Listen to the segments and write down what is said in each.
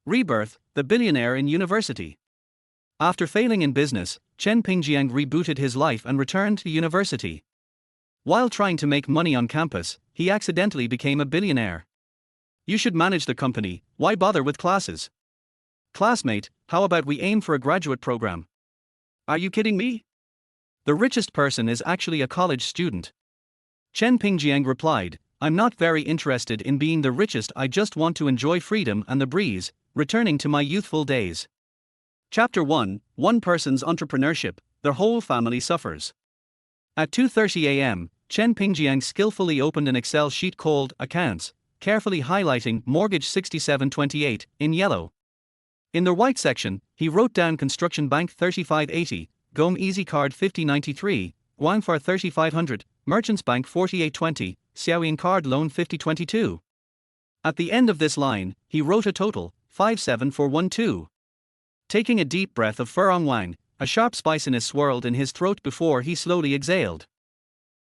Rebirth, the billionaire in university. After failing in business, Chen Pingjiang rebooted his life and returned to university. While trying to make money on campus, he accidentally became a billionaire. You should manage the company, why bother with classes? Classmate, how about we aim for a graduate program? Are you kidding me? The richest person is actually a college student. Chen Pingjiang replied, I'm not very interested in being the richest, I just want to enjoy freedom and the breeze, returning to my youthful days. Chapter 1, One person's entrepreneurship, their whole family suffers. At 2:30 a.m., Chen Pingjiang skillfully opened an Excel sheet called Accounts, carefully highlighting Mortgage 6728 in yellow. In the white section, he wrote down Construction Bank 3580, Gome Easy Card 5093, Guangfar 3500, Merchants Bank 4820, Xiaoyin Card Loan 5022. At the end of this line, he wrote a total, 57412. Taking a deep breath of Furong Wang, a sharp spiciness swirled in his throat before he slowly exhaled.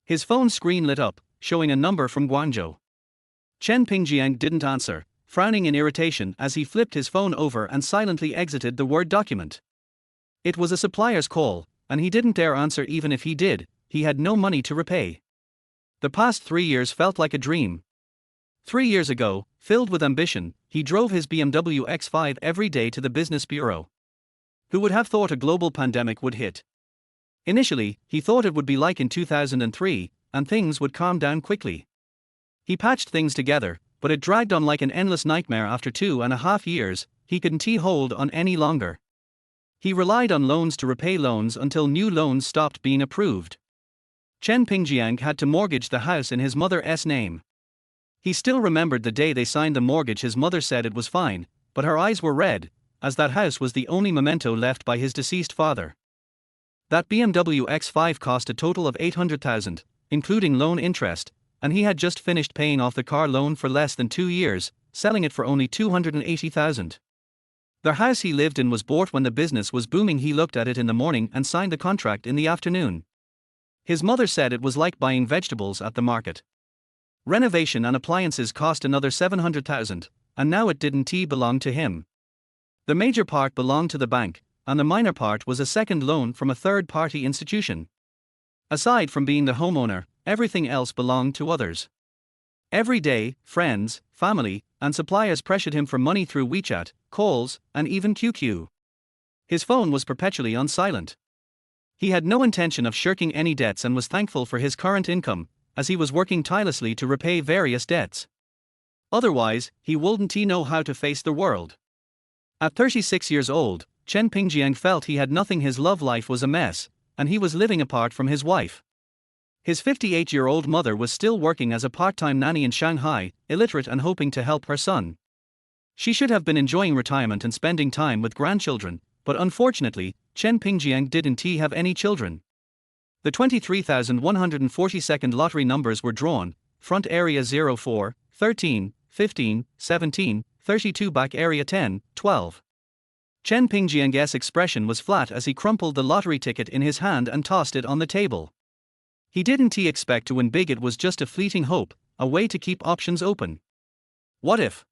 His phone screen lit up, showing a number from Guangzhou. Chen Pingjiang didn't answer, frowning in irritation as he flipped his phone over and silently exited the Word document. It was a supplier's call, and he didn't dare answer. Even if he did, he had no money to repay. The past 3 years felt like a dream. 3 years ago, filled with ambition, he drove his BMW X5 every day to the business bureau. Who would have thought a global pandemic would hit? Initially, he thought it would be like in 2003, and things would calm down quickly. He patched things together, but it dragged on like an endless nightmare. After 2.5 years, he couldn't hold on any longer. He relied on loans to repay loans until new loans stopped being approved. Chen Pingjiang had to mortgage the house in his mother's name. He still remembered the day they signed the mortgage. His mother said it was fine, but her eyes were red, as that house was the only memento left by his deceased father. That BMW X5 cost a total of 800,000, including loan interest, and he had just finished paying off the car loan for less than 2 years, selling it for only 280,000. The house he lived in was bought when the business was booming. He looked at it in the morning and signed the contract in the afternoon. His mother said it was like buying vegetables at the market. Renovation and appliances cost another 700,000, and now it didn't belong to him. The major part belonged to the bank, and the minor part was a second loan from a third-party institution. Aside from being the homeowner, everything else belonged to others. Every day, friends, family, and suppliers pressured him for money through WeChat, calls, and even QQ. His phone was perpetually on silent. He had no intention of shirking any debts and was thankful for his current income, as he was working tirelessly to repay various debts. Otherwise, he wouldn't know how to face the world. At 36 years old, Chen Pingjiang felt he had nothing. His love life was a mess, and he was living apart from his wife. His 58-year-old mother was still working as a part-time nanny in Shanghai, illiterate and hoping to help her son. She should have been enjoying retirement and spending time with grandchildren, but unfortunately, Chen Pingjiang didn't have any children. The 23,142nd lottery numbers were drawn: front area 04, 13, 15, 17, 32, back area 10, 12. Chen Pingjiang's expression was flat as he crumpled the lottery ticket in his hand and tossed it on the table. He didn't expect to win big. It was just a fleeting hope, a way to keep options open. What if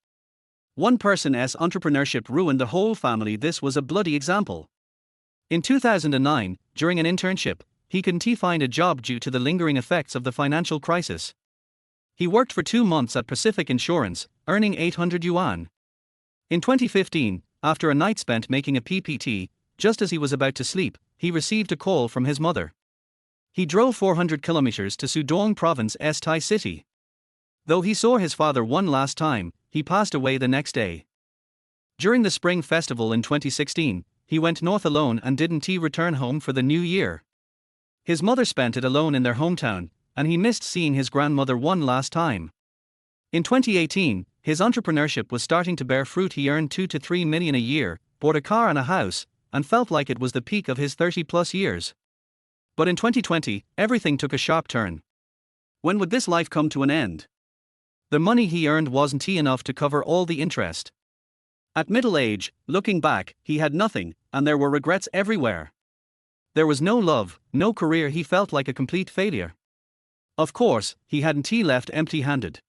one person's entrepreneurship ruined the whole family? This was a bloody example. In 2009, during an internship, he couldn't find a job due to the lingering effects of the financial crisis. He worked for 2 months at Pacific Insurance, earning 800 yuan. In 2015, after a night spent making a PPT, just as he was about to sleep, he received a call from his mother. He drove 400 kilometers to Sudong Province's Tai City. Though he saw his father one last time, he passed away the next day. During the Spring Festival in 2016, he went north alone and didn't return home for the new year. His mother spent it alone in their hometown, and he missed seeing his grandmother one last time. In 2018, his entrepreneurship was starting to bear fruit. He earned 2 to 3 million a year, bought a car and a house, and felt like it was the peak of his 30-plus years. But in 2020, everything took a sharp turn. When would this life come to an end? The money he earned wasn't enough to cover all the interest. At middle age, looking back, he had nothing, and there were regrets everywhere. There was no love, no career. He felt like a complete failure. Of course, he hadn't left empty-handed.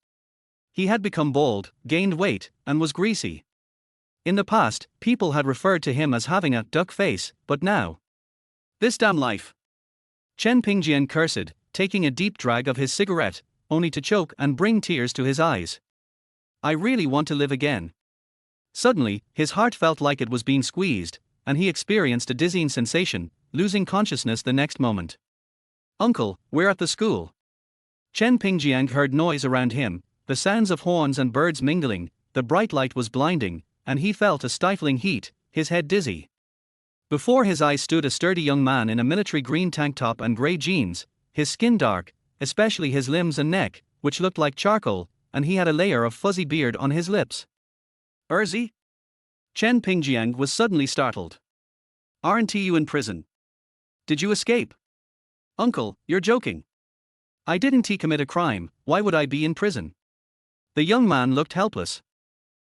He had become bald, gained weight, and was greasy. In the past, people had referred to him as having a duck face, but now. This damn life. Chen Pingjiang cursed, taking a deep drag of his cigarette, only to choke and bring tears to his eyes. I really want to live again. Suddenly, his heart felt like it was being squeezed, and he experienced a dizzying sensation, losing consciousness the next moment. Uncle, we're at the school. Chen Pingjiang heard noise around him, the sounds of horns and birds mingling, the bright light was blinding, and he felt a stifling heat, his head dizzy. Before his eyes stood a sturdy young man in a military green tank top and grey jeans, his skin dark, especially his limbs and neck, which looked like charcoal, and he had a layer of fuzzy beard on his lips. Erzi? Chen Pingjiang was suddenly startled. Aren't you in prison? Did you escape? Uncle, you're joking. I didn't commit a crime, why would I be in prison? The young man looked helpless.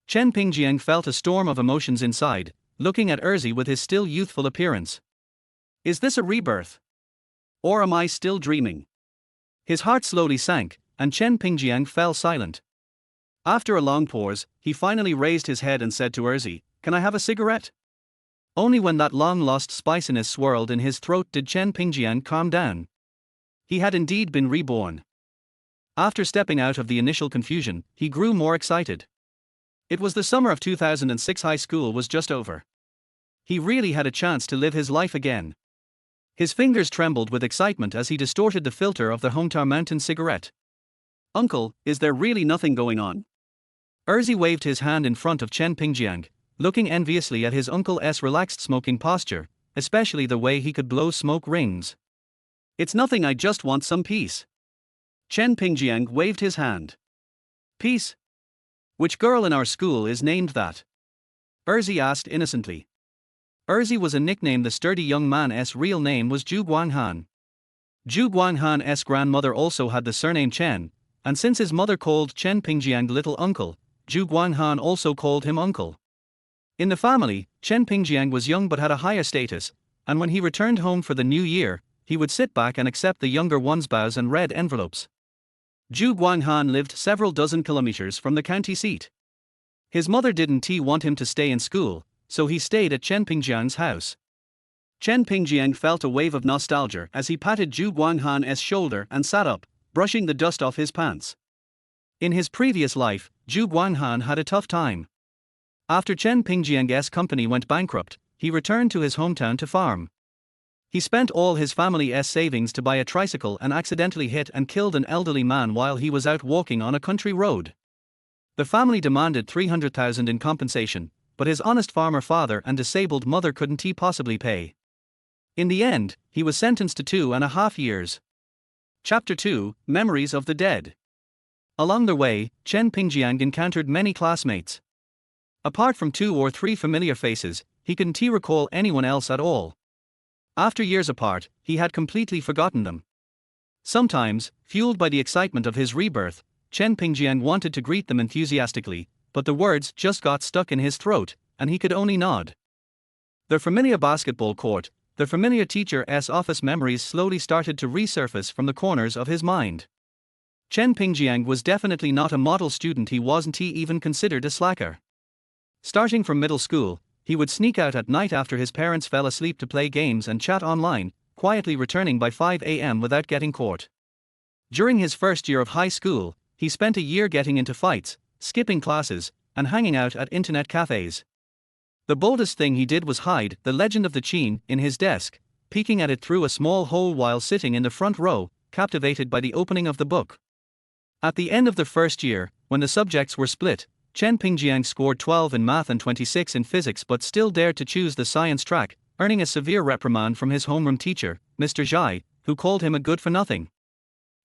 Chen Pingjiang felt a storm of emotions inside, looking at Erzi with his still youthful appearance. Is this a rebirth? Or am I still dreaming? His heart slowly sank, and Chen Pingjiang fell silent. After a long pause, he finally raised his head and said to Erzi, "Can I have a cigarette?" Only when that long-lost spiciness swirled in his throat did Chen Pingjiang calm down. He had indeed been reborn. After stepping out of the initial confusion, he grew more excited. It was the summer of 2006. High school was just over. He really had a chance to live his life again. His fingers trembled with excitement as he distorted the filter of the Hometown Mountain cigarette. Uncle, is there really nothing going on? Erzi waved his hand in front of Chen Pingjiang, looking enviously at his uncle's relaxed smoking posture, especially the way he could blow smoke rings. It's nothing, I just want some peace. Chen Pingjiang waved his hand. Peace? Which girl in our school is named that? Erzi asked innocently. Erzi was a nickname. The sturdy young man's real name was Zhu Guanghan. Zhu Guanghan's grandmother also had the surname Chen, and since his mother called Chen Pingjiang little uncle, Zhu Guanghan also called him uncle. In the family, Chen Pingjiang was young but had a higher status, and when he returned home for the new year, he would sit back and accept the younger one's bows and red envelopes. Zhu Guanghan lived several dozen kilometers from the county seat. His mother didn't want him to stay in school, so he stayed at Chen Pingjiang's house. Chen Pingjiang felt a wave of nostalgia as he patted Zhu Guanghan's shoulder and sat up, brushing the dust off his pants. In his previous life, Zhu Guanghan had a tough time. After Chen Pingjiang's company went bankrupt, he returned to his hometown to farm. He spent all his family's savings to buy a tricycle and accidentally hit and killed an elderly man while he was out walking on a country road. The family demanded 300,000 in compensation, but his honest farmer father and disabled mother couldn't possibly pay. In the end, he was sentenced to 2.5 years. Chapter 2, Memories of the Dead. Along the way, Chen Pingjiang encountered many classmates. Apart from 2 or 3 familiar faces, he couldn't recall anyone else at all. After years apart, he had completely forgotten them. Sometimes, fueled by the excitement of his rebirth, Chen Pingjiang wanted to greet them enthusiastically, but the words just got stuck in his throat, and he could only nod. The familiar basketball court, the familiar teacher's office memories slowly started to resurface from the corners of his mind. Chen Pingjiang was definitely not a model student. He wasn't even considered a slacker. Starting from middle school, he would sneak out at night after his parents fell asleep to play games and chat online, quietly returning by 5 a.m. without getting caught. During his first year of high school, he spent a year getting into fights, skipping classes, and hanging out at internet cafes. The boldest thing he did was hide The Legend of the Qin in his desk, peeking at it through a small hole while sitting in the front row, captivated by the opening of the book. At the end of the first year, when the subjects were split, Chen Pingjiang scored 12 in math and 26 in physics but still dared to choose the science track, earning a severe reprimand from his homeroom teacher, Mr. Zhai, who called him a good-for-nothing.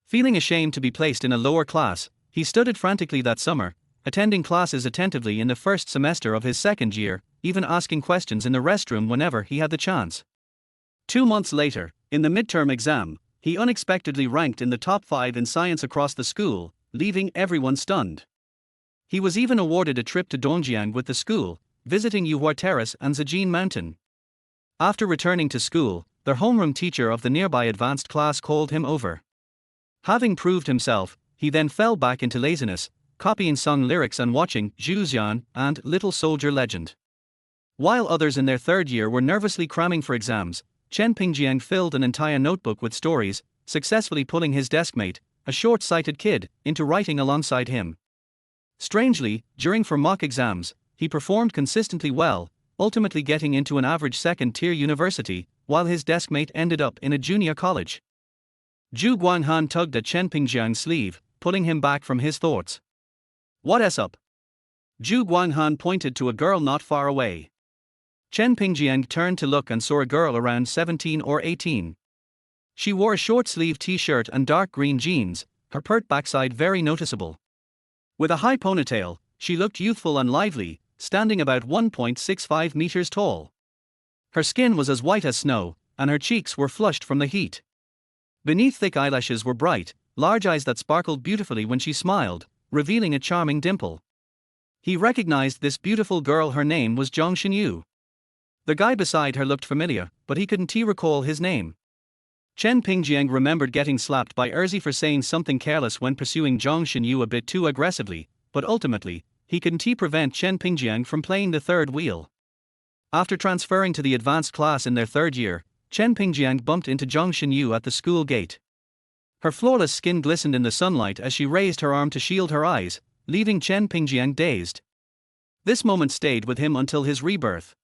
Feeling ashamed to be placed in a lower class, he studied frantically that summer, attending classes attentively in the first semester of his second year, even asking questions in the restroom whenever he had the chance. 2 months later, in the midterm exam, he unexpectedly ranked in the top 5 in science across the school, leaving everyone stunned. He was even awarded a trip to Dongjiang with the school, visiting Yuhua Terrace and Zijin Mountain. After returning to school, the homeroom teacher of the nearby advanced class called him over. Having proved himself, he then fell back into laziness, copying song lyrics and watching Zhu Xian and Little Soldier Legend. While others in their third year were nervously cramming for exams, Chen Pingjiang filled an entire notebook with stories, successfully pulling his deskmate, a short-sighted kid, into writing alongside him. Strangely, during four mock exams, he performed consistently well, ultimately getting into an average second-tier university, while his deskmate ended up in a junior college. Zhu Guanghan tugged at Chen Pingjiang's sleeve, pulling him back from his thoughts. "What's up?" Zhu Guanghan pointed to a girl not far away. Chen Pingjiang turned to look and saw a girl around 17 or 18. She wore a short-sleeved t-shirt and dark green jeans, her pert backside very noticeable. With a high ponytail, she looked youthful and lively, standing about 1.65 meters tall. Her skin was as white as snow, and her cheeks were flushed from the heat. Beneath thick eyelashes were bright, large eyes that sparkled beautifully when she smiled, revealing a charming dimple. He recognized this beautiful girl. Her name was Zhang Xinyu. The guy beside her looked familiar, but he couldn't recall his name. Chen Pingjiang remembered getting slapped by Erzi for saying something careless when pursuing Zhang Xinyu a bit too aggressively, but ultimately, he couldn't prevent Chen Pingjiang from playing the third wheel. After transferring to the advanced class in their third year, Chen Pingjiang bumped into Zhang Xinyu at the school gate. Her flawless skin glistened in the sunlight as she raised her arm to shield her eyes, leaving Chen Pingjiang dazed. This moment stayed with him until his rebirth.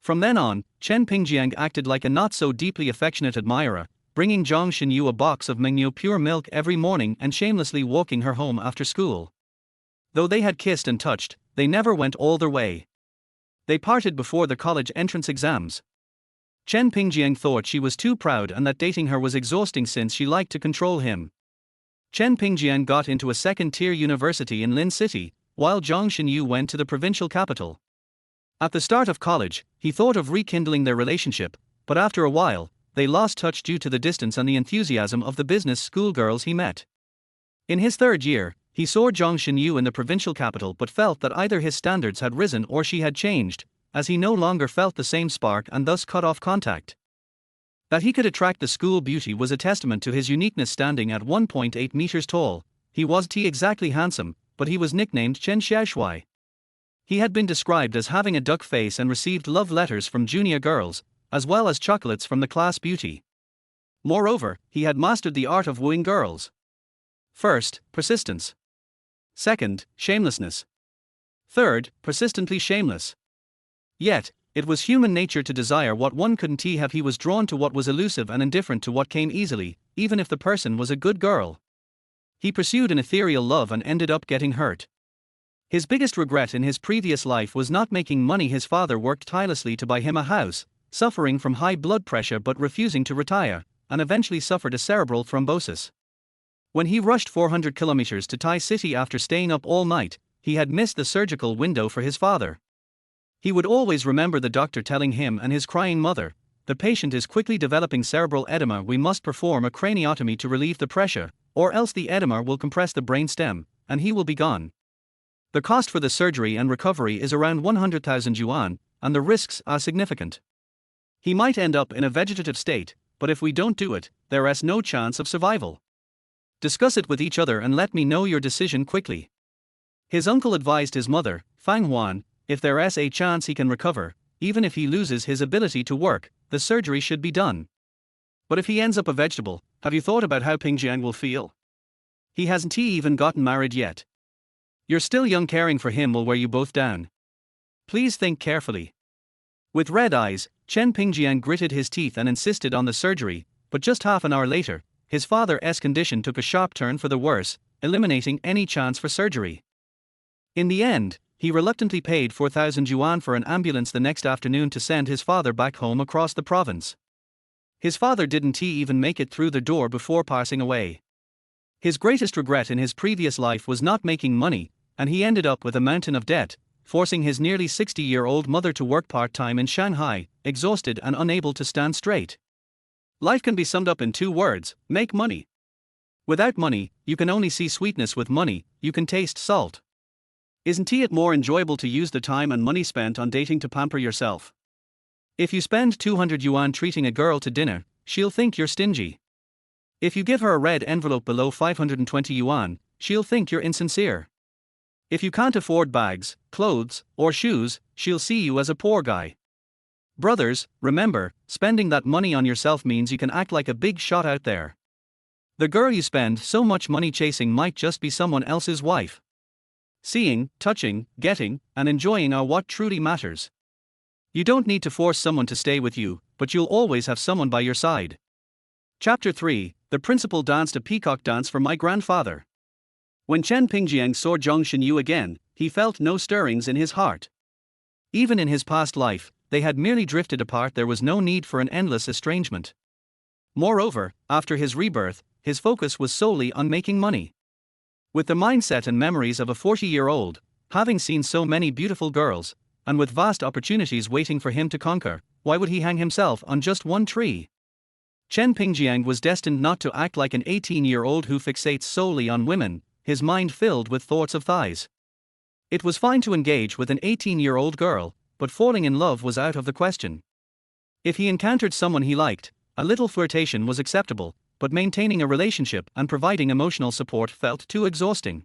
From then on, Chen Pingjiang acted like a not-so-deeply affectionate admirer, bringing Zhang Xinyu a box of Mengniu pure milk every morning and shamelessly walking her home after school. Though they had kissed and touched, they never went all their way. They parted before the college entrance exams. Chen Pingjiang thought she was too proud and that dating her was exhausting since she liked to control him. Chen Pingjiang got into a second-tier university in Lin City, while Zhang Xinyu went to the provincial capital. At the start of college, he thought of rekindling their relationship, but after a while, they lost touch due to the distance and the enthusiasm of the business schoolgirls he met. In his third year, he saw Zhang Xinyu in the provincial capital but felt that either his standards had risen or she had changed, as he no longer felt the same spark and thus cut off contact. That he could attract the school beauty was a testament to his uniqueness. Standing at 1.8 meters tall, he wasn't exactly handsome, but he was nicknamed Chen Xiaoshui. He had been described as having a duck face and received love letters from junior girls, as well as chocolates from the class beauty. Moreover, he had mastered the art of wooing girls. First, persistence. Second, shamelessness. Third, persistently shameless. Yet, it was human nature to desire what one couldn't have. He was drawn to what was elusive and indifferent to what came easily, even if the person was a good girl. He pursued an ethereal love and ended up getting hurt. His biggest regret in his previous life was not making money. His father worked tirelessly to buy him a house, suffering from high blood pressure but refusing to retire, and eventually suffered a cerebral thrombosis. When he rushed 400 kilometers to Thai City after staying up all night, he had missed the surgical window for his father. He would always remember the doctor telling him and his crying mother, "The patient is quickly developing cerebral edema. We must perform a craniotomy to relieve the pressure, or else the edema will compress the brain stem, and he will be gone. The cost for the surgery and recovery is around 100,000 yuan, and the risks are significant. He might end up in a vegetative state, but if we don't do it, there is no chance of survival. Discuss it with each other and let me know your decision quickly." His uncle advised his mother, Fang Huan, if there is a chance he can recover, even if he loses his ability to work, the surgery should be done. But if he ends up a vegetable, have you thought about how Pingjiang will feel? He hasn't even gotten married yet. You're still young. Caring for him will wear you both down. Please think carefully. With red eyes, Chen Pingjiang gritted his teeth and insisted on the surgery, but just half an hour later, his father's condition took a sharp turn for the worse, eliminating any chance for surgery. In the end, he reluctantly paid 4,000 yuan for an ambulance the next afternoon to send his father back home across the province. His father didn't even make it through the door before passing away. His greatest regret in his previous life was not making money, and he ended up with a mountain of debt, forcing his nearly 60-year-old mother to work part-time in Shanghai, exhausted and unable to stand straight. Life can be summed up in 2 words: make money. Without money, you can only see sweetness. With money, you can taste salt. Isn't it more enjoyable to use the time and money spent on dating to pamper yourself? If you spend 200 yuan treating a girl to dinner, she'll think you're stingy. If you give her a red envelope below 520 yuan, she'll think you're insincere. If you can't afford bags, clothes, or shoes, she'll see you as a poor guy. Brothers, remember, spending that money on yourself means you can act like a big shot out there. The girl you spend so much money chasing might just be someone else's wife. Seeing, touching, getting, and enjoying are what truly matters. You don't need to force someone to stay with you, but you'll always have someone by your side. Chapter 3. The principal danced a peacock dance for my grandfather. When Chen Pingjiang saw Zhang Xinyu again, he felt no stirrings in his heart. Even in his past life, they had merely drifted apart. There was no need for an endless estrangement. Moreover, after his rebirth, his focus was solely on making money. With the mindset and memories of a 40-year-old, having seen so many beautiful girls, and with vast opportunities waiting for him to conquer, why would he hang himself on just one tree? Chen Pingjiang was destined not to act like an 18-year-old who fixates solely on women, his mind filled with thoughts of thighs. It was fine to engage with an 18-year-old girl, but falling in love was out of the question. If he encountered someone he liked, a little flirtation was acceptable, but maintaining a relationship and providing emotional support felt too exhausting.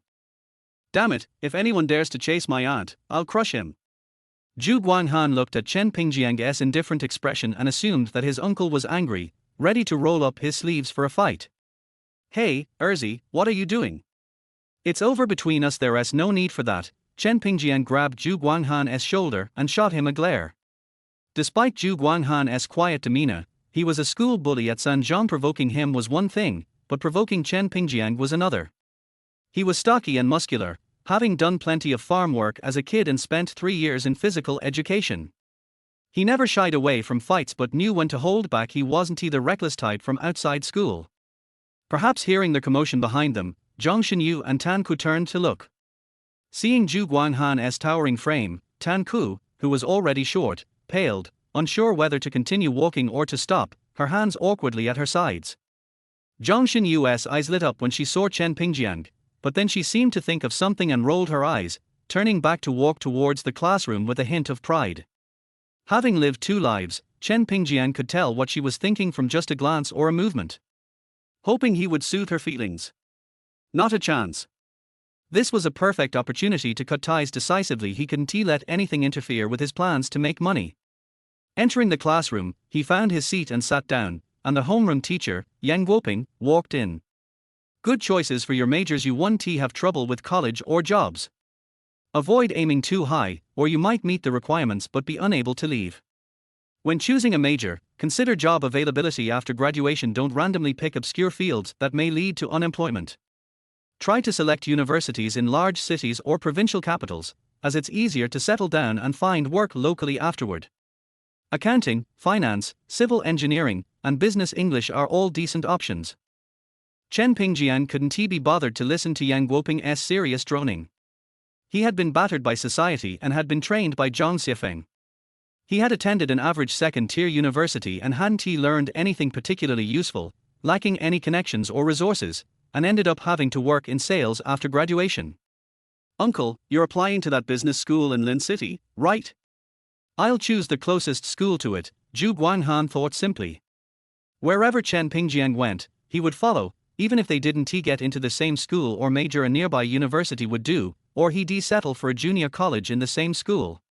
Damn it, if anyone dares to chase my aunt, I'll crush him. Zhu Guanghan looked at Chen Pingjiang's indifferent expression and assumed that his uncle was angry, ready to roll up his sleeves for a fight. Hey, Erzi, what are you doing? It's over between us, there's no need for that. Chen Pingjiang grabbed Zhu Guanghan's shoulder and shot him a glare. Despite Zhu Guanghan's quiet demeanor, he was a school bully at Sanjiang. Provoking him was one thing, but provoking Chen Pingjiang was another. He was stocky and muscular, having done plenty of farm work as a kid and spent 3 years in physical education. He never shied away from fights but knew when to hold back. He wasn't the reckless type from outside school. Perhaps hearing the commotion behind them, Zhang Xinyu and Tan Ku turned to look. Seeing Zhu Guanghan's towering frame, Tan Ku, who was already short, paled, unsure whether to continue walking or to stop, her hands awkwardly at her sides. Zhang Xinyu's eyes lit up when she saw Chen Pingjiang, but then she seemed to think of something and rolled her eyes, turning back to walk towards the classroom with a hint of pride. Having lived 2 lives, Chen Pingjiang could tell what she was thinking from just a glance or a movement. Hoping he would soothe her feelings. Not a chance. This was a perfect opportunity to cut ties decisively. He couldn't let anything interfere with his plans to make money. Entering the classroom, he found his seat and sat down, and the homeroom teacher, Yang Guoping, walked in. Good choices for your majors. You won't have trouble with college or jobs. Avoid aiming too high, or you might meet the requirements but be unable to leave. When choosing a major, consider job availability after graduation. Don't randomly pick obscure fields that may lead to unemployment. Try to select universities in large cities or provincial capitals, as it's easier to settle down and find work locally afterward. Accounting, finance, civil engineering, and business English are all decent options. Chen Pingjiang couldn't be bothered to listen to Yang Guoping's serious droning. He had been battered by society and had been trained by Zhang Xiefeng. He had attended an average second-tier university and hadn't learned anything particularly useful, lacking any connections or resources, and ended up having to work in sales after graduation. Uncle, you're applying to that business school in Lin City, right? I'll choose the closest school to it, Zhu Guanghan thought simply. Wherever Chen Pingjiang went, he would follow, even if they didn't get into the same school or major. A nearby university would do, or he'd settle for a junior college in the same school.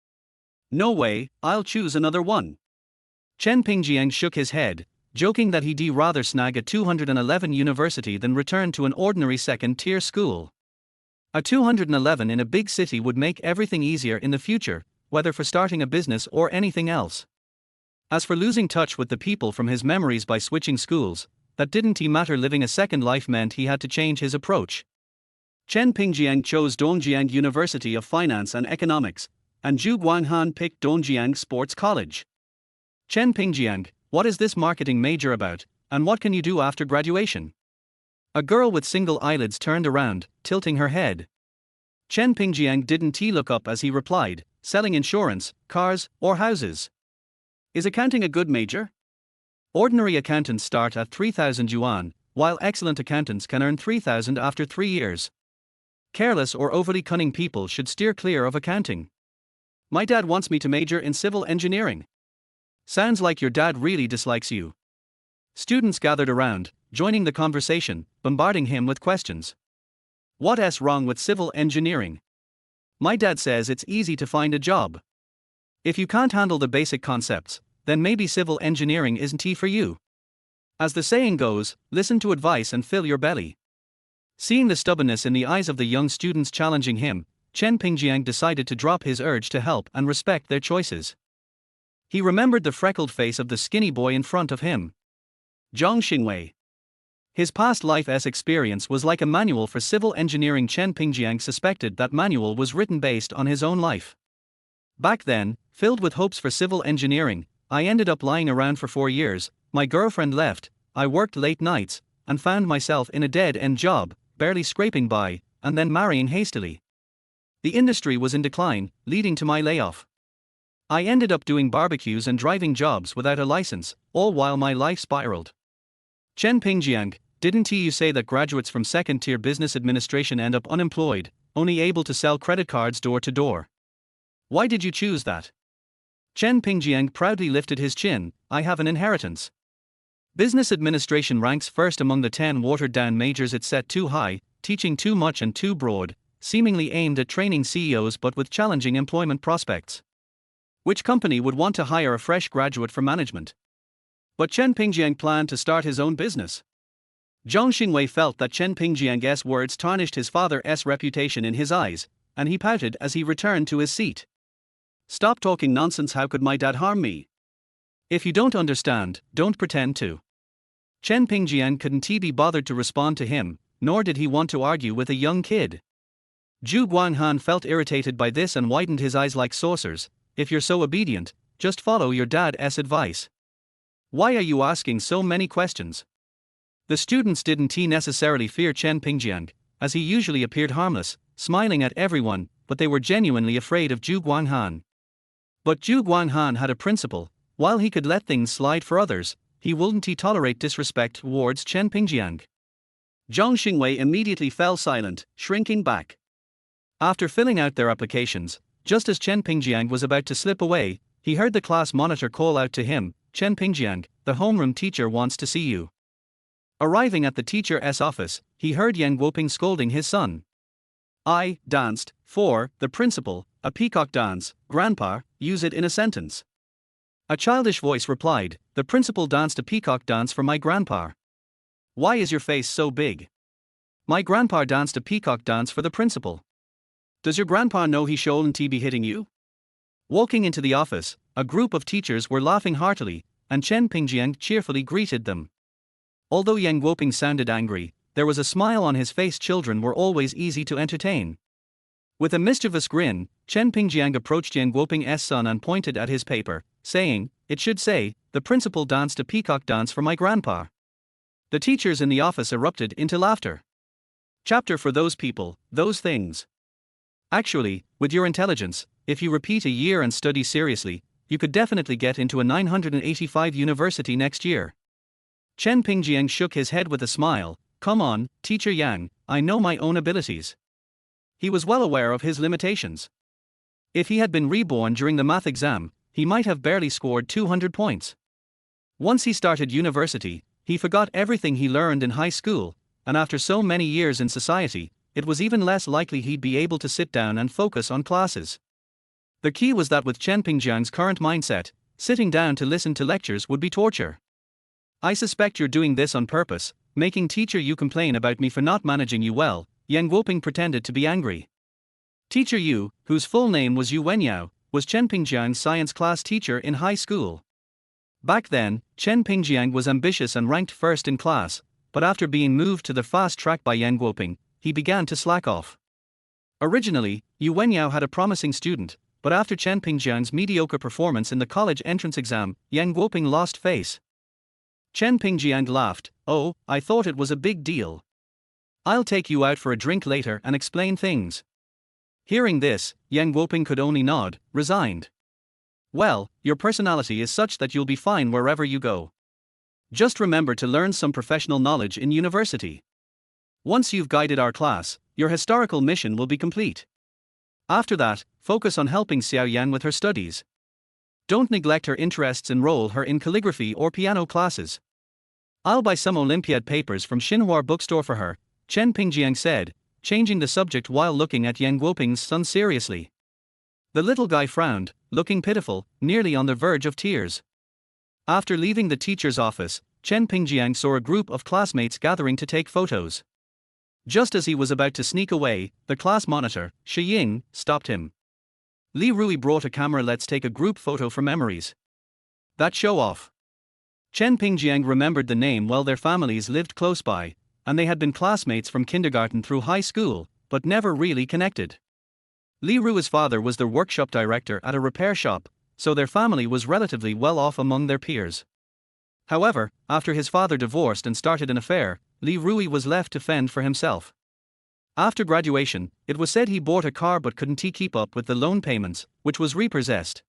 No way, I'll choose another one. Chen Pingjiang shook his head, joking that he'd rather snag a 211 university than return to an ordinary second-tier school. A 211 in a big city would make everything easier in the future, whether for starting a business or anything else. As for losing touch with the people from his memories by switching schools, that didn't matter. Living a second life meant he had to change his approach. Chen Pingjiang chose Dongjiang University of Finance and Economics, and Zhu Guanghan picked Dongjiang Sports College. Chen Pingjiang, what is this marketing major about, and what can you do after graduation? A girl with single eyelids turned around, tilting her head. Chen Pingjiang didn't look up as he replied, selling insurance, cars, or houses. Is accounting a good major? Ordinary accountants start at 3,000 yuan, while excellent accountants can earn 3,000 after 3 years. Careless or overly cunning people should steer clear of accounting. My dad wants me to major in civil engineering. Sounds like your dad really dislikes you. Students gathered around, joining the conversation, bombarding him with questions. What's wrong with civil engineering? My dad says it's easy to find a job. If you can't handle the basic concepts, then maybe civil engineering isn't for you. As the saying goes, listen to advice and fill your belly. Seeing the stubbornness in the eyes of the young students challenging him, Chen Pingjiang decided to drop his urge to help and respect their choices. He remembered the freckled face of the skinny boy in front of him. Zhang Xingwei. His past life's experience was like a manual for civil engineering. Chen Pingjiang suspected that manual was written based on his own life. Back then, filled with hopes for civil engineering, I ended up lying around for 4 years, my girlfriend left, I worked late nights, and found myself in a dead-end job, barely scraping by, and then marrying hastily. The industry was in decline, leading to my layoff. I ended up doing barbecues and driving jobs without a license, all while my life spiraled. Chen Pingjiang, didn't you say that graduates from second-tier business administration end up unemployed, only able to sell credit cards door to door? Why did you choose that? Chen Pingjiang proudly lifted his chin. I have an inheritance. Business administration ranks first among the 10 watered-down majors. It's set too high, teaching too much and too broad, seemingly aimed at training CEOs but with challenging employment prospects. Which company would want to hire a fresh graduate for management? But Chen Pingjiang planned to start his own business. Zhang Xingwei felt that Chen Pingjiang's words tarnished his father's reputation in his eyes, and he pouted as he returned to his seat. Stop talking nonsense. How could my dad harm me? If you don't understand, don't pretend to. Chen Pingjiang couldn't be bothered to respond to him, nor did he want to argue with a young kid. Zhu Guanghan felt irritated by this and widened his eyes like saucers. If you're so obedient, just follow your dad's advice. Why are you asking so many questions? The students didn't necessarily fear Chen Pingjiang, as he usually appeared harmless, smiling at everyone, but they were genuinely afraid of Zhu Guanghan. But Zhu Guanghan had a principle: while he could let things slide for others, he wouldn't tolerate disrespect towards Chen Pingjiang. Zhang Xingwei immediately fell silent, shrinking back. After filling out their applications, just as Chen Pingjiang was about to slip away, he heard the class monitor call out to him, Chen Pingjiang, the homeroom teacher wants to see you. Arriving at the teacher's office, he heard Yang Guoping scolding his son. I danced for the principal, a peacock dance, Grandpa, use it in a sentence. A childish voice replied, the principal danced a peacock dance for my grandpa. Why is your face so big? My grandpa danced a peacock dance for the principal. Does your grandpa know he shouldn't be hitting you? Walking into the office, a group of teachers were laughing heartily, and Chen Pingjiang cheerfully greeted them. Although Yang Guoping sounded angry, there was a smile on his face. Children were always easy to entertain. With a mischievous grin, Chen Pingjiang approached Yang Guoping's son and pointed at his paper, saying, it should say, the principal danced a peacock dance for my grandpa. The teachers in the office erupted into laughter. Chapter for those people, those things. Actually, with your intelligence, if you repeat a year and study seriously, you could definitely get into a 985 university next year. Chen Pingjiang shook his head with a smile. Come on, Teacher Yang, I know my own abilities. He was well aware of his limitations. If he had been reborn during the math exam, he might have barely scored 200 points. Once he started university, he forgot everything he learned in high school, and after so many years in society, it was even less likely he'd be able to sit down and focus on classes. The key was that with Chen Pingjiang's current mindset, sitting down to listen to lectures would be torture. I suspect you're doing this on purpose, making teacher you complain about me for not managing you well. Yang Guoping pretended to be angry. Teacher Yu, whose full name was Yu Wenyao, was Chen Pingjiang's science class teacher in high school. Back then, Chen Pingjiang was ambitious and ranked first in class, but after being moved to the fast track by Yang Guoping, he began to slack off. Originally, Yu Wenyao had a promising student, but after Chen Pingjiang's mediocre performance in the college entrance exam, Yang Guoping lost face. Chen Pingjiang laughed. Oh, I thought it was a big deal. I'll take you out for a drink later and explain things. Hearing this, Yang Guoping could only nod, resigned. Well, your personality is such that you'll be fine wherever you go. Just remember to learn some professional knowledge in university. Once you've guided our class, your historical mission will be complete. After that, focus on helping Xiao Yan with her studies. Don't neglect her interests. Enroll her in calligraphy or piano classes. I'll buy some Olympiad papers from Xinhua bookstore for her, Chen Pingjiang said, changing the subject while looking at Yang Guoping's son seriously. The little guy frowned, looking pitiful, nearly on the verge of tears. After leaving the teacher's office, Chen Pingjiang saw a group of classmates gathering to take photos. Just as he was about to sneak away, the class monitor, Shi Ying, stopped him. Li Rui brought a camera. Let's take a group photo for memories. That show off. Chen Pingjiang remembered the name well. Their families lived close by, and they had been classmates from kindergarten through high school, but never really connected. Li Rui's father was the workshop director at a repair shop, so their family was relatively well off among their peers. However, after his father divorced and started an affair, Li Rui was left to fend for himself. After graduation, it was said he bought a car but couldn't keep up with the loan payments, which was repossessed.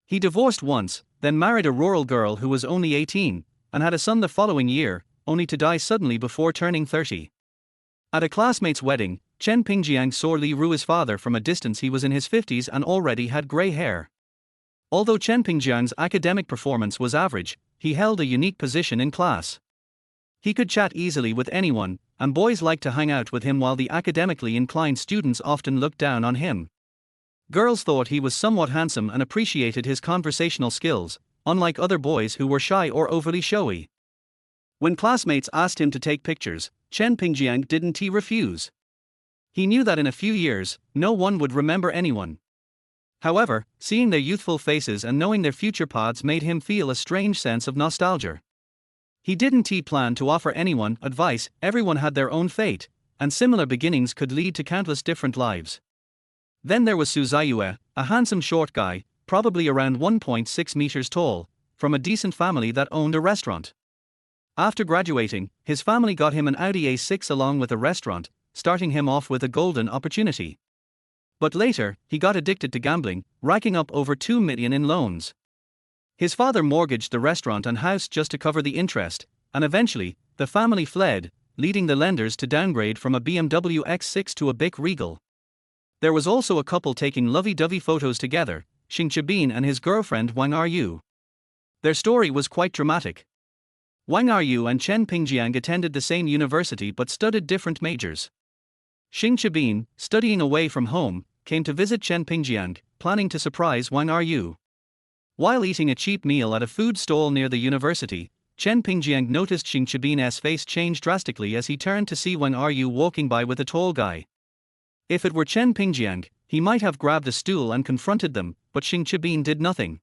He divorced once, then married a rural girl who was only 18, and had a son the following year, only to die suddenly before turning 30. At a classmate's wedding, Chen Pingjiang saw Li Rui's father from a distance. He was in his 50s and already had grey hair. Although Chen Pingjiang's academic performance was average, he held a unique position in class. He could chat easily with anyone, and boys liked to hang out with him while the academically inclined students often looked down on him. Girls thought he was somewhat handsome and appreciated his conversational skills, unlike other boys who were shy or overly showy. When classmates asked him to take pictures, Chen Pingjiang didn't refuse. He knew that in a few years, no one would remember anyone. However, seeing their youthful faces and knowing their future paths made him feel a strange sense of nostalgia. He didn't plan to offer anyone advice. Everyone had their own fate, and similar beginnings could lead to countless different lives. Then there was Su Ziyue, a handsome short guy, probably around 1.6 meters tall, from a decent family that owned a restaurant. After graduating, his family got him an Audi A6 along with a restaurant, starting him off with a golden opportunity. But later, he got addicted to gambling, racking up over 2 million in loans. His father mortgaged the restaurant and house just to cover the interest, and eventually, the family fled, leading the lenders to downgrade from a BMW X6 to a Bic Regal. There was also a couple taking lovey-dovey photos together, Xing Chabin and his girlfriend Wang Ryu. Their story was quite dramatic. Wang Ryu and Chen Pingjiang attended the same university but studied different majors. Xing Chabin, studying away from home, came to visit Chen Pingjiang, planning to surprise Wang Ryu. While eating a cheap meal at a food stall near the university, Chen Pingjiang noticed Xing Chabin's face change drastically as he turned to see Wang Ryu walking by with a tall guy. If it were Chen Pingjiang, he might have grabbed a stool and confronted them, but Xing Chabin did nothing.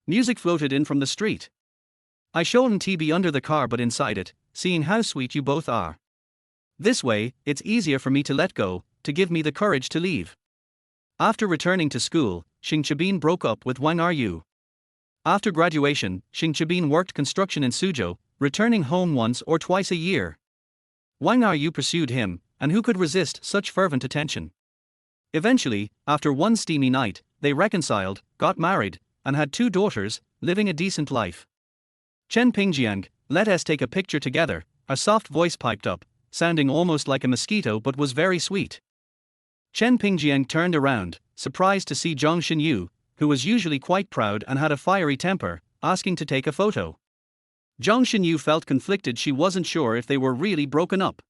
Music floated in from the street. I shouldn't be under the car but inside it, seeing how sweet you both are. This way, it's easier for me to let go, to give me the courage to leave. After returning to school, Xing Chabin broke up with Wang Ryu. After graduation, Xing Chabin worked construction in Suzhou, returning home once or twice a year. Wang Ryu pursued him, and who could resist such fervent attention? Eventually, after one steamy night, they reconciled, got married, and had 2 daughters, living a decent life. Chen Pingjiang, let us take a picture together, a soft voice piped up, sounding almost like a mosquito but was very sweet. Chen Pingjiang turned around, surprised to see Zhang Xinyu, who was usually quite proud and had a fiery temper, asking to take a photo. Zhang Xinyu felt conflicted. She wasn't sure if they were really broken up.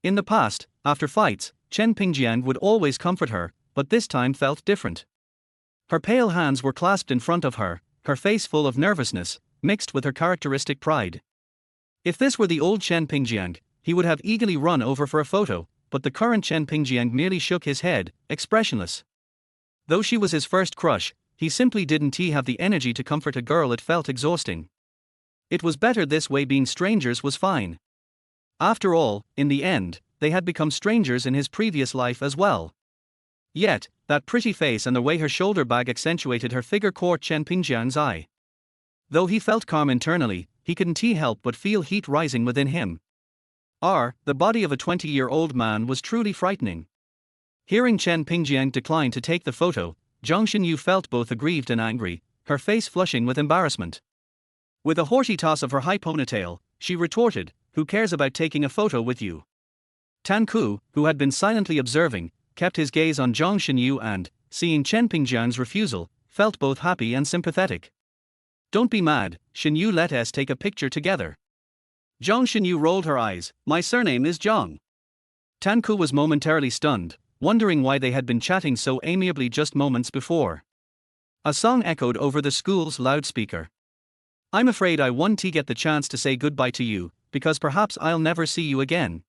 In the past, after fights, Chen Pingjiang would always comfort her, but this time felt different. Her pale hands were clasped in front of her, her face full of nervousness, mixed with her characteristic pride. If this were the old Chen Pingjiang, he would have eagerly run over for a photo, but the current Chen Pingjiang merely shook his head, expressionless. Though she was his first crush, he simply didn't have the energy to comfort a girl. It felt exhausting. It was better this way. Being strangers was fine. After all, in the end, they had become strangers in his previous life as well. Yet, that pretty face and the way her shoulder bag accentuated her figure caught Chen Pingjiang's eye. Though he felt calm internally, he couldn't help but feel heat rising within him. The body of a 20-year-old man was truly frightening. Hearing Chen Pingjiang decline to take the photo, Zhang Xinyu felt both aggrieved and angry, her face flushing with embarrassment. With a haughty toss of her high ponytail, she retorted, "Who cares about taking a photo with you?" Tan Ku, who had been silently observing, kept his gaze on Zhang Xinyu and, seeing Chen Pingjiang's refusal, felt both happy and sympathetic. "Don't be mad, Xinyu, let us take a picture together." Zhang Xinyu rolled her eyes. "My surname is Zhang." Tanku was momentarily stunned, wondering why they had been chatting so amiably just moments before. A song echoed over the school's loudspeaker. I'm afraid I won't get the chance to say goodbye to you, because perhaps I'll never see you again.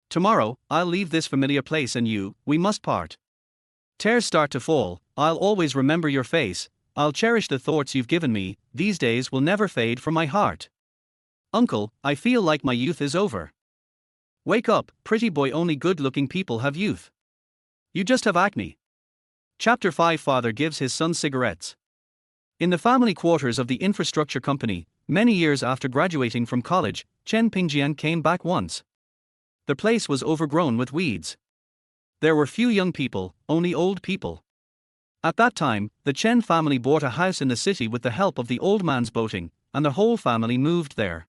Tomorrow, I'll leave this familiar place and we must part. Tears start to fall, I'll always remember your face, I'll cherish the thoughts you've given me, these days will never fade from my heart. Uncle, I feel like my youth is over. Wake up, pretty boy, only good-looking people have youth. You just have acne. Chapter 5. Father gives his son cigarettes. In the family quarters of the infrastructure company, many years after graduating from college, Chen Pingjiang came back once. The place was overgrown with weeds. There were few young people, only old people. At that time, the Chen family bought a house in the city with the help of the old man's boating, and the whole family moved there.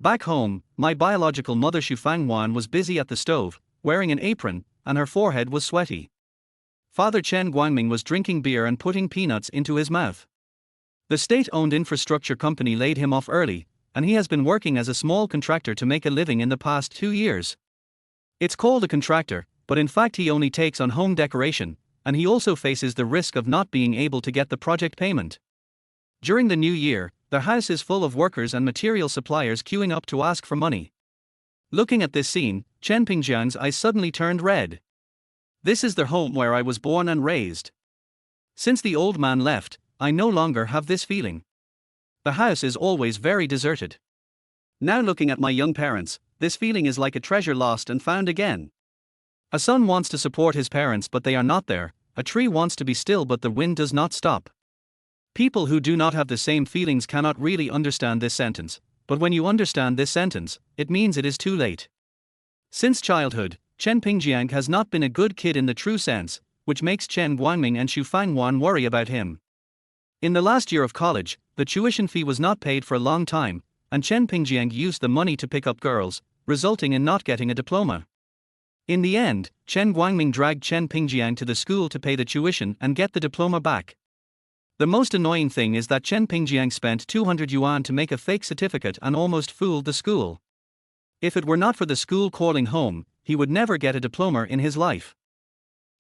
Back home, my biological mother Xu Fangwan was busy at the stove, wearing an apron, and her forehead was sweaty. Father Chen Guangming was drinking beer and putting peanuts into his mouth. The state-owned infrastructure company laid him off early, and he has been working as a small contractor to make a living in the past 2 years. It's called a contractor, but in fact he only takes on home decoration, and he also faces the risk of not being able to get the project payment. During the new year, the house is full of workers and material suppliers queuing up to ask for money. Looking at this scene, Chen Pingjiang's eyes suddenly turned red. This is the home where I was born and raised. Since the old man left, I no longer have this feeling. The house is always very deserted. Now looking at my young parents, this feeling is like a treasure lost and found again. A son wants to support his parents but they are not there, a tree wants to be still but the wind does not stop. People who do not have the same feelings cannot really understand this sentence, but when you understand this sentence, it means it is too late. Since childhood, Chen Pingjiang has not been a good kid in the true sense, which makes Chen Guangming and Xu Fangwan worry about him. In the last year of college, the tuition fee was not paid for a long time, and Chen Pingjiang used the money to pick up girls, resulting in not getting a diploma. In the end, Chen Guangming dragged Chen Pingjiang to the school to pay the tuition and get the diploma back. The most annoying thing is that Chen Pingjiang spent 200 yuan to make a fake certificate and almost fooled the school. If it were not for the school calling home, he would never get a diploma in his life.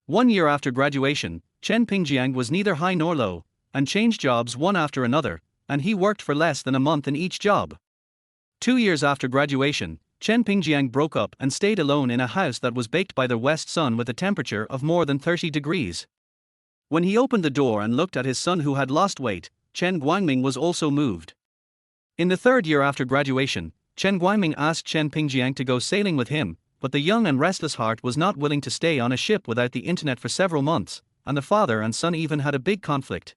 1 year after graduation, Chen Pingjiang was neither high nor low, and changed jobs one after another, and he worked for less than a month in each job. 2 years after graduation, Chen Pingjiang broke up and stayed alone in a house that was baked by the west sun with a temperature of more than 30 degrees. When he opened the door and looked at his son who had lost weight, Chen Guangming was also moved. In the 3rd year after graduation, Chen Guangming asked Chen Pingjiang to go sailing with him, but the young and restless heart was not willing to stay on a ship without the internet for several months, and the father and son even had a big conflict.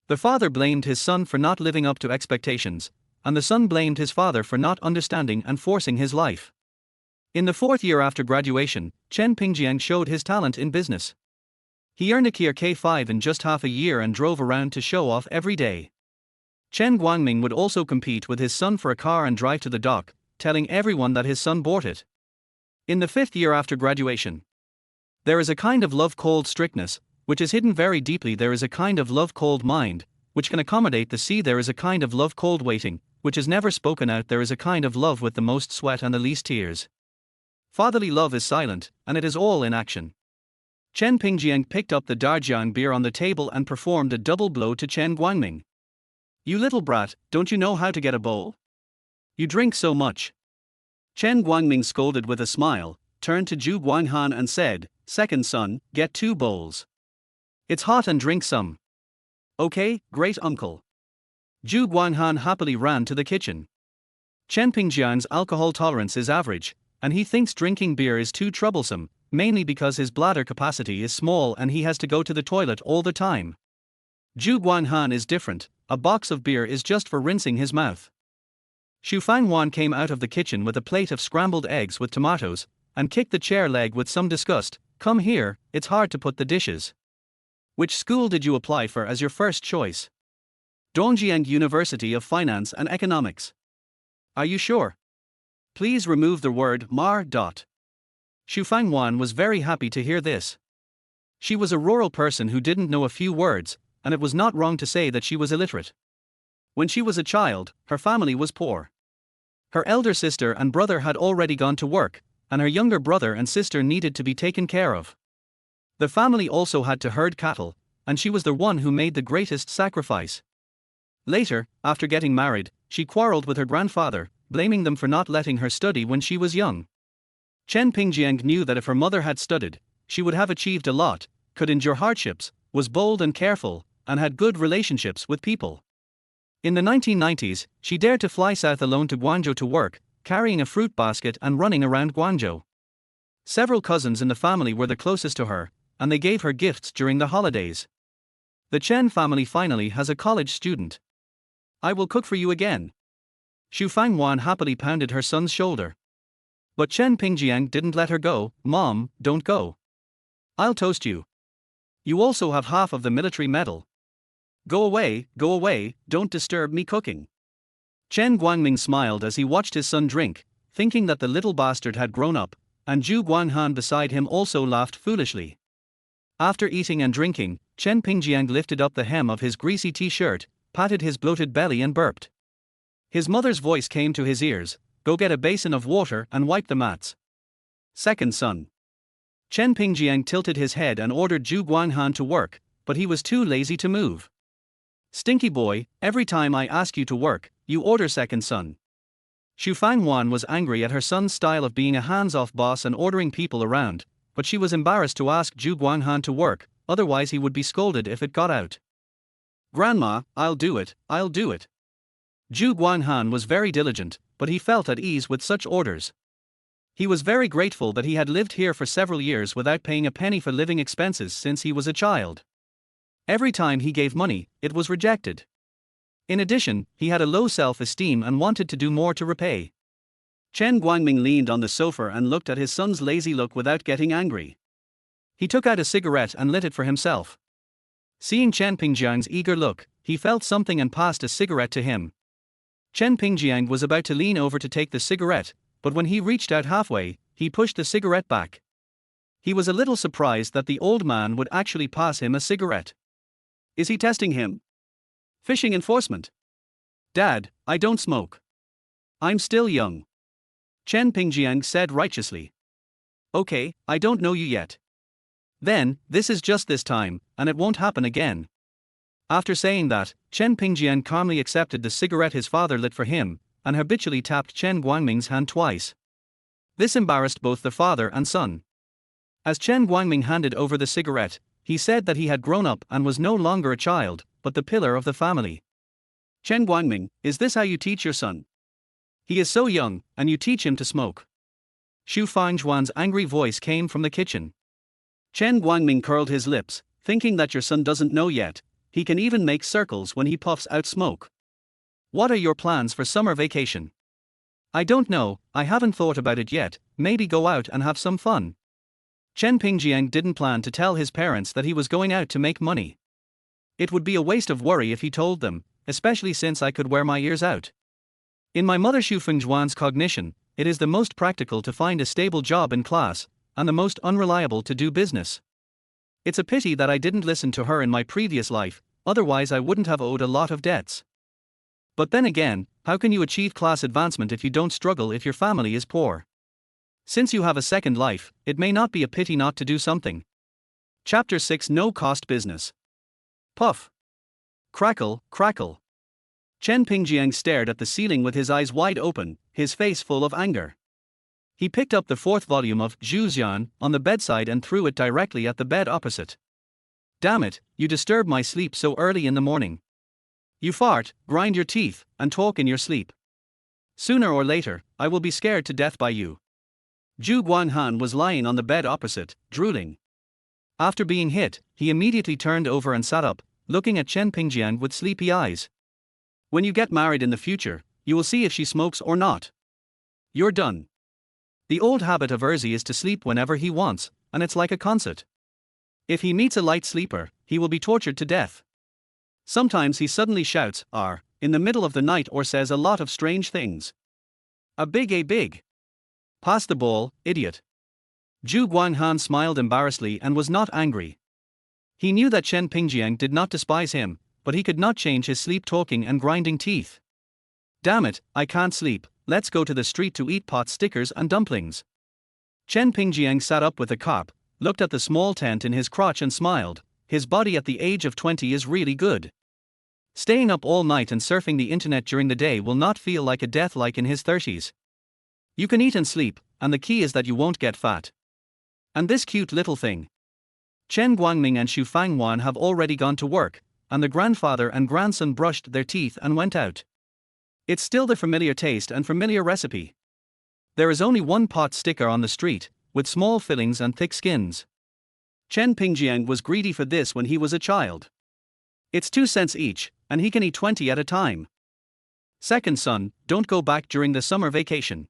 The father blamed his son for not living up to expectations, and the son blamed his father for not understanding and forcing his life. In the 4th year after graduation, Chen Pingjiang showed his talent in business. He earned a Kia K5 in just half a year and drove around to show off every day. Chen Guangming would also compete with his son for a car and drive to the dock, telling everyone that his son bought it. In the 5th year after graduation, there is a kind of love called strictness, which is hidden very deeply. There is a kind of love called mind, which can accommodate the sea. There is a kind of love called waiting, which is never spoken out. There is a kind of love with the most sweat and the least tears. Fatherly love is silent, and it is all in action. Chen Pingjiang picked up the Darjiang beer on the table and performed a double blow to Chen Guangming. You little brat, don't you know how to get a bowl? You drink so much. Chen Guangming scolded with a smile, turned to Zhu Guanghan and said, "Second son, get 2 bowls. It's hot and drink some." "Okay, great uncle." Zhu Guanghan happily ran to the kitchen. Chen Pingjiang's alcohol tolerance is average, and he thinks drinking beer is too troublesome, mainly because his bladder capacity is small and he has to go to the toilet all the time. Zhu Guanghan is different, a box of beer is just for rinsing his mouth. Xu Fangwan came out of the kitchen with a plate of scrambled eggs with tomatoes, and kicked the chair leg with some disgust. "Come here, it's hard to put the dishes." "Which school did you apply for as your first choice?" "Dongjiang University of Finance and Economics." "Are you sure?" "Please remove the word mar. Xu Fangwan was very happy to hear this. She was a rural person who didn't know a few words, and it was not wrong to say that she was illiterate. When she was a child, her family was poor. Her elder sister and brother had already gone to work, and her younger brother and sister needed to be taken care of. The family also had to herd cattle, and she was the one who made the greatest sacrifice. Later, after getting married, she quarreled with her grandfather, blaming them for not letting her study when she was young. Chen Pingjiang knew that if her mother had studied, she would have achieved a lot, could endure hardships, was bold and careful, and had good relationships with people. In the 1990s, she dared to fly south alone to Guangzhou to work, carrying a fruit basket and running around Guangzhou. Several cousins in the family were the closest to her, and they gave her gifts during the holidays. The Chen family finally has a college student. "I will cook for you again." Xu Fangwan happily pounded her son's shoulder. But Chen Pingjiang didn't let her go. "Mom, don't go. I'll toast you. You also have half of the military medal. Go away, don't disturb me cooking." Chen Guangming smiled as he watched his son drink, thinking that the little bastard had grown up, and Zhu Guanghan beside him also laughed foolishly. After eating and drinking, Chen Pingjiang lifted up the hem of his greasy t-shirt, patted his bloated belly and burped. His mother's voice came to his ears, "Go get a basin of water and wipe the mats." "Second son." Chen Pingjiang tilted his head and ordered Zhu Guanghan to work, but he was too lazy to move. "Stinky boy, every time I ask you to work, you order second son." Xu Fangwan was angry at her son's style of being a hands-off boss and ordering people around, but she was embarrassed to ask Zhu Guanghan to work, otherwise he would be scolded if it got out. "Grandma, I'll do it. Zhu Guanghan was very diligent, but he felt at ease with such orders. He was very grateful that he had lived here for several years without paying a penny for living expenses since he was a child. Every time he gave money, it was rejected. In addition, he had a low self-esteem and wanted to do more to repay. Chen Guangming leaned on the sofa and looked at his son's lazy look without getting angry. He took out a cigarette and lit it for himself. Seeing Chen Pingjiang's eager look, he felt something and passed a cigarette to him. Chen Pingjiang was about to lean over to take the cigarette, but when he reached out halfway, he pushed the cigarette back. He was a little surprised that the old man would actually pass him a cigarette. Is he testing him? Fishing enforcement? "Dad, I don't smoke. I'm still young," Chen Pingjiang said righteously. "Okay, I don't know you yet. Then, this is just this time, and it won't happen again." After saying that, Chen Pingjiang calmly accepted the cigarette his father lit for him, and habitually tapped Chen Guangming's hand twice. This embarrassed both the father and son. As Chen Guangming handed over the cigarette, he said that he had grown up and was no longer a child, but the pillar of the family. "Chen Guangming, is this how you teach your son? He is so young, and you teach him to smoke." Xu Fangjuan's angry voice came from the kitchen. Chen Guangming curled his lips, thinking that your son doesn't know yet. He can even make circles when he puffs out smoke. "What are your plans for summer vacation?" "I don't know, I haven't thought about it yet, maybe go out and have some fun." Chen Pingjiang didn't plan to tell his parents that he was going out to make money. "It would be a waste of worry if he told them, especially since I could wear my ears out. In my mother Xu Fengjuan's cognition, it is the most practical to find a stable job in class, and the most unreliable to do business. It's a pity that I didn't listen to her in my previous life, otherwise I wouldn't have owed a lot of debts. But then again, how can you achieve class advancement if you don't struggle if your family is poor? Since you have a second life, it may not be a pity not to do something." Chapter 6 No-Cost Business. Puff. Crackle, crackle. Chen Pingjiang stared at the ceiling with his eyes wide open, his face full of anger. He picked up the fourth volume of Zhu Xian on the bedside and threw it directly at the bed opposite. "Damn it, you disturb my sleep so early in the morning. You fart, grind your teeth, and talk in your sleep. Sooner or later, I will be scared to death by you." Zhu Guanghan was lying on the bed opposite, drooling. After being hit, he immediately turned over and sat up, looking at Chen Pingjiang with sleepy eyes. "When you get married in the future, you will see if she smokes or not. You're done." The old habit of Erzi is to sleep whenever he wants, and it's like a concert. If he meets a light sleeper, he will be tortured to death. Sometimes he suddenly shouts, "R," in the middle of the night or says a lot of strange things. A big. "Pass the ball, idiot." Zhu Guanghan smiled embarrassedly and was not angry. He knew that Chen Pingjiang did not despise him, but he could not change his sleep talking and grinding teeth. "Damn it, I can't sleep, let's go to the street to eat pot stickers and dumplings." Chen Pingjiang sat up with a carp, looked at the small tent in his crotch and smiled. His body at the age of 20 is really good. Staying up all night and surfing the internet during the day will not feel like a death like in his 30s. You can eat and sleep, and the key is that you won't get fat. And this cute little thing. Chen Guangming and Xu Fangwan have already gone to work, and the grandfather and grandson brushed their teeth and went out. It's still the familiar taste and familiar recipe. There is only one pot sticker on the street, with small fillings and thick skins. Chen Pingjiang was greedy for this when he was a child. It's 2 cents each, and he can eat 20 at a time. Second son, don't go back during the summer vacation.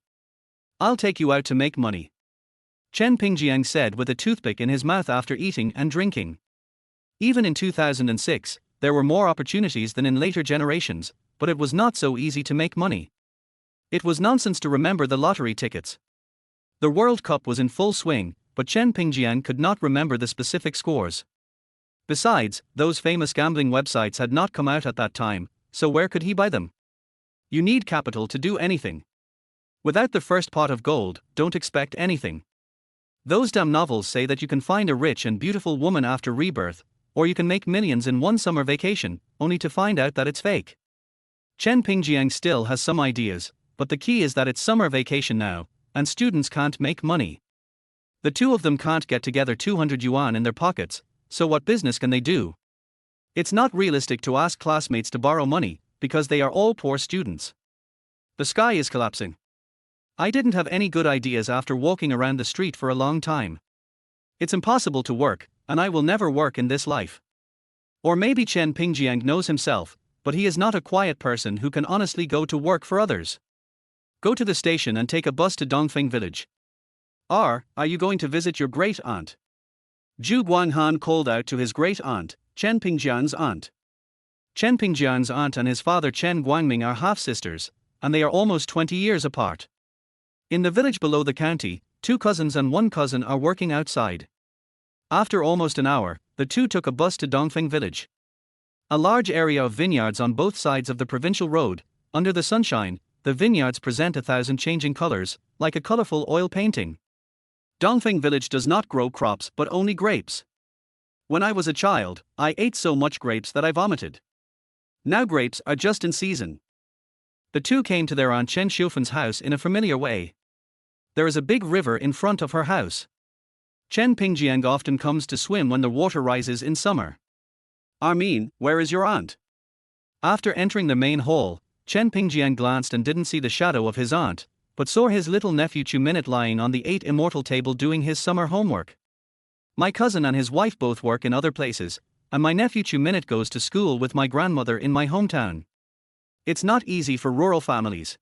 I'll take you out to make money. Chen Pingjiang said with a toothpick in his mouth after eating and drinking. Even in 2006, there were more opportunities than in later generations, but it was not so easy to make money. It was nonsense to remember the lottery tickets. The World Cup was in full swing, but Chen Pingjiang could not remember the specific scores. Besides, those famous gambling websites had not come out at that time, so where could he buy them? You need capital to do anything. Without the first pot of gold, don't expect anything. Those damn novels say that you can find a rich and beautiful woman after rebirth, or you can make millions in one summer vacation, only to find out that it's fake. Chen Pingjiang still has some ideas, but the key is that it's summer vacation now, and students can't make money. The two of them can't get together 200 yuan in their pockets, so what business can they do? It's not realistic to ask classmates to borrow money, because they are all poor students. The sky is collapsing. I didn't have any good ideas after walking around the street for a long time. It's impossible to work, and I will never work in this life. Or maybe Chen Pingjiang knows himself, but he is not a quiet person who can honestly go to work for others. Go to the station and take a bus to Dongfeng village. Are you going to visit your great-aunt? Zhu Guanghan called out to his great-aunt, Chen Pingjiang's aunt. Chen Pingjiang's aunt and his father Chen Guangming are half-sisters, and they are almost 20 years apart. In the village below the county, 2 cousins and 1 cousin are working outside. After almost an hour, the two took a bus to Dongfeng village. A large area of vineyards on both sides of the provincial road. Under the sunshine, the vineyards present 1,000 changing colors, like a colorful oil painting. Dongfeng village does not grow crops but only grapes. When I was a child, I ate so much grapes that I vomited. Now grapes are just in season. The two came to their aunt Chen Xiufan's house in a familiar way. There is a big river in front of her house. Chen Pingjiang often comes to swim when the water rises in summer. Armin, where is your aunt? After entering the main hall, Chen Pingjiang glanced and didn't see the shadow of his aunt, but saw his little nephew Chu Minute lying on the 8 immortal table doing his summer homework. My cousin and his wife both work in other places, and my nephew Chu Minute goes to school with my grandmother in my hometown. It's not easy for rural families.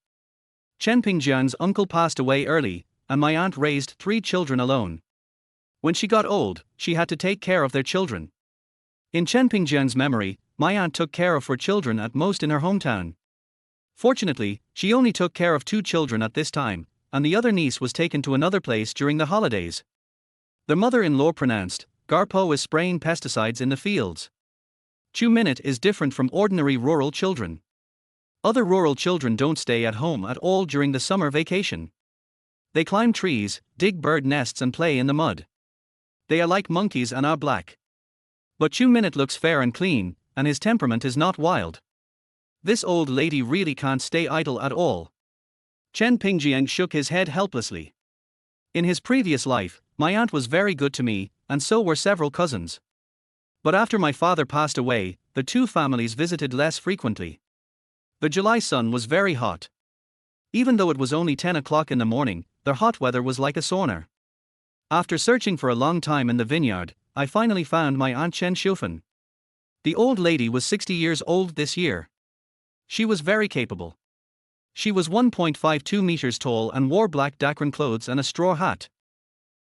Chen Pingjiang's uncle passed away early, and my aunt raised 3 children alone. When she got old, she had to take care of their children. In Chen Pingjiang's memory, my aunt took care of 4 children at most in her hometown. Fortunately, she only took care of 2 children at this time, and the other niece was taken to another place during the holidays. The mother-in-law pronounced, Garpo is spraying pesticides in the fields. Chu Minute is different from ordinary rural children. Other rural children don't stay at home at all during the summer vacation. They climb trees, dig bird nests and play in the mud. They are like monkeys and are black. But Chu Minute looks fair and clean, and his temperament is not wild. This old lady really can't stay idle at all. Chen Pingjiang shook his head helplessly. In his previous life, my aunt was very good to me, and so were several cousins. But after my father passed away, the 2 families visited less frequently. The July sun was very hot. Even though it was only 10 o'clock in the morning, the hot weather was like a sauna. After searching for a long time in the vineyard, I finally found my aunt Chen Xiufan. The old lady was 60 years old this year. She was very capable. She was 1.52 meters tall and wore black Dakran clothes and a straw hat.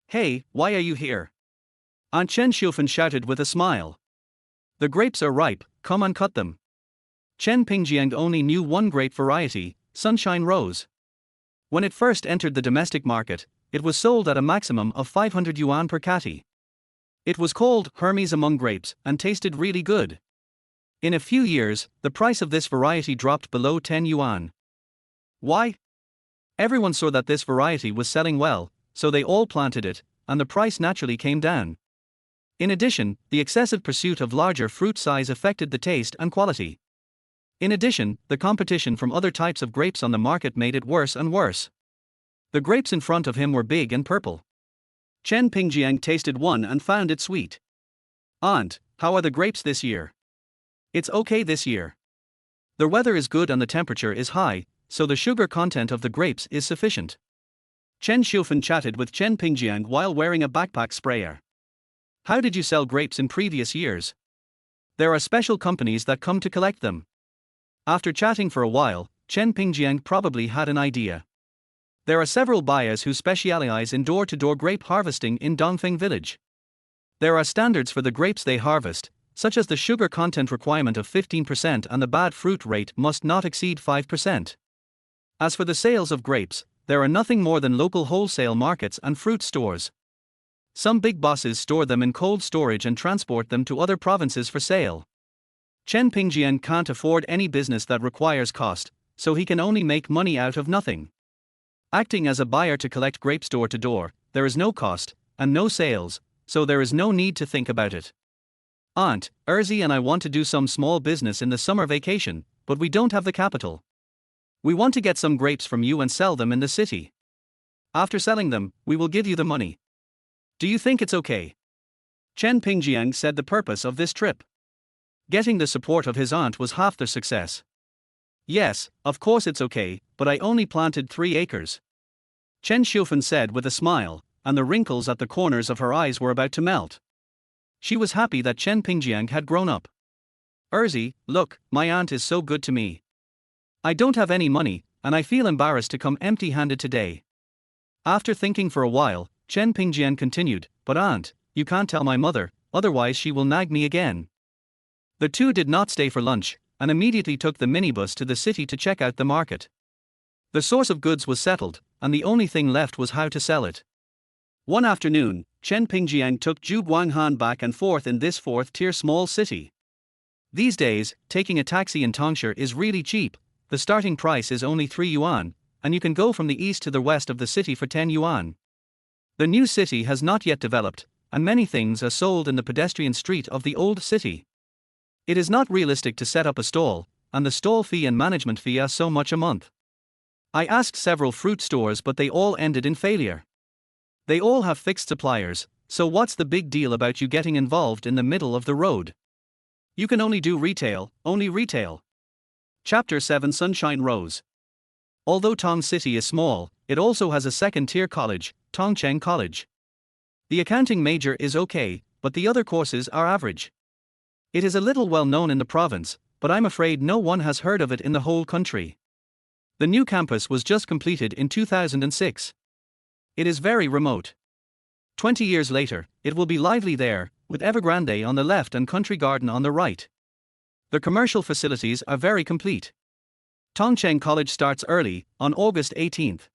Hey, why are you here? Aunt Chen Xiufan shouted with a smile. The grapes are ripe, come and cut them. Chen Pingjiang only knew one grape variety, Sunshine Rose. When it first entered the domestic market, it was sold at a maximum of 500 yuan per catty. It was called Hermes among grapes and tasted really good. In a few years, the price of this variety dropped below 10 yuan. Why? Everyone saw that this variety was selling well, so they all planted it, and the price naturally came down. In addition, the excessive pursuit of larger fruit size affected the taste and quality. In addition, the competition from other types of grapes on the market made it worse and worse. The grapes in front of him were big and purple. Chen Pingjiang tasted one and found it sweet. "Aunt, how are the grapes this year?" "It's okay this year. The weather is good and the temperature is high, so the sugar content of the grapes is sufficient." Chen Xiufan chatted with Chen Pingjiang while wearing a backpack sprayer. "How did you sell grapes in previous years?" "There are special companies that come to collect them." After chatting for a while, Chen Pingjiang probably had an idea. There are several buyers who specialize in door-to-door grape harvesting in Dongfeng village. There are standards for the grapes they harvest, such as the sugar content requirement of 15% and the bad fruit rate must not exceed 5%. As for the sales of grapes, there are nothing more than local wholesale markets and fruit stores. Some big bosses store them in cold storage and transport them to other provinces for sale. Chen Pingjiang can't afford any business that requires cost, so he can only make money out of nothing. Acting as a buyer to collect grapes door to door, there is no cost, and no sales, so there is no need to think about it. "Aunt, Erzi and I want to do some small business in the summer vacation, but we don't have the capital. We want to get some grapes from you and sell them in the city. After selling them, we will give you the money. Do you think it's okay?" Chen Pingjiang said the purpose of this trip. Getting the support of his aunt was half the success. "Yes, of course it's okay, but I only planted 3 acres. Chen Xiufan said with a smile, and the wrinkles at the corners of her eyes were about to melt. She was happy that Chen Pingjiang had grown up. "Erzi, look, my aunt is so good to me. I don't have any money, and I feel embarrassed to come empty-handed today." After thinking for a while, Chen Pingjiang continued, "But aunt, you can't tell my mother, otherwise she will nag me again." The two did not stay for lunch, and immediately took the minibus to the city to check out the market. The source of goods was settled, and the only thing left was how to sell it. One afternoon, Chen Pingjiang took Zhu Guanghan back and forth in this 4th-tier small city. These days, taking a taxi in Tongsha is really cheap. The starting price is only 3 yuan, and you can go from the east to the west of the city for 10 yuan. The new city has not yet developed, and many things are sold in the pedestrian street of the old city. It is not realistic to set up a stall, and the stall fee and management fee are so much a month. I asked several fruit stores, but they all ended in failure. They all have fixed suppliers, so what's the big deal about you getting involved in the middle of the road? You can only do retail, only retail. Chapter 7 Sunshine Rose. Although Tong City is small, it also has a second-tier college, Tongcheng College. The accounting major is okay, but the other courses are average. It is a little well known in the province, but I'm afraid no one has heard of it in the whole country. The new campus was just completed in 2006. It is very remote. 20 years later, it will be lively there, with Evergrande on the left and Country Garden on the right. The commercial facilities are very complete. Tongcheng College starts early, on August 18th.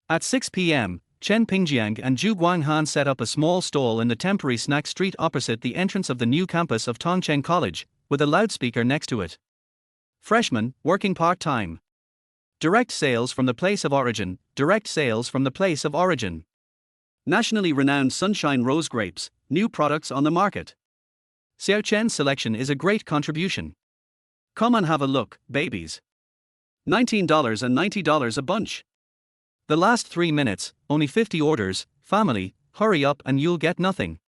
At 6 p.m., Chen Pingjiang and Zhu Guanghan set up a small stall in the temporary snack street opposite the entrance of the new campus of Tongcheng College, with a loudspeaker next to it. Freshman, working part-time. Direct sales from the place of origin, direct sales from the place of origin. Nationally renowned Sunshine Rose grapes, new products on the market. Xiao Chen's selection is a great contribution. Come and have a look, babies. $19 and $90 a bunch. The last 3 minutes, only 50 orders, family, hurry up and you'll get nothing.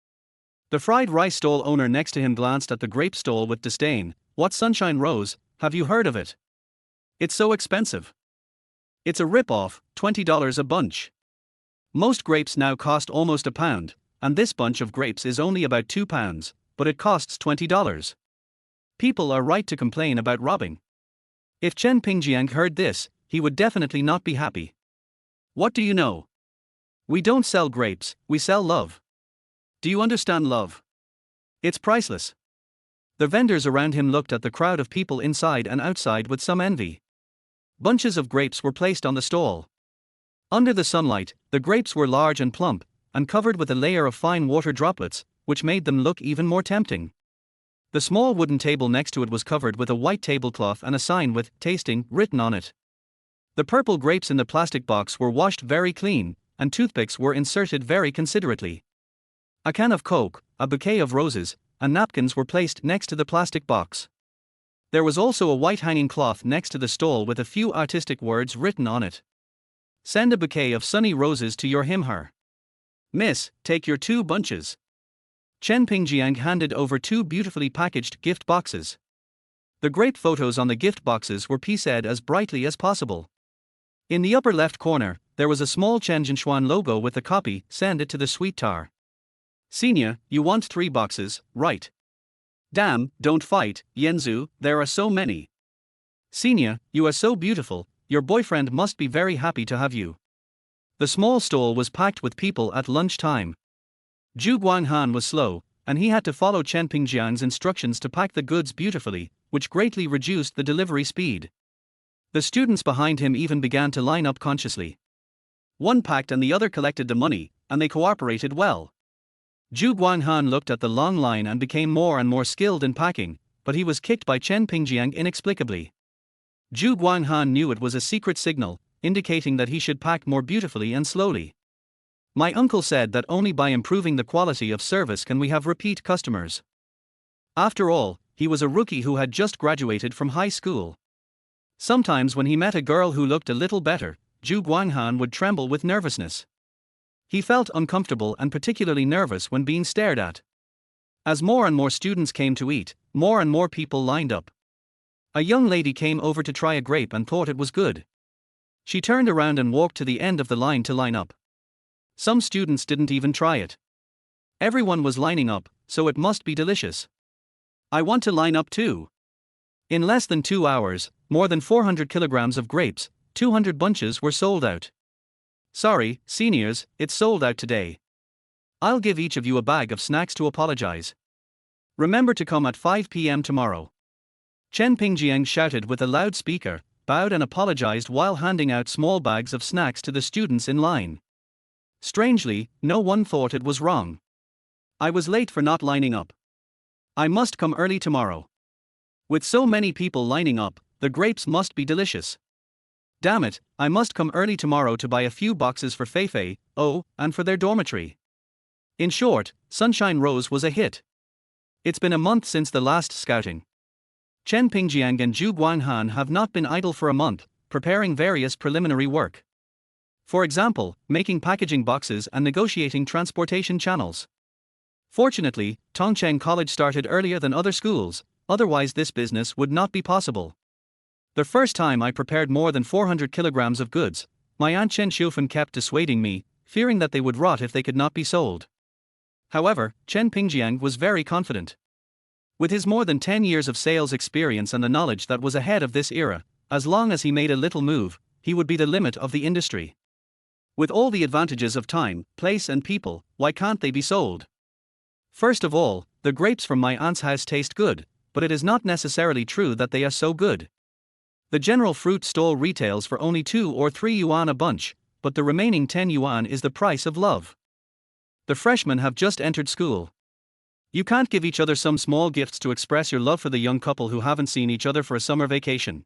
The fried rice stall owner next to him glanced at the grape stall with disdain. "What Sunshine Rose, have you heard of it? It's so expensive. It's a rip-off, $20 a bunch. Most grapes now cost almost £1, and this bunch of grapes is only about £2, but it costs $20. People are right to complain about robbing." If Chen Pingjiang heard this, he would definitely not be happy. "What do you know? We don't sell grapes, we sell love. Do you understand love? It's priceless." The vendors around him looked at the crowd of people inside and outside with some envy. Bunches of grapes were placed on the stall. Under the sunlight, the grapes were large and plump, and covered with a layer of fine water droplets, which made them look even more tempting. The small wooden table next to it was covered with a white tablecloth and a sign with "Tasting" written on it. The purple grapes in the plastic box were washed very clean, and toothpicks were inserted very considerately. A can of Coke, a bouquet of roses, and napkins were placed next to the plastic box. There was also a white hanging cloth next to the stall with a few artistic words written on it. Send a bouquet of sunny roses to your him/her. Miss, take your 2 bunches. Chen Pingjiang handed over 2 beautifully packaged gift boxes. The grape photos on the gift boxes were pasted as brightly as possible. In the upper left corner, there was a small Chen Jinshuan logo with the copy, send it to the sweet tar. Senior, you want 3 boxes, right? Damn, don't fight, Yenzu, there are so many. Senior, you are so beautiful, your boyfriend must be very happy to have you. The small stall was packed with people at lunch time. Zhu Guanghan was slow, and he had to follow Chen Pingjiang's instructions to pack the goods beautifully, which greatly reduced the delivery speed. The students behind him even began to line up consciously. One packed and the other collected the money, and they cooperated well. Zhu Guanghan looked at the long line and became more and more skilled in packing, but he was kicked by Chen Pingjiang inexplicably. Zhu Guanghan knew it was a secret signal, indicating that he should pack more beautifully and slowly. My uncle said that only by improving the quality of service can we have repeat customers. After all, he was a rookie who had just graduated from high school. Sometimes when he met a girl who looked a little better, Zhu Guanghan would tremble with nervousness. He felt uncomfortable and particularly nervous when being stared at. As more and more students came to eat, more and more people lined up. A young lady came over to try a grape and thought it was good. She turned around and walked to the end of the line to line up. Some students didn't even try it. Everyone was lining up, so it must be delicious. I want to line up too. In less than 2 hours, more than 400 kilograms of grapes, 200 bunches were sold out. Sorry, seniors, it's sold out today. I'll give each of you a bag of snacks to apologize. Remember to come at 5 p.m. tomorrow. Chen Pingjiang shouted with a loudspeaker, bowed and apologized while handing out small bags of snacks to the students in line. Strangely, no one thought it was wrong. I was late for not lining up. I must come early tomorrow. With so many people lining up, the grapes must be delicious. Damn it, I must come early tomorrow to buy a few boxes for Feifei, oh, and for their dormitory. In short, Sunshine Rose was a hit. It's been a month since the last scouting. Chen Pingjiang and Zhu Guanghan have not been idle for a month, preparing various preliminary work. For example, making packaging boxes and negotiating transportation channels. Fortunately, Tongcheng College started earlier than other schools, otherwise this business would not be possible. The first time I prepared more than 400 kilograms of goods, my aunt Chen Xiufen kept dissuading me, fearing that they would rot if they could not be sold. However, Chen Pingjiang was very confident. With his more than 10 years of sales experience and the knowledge that was ahead of this era, as long as he made a little move, he would be the limit of the industry. With all the advantages of time, place and people, why can't they be sold? First of all, the grapes from my aunt's house taste good, but it is not necessarily true that they are so good. The general fruit stall retails for only 2 or 3 yuan a bunch, but the remaining 10 yuan is the price of love. The freshmen have just entered school. You can't give each other some small gifts to express your love for the young couple who haven't seen each other for a summer vacation.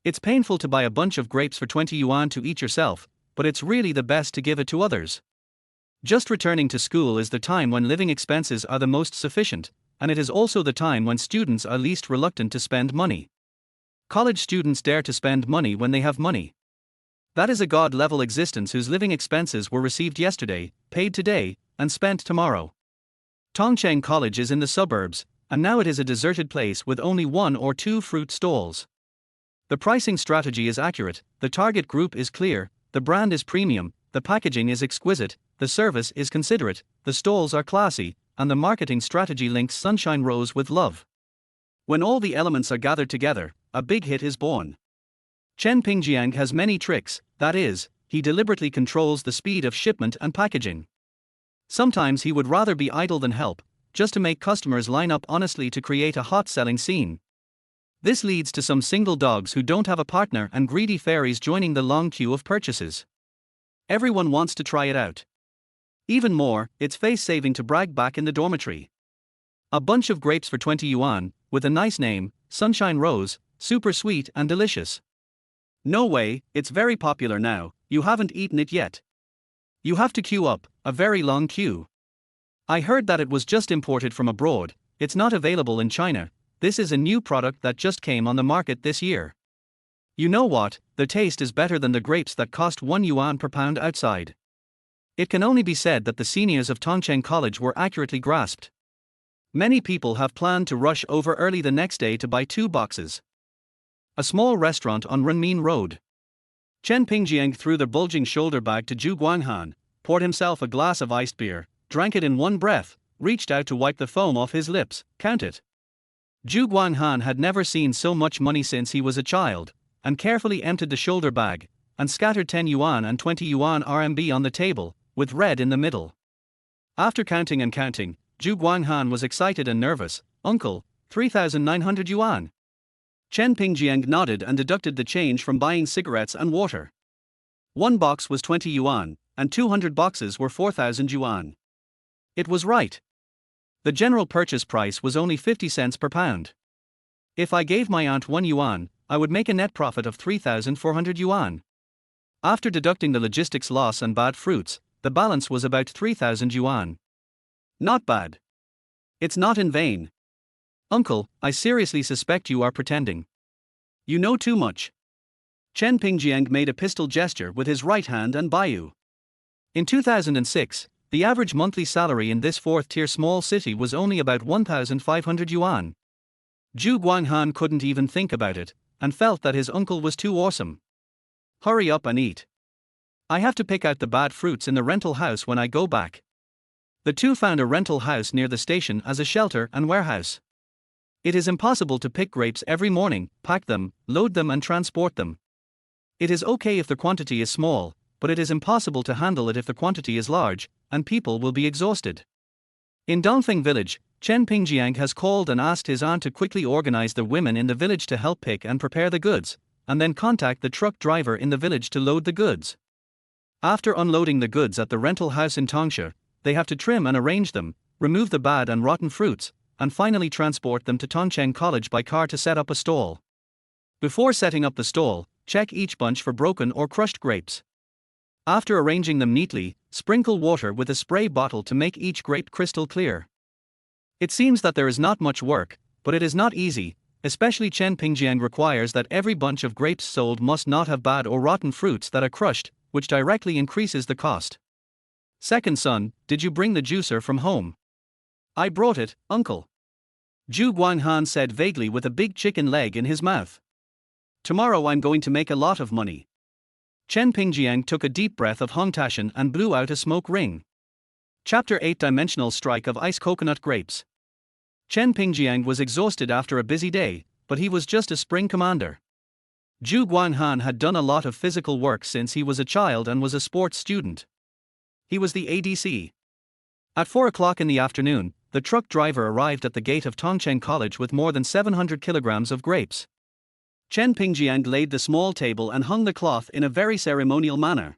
It's painful to buy a bunch of grapes for 20 yuan to eat yourself, but it's really the best to give it to others. Just returning to school is the time when living expenses are the most sufficient, and it is also the time when students are least reluctant to spend money. College students dare to spend money when they have money. That is a god-level existence whose living expenses were received yesterday, paid today, and spent tomorrow. Tongcheng College is in the suburbs, and now it is a deserted place with only 1 or 2 fruit stalls. The pricing strategy is accurate, the target group is clear, the brand is premium, the packaging is exquisite, the service is considerate, the stalls are classy, and the marketing strategy links Sunshine Rose with love. When all the elements are gathered together, a big hit is born. Chen Pingjiang has many tricks, that is, he deliberately controls the speed of shipment and packaging. Sometimes he would rather be idle than help, just to make customers line up honestly to create a hot selling scene. This leads to some single dogs who don't have a partner and greedy fairies joining the long queue of purchases. Everyone wants to try it out. Even more, it's face-saving to brag back in the dormitory. A bunch of grapes for 20 yuan, with a nice name, Sunshine Rose, super sweet and delicious. No way, it's very popular now, you haven't eaten it yet. You have to queue up, a very long queue. I heard that it was just imported from abroad, it's not available in China, this is a new product that just came on the market this year. You know what, the taste is better than the grapes that cost 1 yuan per pound outside. It can only be said that the seniors of Tongcheng College were accurately grasped. Many people have planned to rush over early the next day to buy 2 boxes. A small restaurant on Renmin Road. Chen Pingjiang threw the bulging shoulder bag to Zhu Guanghan, poured himself a glass of iced beer, drank it in one breath, reached out to wipe the foam off his lips, count it. Zhu Guanghan had never seen so much money since he was a child, and carefully emptied the shoulder bag, and scattered 10 yuan and 20 yuan RMB on the table, with red in the middle. After counting and counting, Zhu Guanghan was excited and nervous. Uncle, 3,900 yuan. Chen Pingjiang nodded and deducted the change from buying cigarettes and water. 1 box was 20 yuan, and 200 boxes were 4,000 yuan. It was right. The general purchase price was only 50 cents per pound. If I gave my aunt 1 yuan, I would make a net profit of 3,400 yuan. After deducting the logistics loss and bad fruits, the balance was about 3,000 yuan. Not bad. It's not in vain. Uncle, I seriously suspect you are pretending. You know too much. Chen Pingjiang made a pistol gesture with his right hand and Bayou. In 2006, the average monthly salary in this 4th-tier small city was only about 1,500 yuan. Zhu Guanghan couldn't even think about it, and felt that his uncle was too awesome. Hurry up and eat. I have to pick out the bad fruits in the rental house when I go back. The two found a rental house near the station as a shelter and warehouse. It is impossible to pick grapes every morning, pack them, load them and transport them. It is okay if the quantity is small, but it is impossible to handle it if the quantity is large, and people will be exhausted. In Dongfeng village, Chen Pingjiang has called and asked his aunt to quickly organize the women in the village to help pick and prepare the goods, and then contact the truck driver in the village to load the goods. After unloading the goods at the rental house in Tongsha, they have to trim and arrange them, remove the bad and rotten fruits, and finally transport them to Tongcheng College by car to set up a stall. Before setting up the stall, check each bunch for broken or crushed grapes. After arranging them neatly, sprinkle water with a spray bottle to make each grape crystal clear. It seems that there is not much work, but it is not easy, especially Chen Pingjiang requires that every bunch of grapes sold must not have bad or rotten fruits that are crushed, which directly increases the cost. Second son, did you bring the juicer from home? I brought it, uncle. Zhu Guanghan said vaguely with a big chicken leg in his mouth. Tomorrow I'm going to make a lot of money. Chen Pingjiang took a deep breath of Hongtashan and blew out a smoke ring. Chapter 8 Dimensional Strike of Ice Coconut Grapes. Chen Pingjiang was exhausted after a busy day, but he was just a spring commander. Zhu Guanghan had done a lot of physical work since he was a child and was a sports student. He was the ADC. At 4 o'clock in the afternoon, the truck driver arrived at the gate of Tongcheng College with more than 700 kilograms of grapes. Chen Pingjiang laid the small table and hung the cloth in a very ceremonial manner.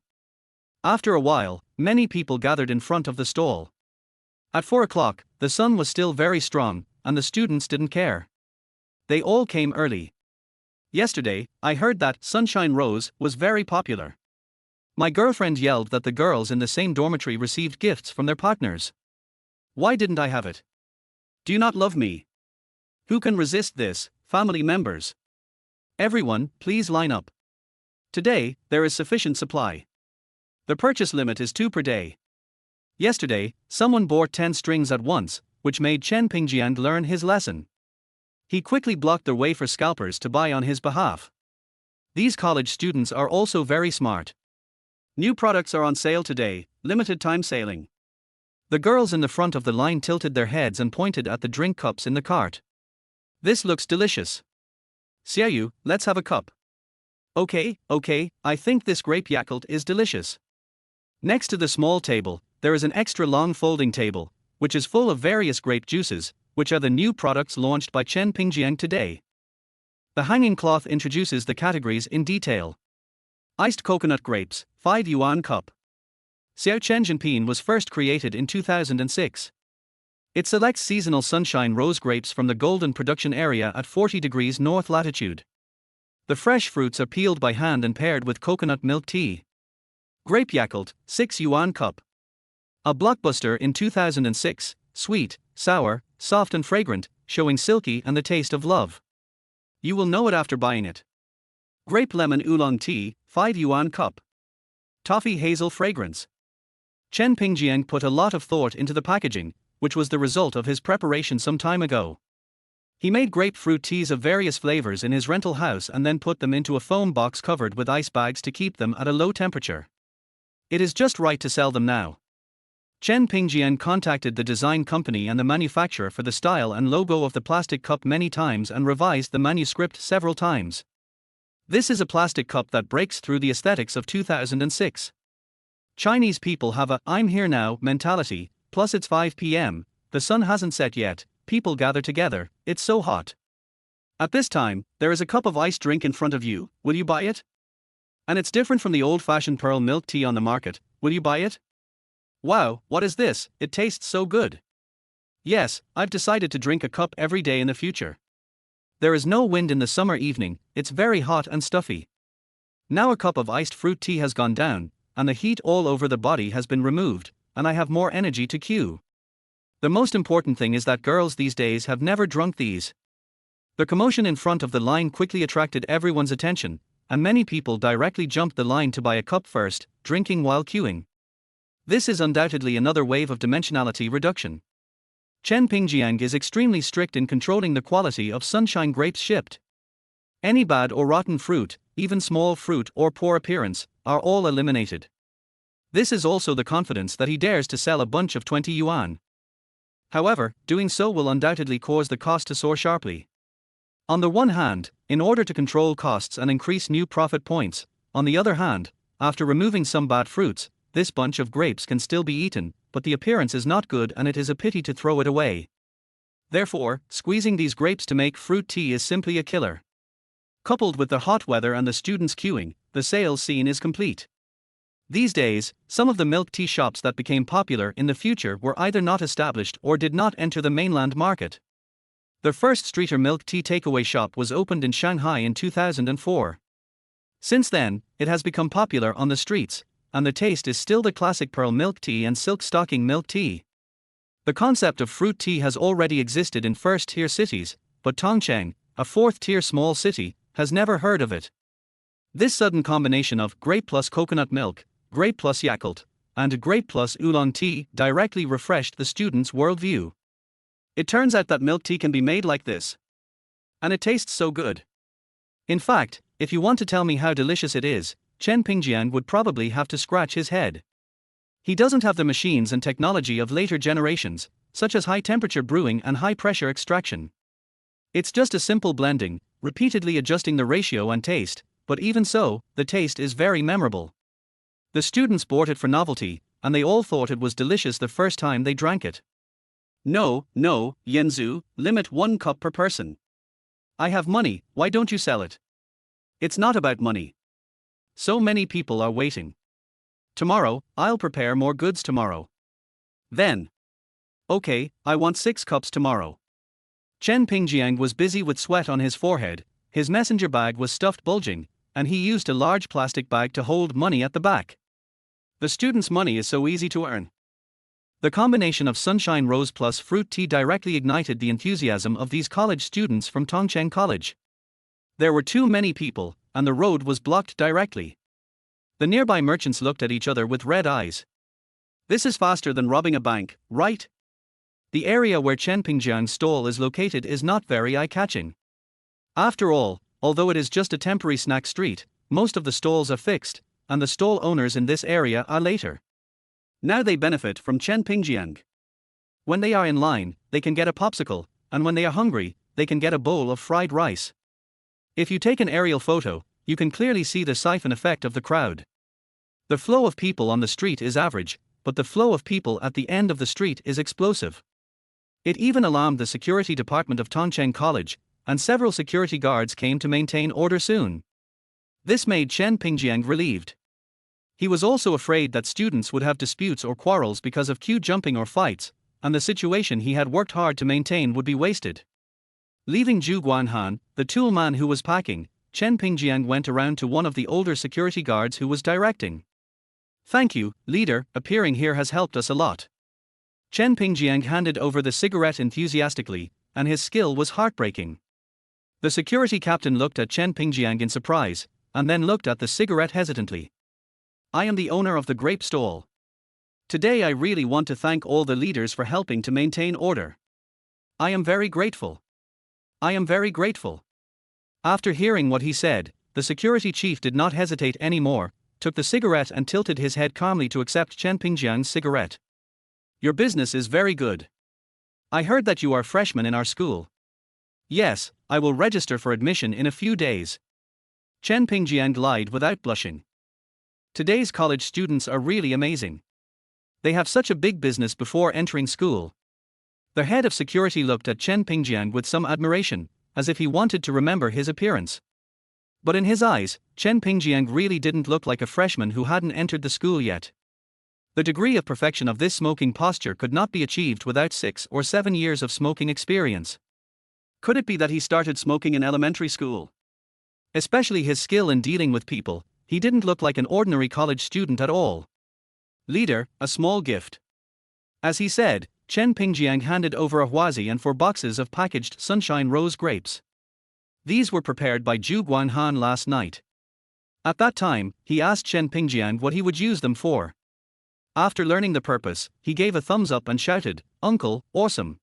After a while, many people gathered in front of the stall. At 4 o'clock, the sun was still very strong, and the students didn't care. They all came early. Yesterday, I heard that Sunshine Rose was very popular. My girlfriend yelled that the girls in the same dormitory received gifts from their partners. Why didn't I have it? Do you not love me? Who can resist this, family members? Everyone, please line up. Today, there is sufficient supply. The purchase limit is 2 per day. Yesterday, someone bought 10 strings at once, which made Chen Pingjiang learn his lesson. He quickly blocked the way for scalpers to buy on his behalf. These college students are also very smart. New products are on sale today, limited time sailing. The girls in the front of the line tilted their heads and pointed at the drink cups in the cart. This looks delicious. Xiaoyu, let's have a cup. Okay, I think this grape yakult is delicious. Next to the small table, there is an extra long folding table, which is full of various grape juices, which are the new products launched by Chen Pingjiang today. The hanging cloth introduces the categories in detail. Iced coconut grapes, 5 yuan cup. Xiao Chen Jinping was first created in 2006. It selects seasonal sunshine rose grapes from the golden production area at 40 degrees north latitude. The fresh fruits are peeled by hand and paired with coconut milk tea. Grape Yakult, 6 yuan cup. A blockbuster in 2006, sweet, sour, soft and fragrant, showing silky and the taste of love. You will know it after buying it. Grape Lemon Oolong Tea, 5 yuan cup. Toffee Hazel Fragrance. Chen Pingjiang put a lot of thought into the packaging, which was the result of his preparation some time ago. He made grapefruit teas of various flavors in his rental house and then put them into a foam box covered with ice bags to keep them at a low temperature. It is just right to sell them now. Chen Pingjiang contacted the design company and the manufacturer for the style and logo of the plastic cup many times and revised the manuscript several times. This is a plastic cup that breaks through the aesthetics of 2006. Chinese people have a "I'm here now" mentality, plus it's 5 p.m., the sun hasn't set yet, people gather together, it's so hot. At this time, there is a cup of iced drink in front of you, will you buy it? And it's different from the old-fashioned pearl milk tea on the market, will you buy it? Wow, what is this, it tastes so good. Yes, I've decided to drink a cup every day in the future. There is no wind in the summer evening, it's very hot and stuffy. Now a cup of iced fruit tea has gone down, and the heat all over the body has been removed, and I have more energy to queue. The most important thing is that girls these days have never drunk these. The commotion in front of the line quickly attracted everyone's attention, and many people directly jumped the line to buy a cup first, drinking while queuing. This is undoubtedly another wave of dimensionality reduction. Chen Pingjiang is extremely strict in controlling the quality of sunshine grapes shipped. Any bad or rotten fruit, even small fruit or poor appearance, are all eliminated. This is also the confidence that he dares to sell a bunch of 20 yuan. However, doing so will undoubtedly cause the cost to soar sharply. On the one hand, in order to control costs and increase new profit points, on the other hand, after removing some bad fruits, this bunch of grapes can still be eaten, but the appearance is not good and it is a pity to throw it away. Therefore, squeezing these grapes to make fruit tea is simply a killer. Coupled with the hot weather and the students queuing, the sales scene is complete. These days, some of the milk tea shops that became popular in the future were either not established or did not enter the mainland market. The first streeter milk tea takeaway shop was opened in Shanghai in 2004. Since then, it has become popular on the streets, and the taste is still the classic pearl milk tea and silk stocking milk tea. The concept of fruit tea has already existed in first-tier cities, but Tongcheng, a fourth-tier small city, has never heard of it. This sudden combination of grape plus coconut milk, grape plus Yakult, and grape plus oolong tea directly refreshed the students' worldview. It turns out that milk tea can be made like this. And it tastes so good. In fact, if you want to tell me how delicious it is, Chen Pingjiang would probably have to scratch his head. He doesn't have the machines and technology of later generations, such as high-temperature brewing and high-pressure extraction. It's just a simple blending, repeatedly adjusting the ratio and taste, but even so, the taste is very memorable. The students bought it for novelty, and they all thought it was delicious the first time they drank it. No, Yanzu, limit 1 cup per person. I have money, why don't you sell it? It's not about money. So many people are waiting. Tomorrow, I'll prepare more goods tomorrow. Then. Okay, I want 6 cups tomorrow. Chen Pingjiang was busy with sweat on his forehead, his messenger bag was stuffed bulging, and he used a large plastic bag to hold money at the back. The students' money is so easy to earn. The combination of Sunshine Rose plus fruit tea directly ignited the enthusiasm of these college students from Tongcheng College. There were too many people, and the road was blocked directly. The nearby merchants looked at each other with red eyes. This is faster than robbing a bank, right? The area where Chen Pingjiang's stall is located is not very eye-catching. After all, although it is just a temporary snack street, most of the stalls are fixed, and the stall owners in this area are later. Now they benefit from Chen Pingjiang. When they are in line, they can get a popsicle, and when they are hungry, they can get a bowl of fried rice. If you take an aerial photo, you can clearly see the siphon effect of the crowd. The flow of people on the street is average, but the flow of people at the end of the street is explosive. It even alarmed the security department of Tongcheng College, and several security guards came to maintain order soon. This made Chen Pingjiang relieved. He was also afraid that students would have disputes or quarrels because of queue jumping or fights, and the situation he had worked hard to maintain would be wasted. Leaving Zhu Guanhan, the tool man who was packing, Chen Pingjiang went around to one of the older security guards who was directing. Thank you, leader, appearing here has helped us a lot. Chen Pingjiang handed over the cigarette enthusiastically, and his skill was heartbreaking. The security captain looked at Chen Pingjiang in surprise, and then looked at the cigarette hesitantly. I am the owner of the grape stall. Today I really want to thank all the leaders for helping to maintain order. I am very grateful. I am very grateful. After hearing what he said, the security chief did not hesitate anymore, took the cigarette and tilted his head calmly to accept Chen Pingjiang's cigarette. Your business is very good. I heard that you are freshmen in our school. Yes, I will register for admission in a few days. Chen Pingjiang lied without blushing. Today's college students are really amazing. They have such a big business before entering school. The head of security looked at Chen Pingjiang with some admiration, as if he wanted to remember his appearance. But in his eyes, Chen Pingjiang really didn't look like a freshman who hadn't entered the school yet. The degree of perfection of this smoking posture could not be achieved without 6 or 7 years of smoking experience. Could it be that he started smoking in elementary school? Especially his skill in dealing with people, he didn't look like an ordinary college student at all. Leader, a small gift. As he said, Chen Pingjiang handed over a huazi and 4 boxes of packaged sunshine rose grapes. These were prepared by Zhu Guanghan last night. At that time, he asked Chen Pingjiang what he would use them for. After learning the purpose, he gave a thumbs up and shouted, "Uncle, awesome."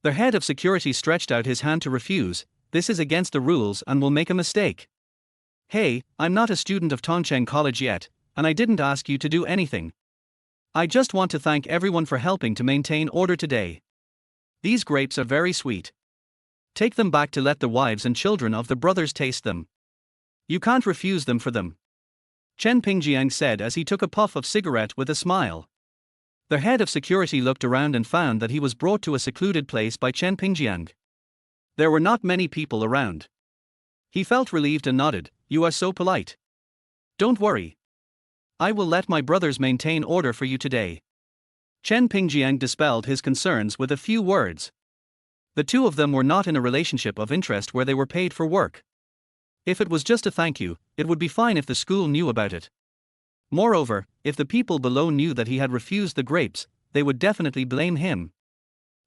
The head of security stretched out his hand to refuse. This is against the rules and will make a mistake. Hey, I'm not a student of Tongcheng College yet, and I didn't ask you to do anything. I just want to thank everyone for helping to maintain order today. These grapes are very sweet. Take them back to let the wives and children of the brothers taste them. You can't refuse them for them. Chen Pingjiang said as he took a puff of cigarette with a smile. The head of security looked around and found that he was brought to a secluded place by Chen Pingjiang. There were not many people around. He felt relieved and nodded. You are so polite. Don't worry. I will let my brothers maintain order for you today. Chen Pingjiang dispelled his concerns with a few words. The two of them were not in a relationship of interest where they were paid for work. If it was just a thank you, it would be fine if the school knew about it. Moreover, if the people below knew that he had refused the grapes, they would definitely blame him.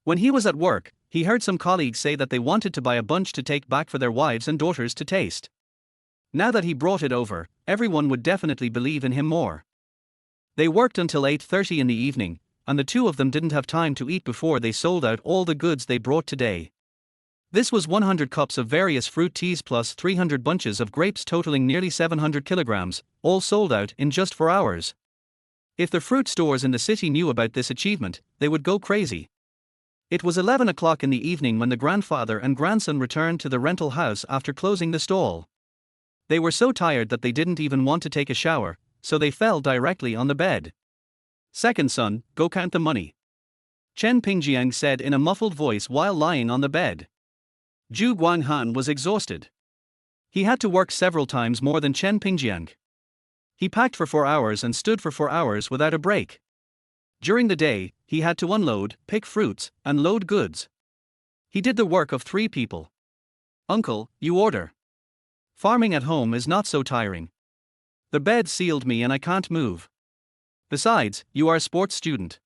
When he was at work, he heard some colleagues say that they wanted to buy a bunch to take back for their wives and daughters to taste. Now that he brought it over, everyone would definitely believe in him more. They worked until 8:30 in the evening, and the two of them didn't have time to eat before they sold out all the goods they brought today. This was 100 cups of various fruit teas plus 300 bunches of grapes totaling nearly 700 kilograms, all sold out in just 4 hours. If the fruit stores in the city knew about this achievement, they would go crazy. It was 11 o'clock in the evening when the grandfather and grandson returned to the rental house after closing the stall. They were so tired that they didn't even want to take a shower, so they fell directly on the bed. Second son, go count the money. Chen Pingjiang said in a muffled voice while lying on the bed. Zhu Guanghan was exhausted. He had to work several times more than Chen Pingjiang. He packed for 4 hours and stood for 4 hours without a break. During the day, he had to unload, pick fruits, and load goods. He did the work of 3 people. Uncle, you order. Farming at home is not so tiring. The bed sealed me and I can't move. Besides, you are a sports student.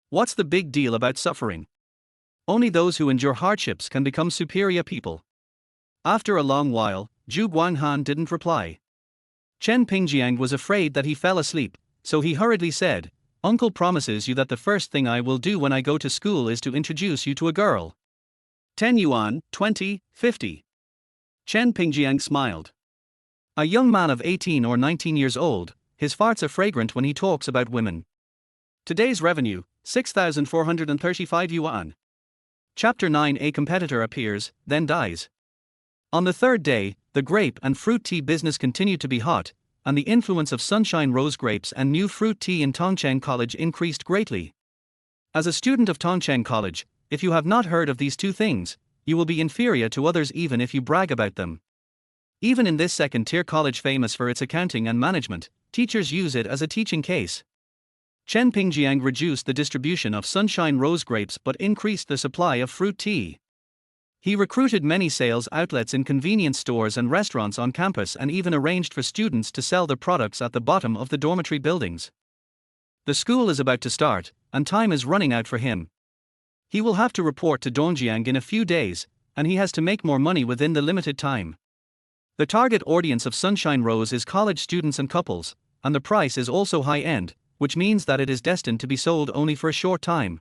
What's the big deal about suffering? Only those who endure hardships can become superior people. After a long while, Zhu Guanghan didn't reply. Chen Pingjiang was afraid that he fell asleep, so he hurriedly said, Uncle promises you that the first thing I will do when I go to school is to introduce you to a girl. 10 yuan, 20, 50. Chen Pingjiang smiled. A young man of 18 or 19 years old, his farts are fragrant when he talks about women. Today's revenue, 6,435 yuan. Chapter 9. A competitor appears, then dies. On the third day, the grape and fruit tea business continued to be hot, and the influence of sunshine rose grapes and new fruit tea in Tongcheng College increased greatly. As a student of Tongcheng College, if you have not heard of these two things, you will be inferior to others even if you brag about them. Even in this second-tier college famous for its accounting and management, teachers use it as a teaching case. Chen Pingjiang reduced the distribution of sunshine rose grapes but increased the supply of fruit tea. He recruited many sales outlets in convenience stores and restaurants on campus and even arranged for students to sell their products at the bottom of the dormitory buildings. The school is about to start, and time is running out for him. He will have to report to Dongjiang in a few days, and he has to make more money within the limited time. The target audience of Sunshine Rose is college students and couples, and the price is also high-end, which means that it is destined to be sold only for a short time.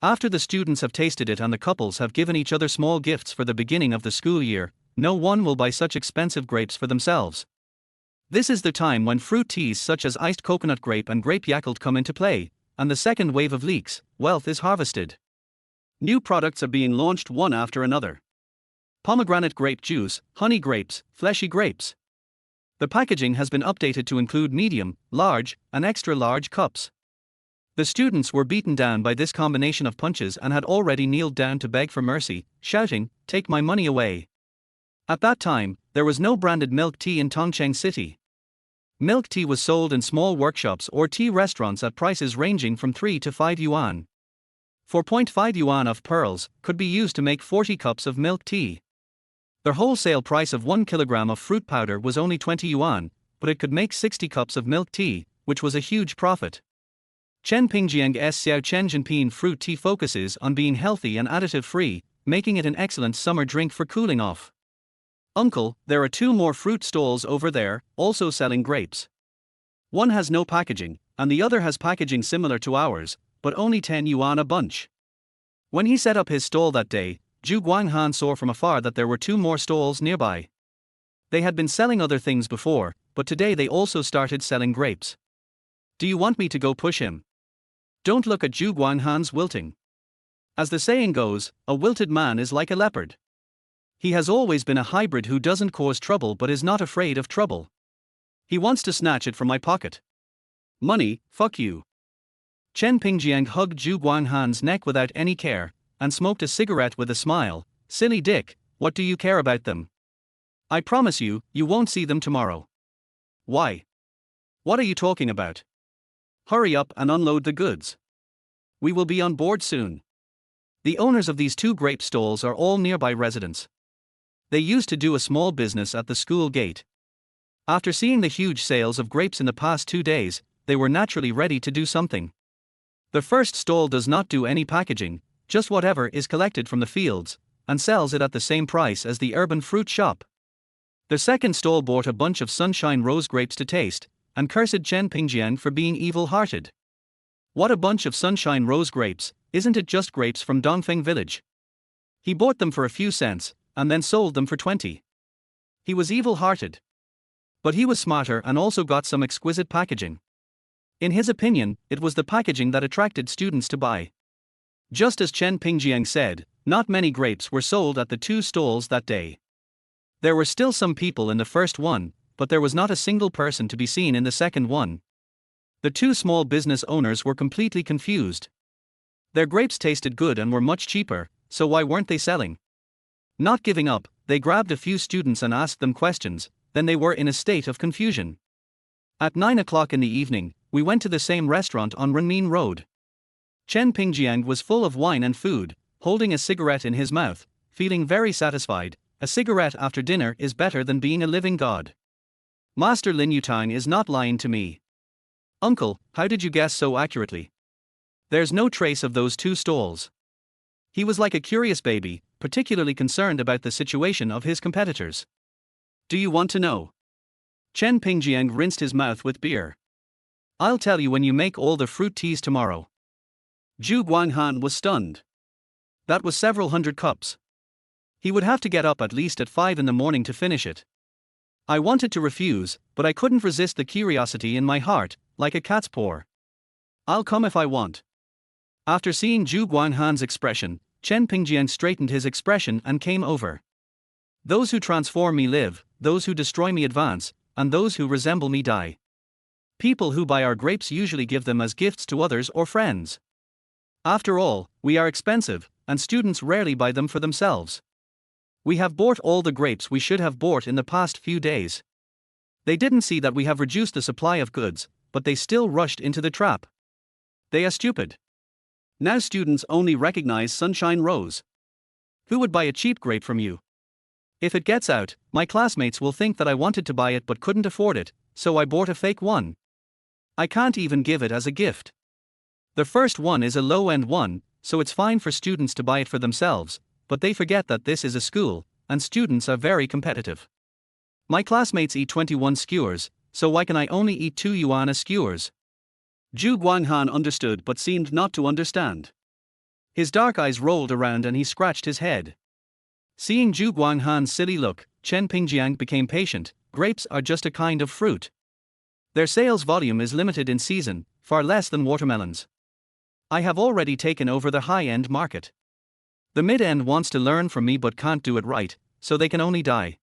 After the students have tasted it and the couples have given each other small gifts for the beginning of the school year, no one will buy such expensive grapes for themselves. This is the time when fruit teas such as iced coconut grape and grape Yakult come into play, and the second wave of leeks, wealth is harvested. New products are being launched one after another. Pomegranate grape juice, honey grapes, fleshy grapes. The packaging has been updated to include medium, large, and extra large cups. The students were beaten down by this combination of punches and had already kneeled down to beg for mercy, shouting, "Take my money away." At that time, there was no branded milk tea in Tongcheng City. Milk tea was sold in small workshops or tea restaurants at prices ranging from 3 to 5 yuan. 4.5 yuan of pearls could be used to make 40 cups of milk tea. Their wholesale price of 1 kilogram of fruit powder was only 20 yuan, but it could make 60 cups of milk tea, which was a huge profit. Chen Pingjiang's Xiao Chen Jinping fruit tea focuses on being healthy and additive-free, making it an excellent summer drink for cooling off. Uncle, there are 2 more fruit stalls over there, also selling grapes. One has no packaging, and the other has packaging similar to ours, but only 10 yuan a bunch. When he set up his stall that day, Zhu Guanghan saw from afar that there were 2 more stalls nearby. They had been selling other things before, but today they also started selling grapes. Do you want me to go push him? Don't look at Zhu Guanghan's wilting. As the saying goes, a wilted man is like a leopard. He has always been a hybrid who doesn't cause trouble but is not afraid of trouble. He wants to snatch it from my pocket. Money, fuck you. Chen Pingjiang hugged Zhu Guanghan's neck without any care, and smoked a cigarette with a smile. Silly dick, what do you care about them? I promise you, you won't see them tomorrow. Why? What are you talking about? Hurry up and unload the goods. We will be on board soon. The owners of these 2 grape stalls are all nearby residents. They used to do a small business at the school gate. After seeing the huge sales of grapes in the past 2 days, they were naturally ready to do something. The first stall does not do any packaging, just whatever is collected from the fields, and sells it at the same price as the urban fruit shop. The second stall bought a bunch of Sunshine Rose grapes to taste, and cursed Chen Pingjiang for being evil-hearted. What a bunch of Sunshine Rose grapes, isn't it just grapes from Dongfeng village? He bought them for a few cents, and then sold them for 20. He was evil-hearted. But he was smarter and also got some exquisite packaging. In his opinion, it was the packaging that attracted students to buy. Just as Chen Pingjiang said, not many grapes were sold at the 2 stalls that day. There were still some people in the first one, but there was not a single person to be seen in the second one. The 2 small business owners were completely confused. Their grapes tasted good and were much cheaper, so why weren't they selling? Not giving up, they grabbed a few students and asked them questions, then they were in a state of confusion. At 9 o'clock in the evening, we went to the same restaurant on Renmin Road. Chen Pingjiang was full of wine and food, holding a cigarette in his mouth, feeling very satisfied. A cigarette after dinner is better than being a living god. Master Lin Yutang is not lying to me. Uncle, how did you guess so accurately? There's no trace of those 2 stalls. He was like a curious baby, particularly concerned about the situation of his competitors. Do you want to know? Chen Pingjiang rinsed his mouth with beer. I'll tell you when you make all the fruit teas tomorrow. Zhu Guanghan was stunned. That was several hundred cups. He would have to get up at least at 5 in the morning to finish it. I wanted to refuse, but I couldn't resist the curiosity in my heart, like a cat's paw. I'll come if I want. After seeing Zhu Guanghan's expression, Chen Pingjiang straightened his expression and came over. Those who transform me live, those who destroy me advance, and those who resemble me die. People who buy our grapes usually give them as gifts to others or friends. After all, we are expensive, and students rarely buy them for themselves. We have bought all the grapes we should have bought in the past few days. They didn't see that we have reduced the supply of goods, but they still rushed into the trap. They are stupid. Now students only recognize Sunshine Rose. Who would buy a cheap grape from you? If it gets out, my classmates will think that I wanted to buy it but couldn't afford it, so I bought a fake one. I can't even give it as a gift. The first one is a low-end one, so it's fine for students to buy it for themselves, but they forget that this is a school, and students are very competitive. My classmates eat 21 skewers, so why can I only eat 2 yuan a skewers? Zhu Guanghan understood but seemed not to understand. His dark eyes rolled around and he scratched his head. Seeing Zhu Guanghan's silly look, Chen Pingjiang became patient. Grapes are just a kind of fruit. Their sales volume is limited in season, far less than watermelons. I have already taken over the high-end market. The mid-end wants to learn from me but can't do it right, so they can only die.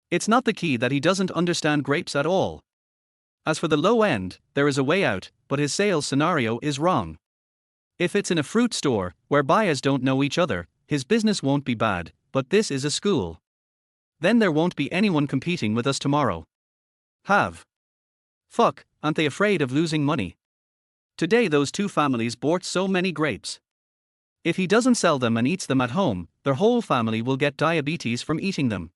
It's not the key that he doesn't understand grapes at all. As for the low end, there is a way out, but his sales scenario is wrong. If it's in a fruit store, where buyers don't know each other, his business won't be bad, but this is a school. Then there won't be anyone competing with us tomorrow. Fuck, aren't they afraid of losing money? Today those two families bought so many grapes. If he doesn't sell them and eats them at home, their whole family will get diabetes from eating them.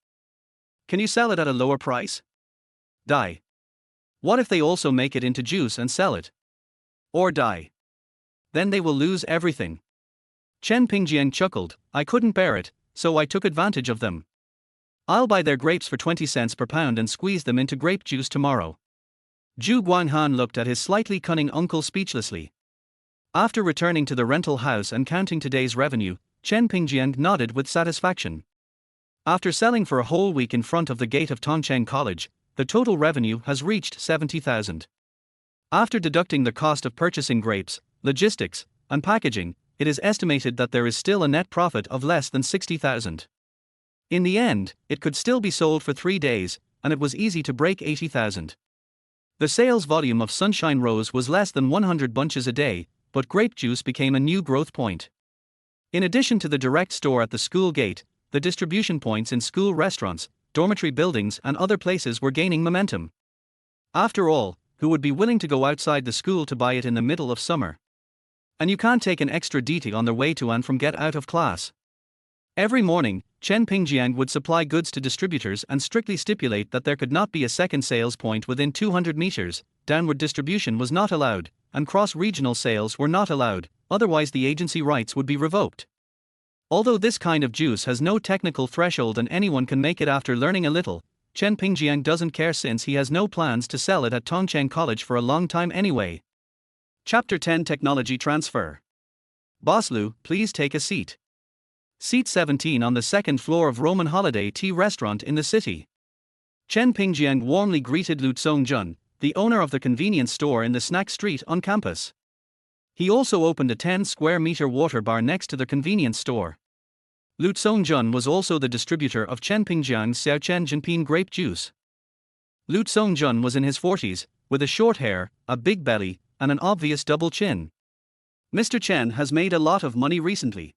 Can you sell it at a lower price? Die. What if they also make it into juice and sell it? Or die. Then they will lose everything. Chen Pingjiang chuckled. I couldn't bear it, so I took advantage of them. I'll buy their grapes for 20 cents per pound and squeeze them into grape juice tomorrow. Zhu Guanghan looked at his slightly cunning uncle speechlessly. After returning to the rental house and counting today's revenue, Chen Pingjiang nodded with satisfaction. After selling for a whole week in front of the gate of Tongcheng College, the total revenue has reached 70,000. After deducting the cost of purchasing grapes, logistics, and packaging, it is estimated that there is still a net profit of less than 60,000. In the end, it could still be sold for 3 days, and it was easy to break 80,000. The sales volume of Sunshine Rose was less than 100 bunches a day, but grape juice became a new growth point. In addition to the direct store at the school gate, the distribution points in school restaurants, dormitory buildings, and other places were gaining momentum. After all, who would be willing to go outside the school to buy it in the middle of summer? And you can't take an extra DT on their way to and from get out of class. Every morning, Chen Pingjiang would supply goods to distributors and strictly stipulate that there could not be a second sales point within 200 meters, downward distribution was not allowed, and cross-regional sales were not allowed, otherwise the agency rights would be revoked. Although this kind of juice has no technical threshold and anyone can make it after learning a little, Chen Pingjiang doesn't care since he has no plans to sell it at Tongcheng College for a long time anyway. Chapter 10 Technology Transfer. Boss Lu, please take a seat. Seat 17 on the second floor of Roman Holiday Tea Restaurant in the city. Chen Pingjiang warmly greeted Lu Tsongjun, the owner of the convenience store in the snack street on campus. He also opened a 10-square-meter water bar next to the convenience store. Lu Tsongjun was also the distributor of Chen Pingjiang's Xiaochen Jinping grape juice. Lu Tsongjun was in his 40s, with a short hair, a big belly, and an obvious double chin. Mr. Chen has made a lot of money recently.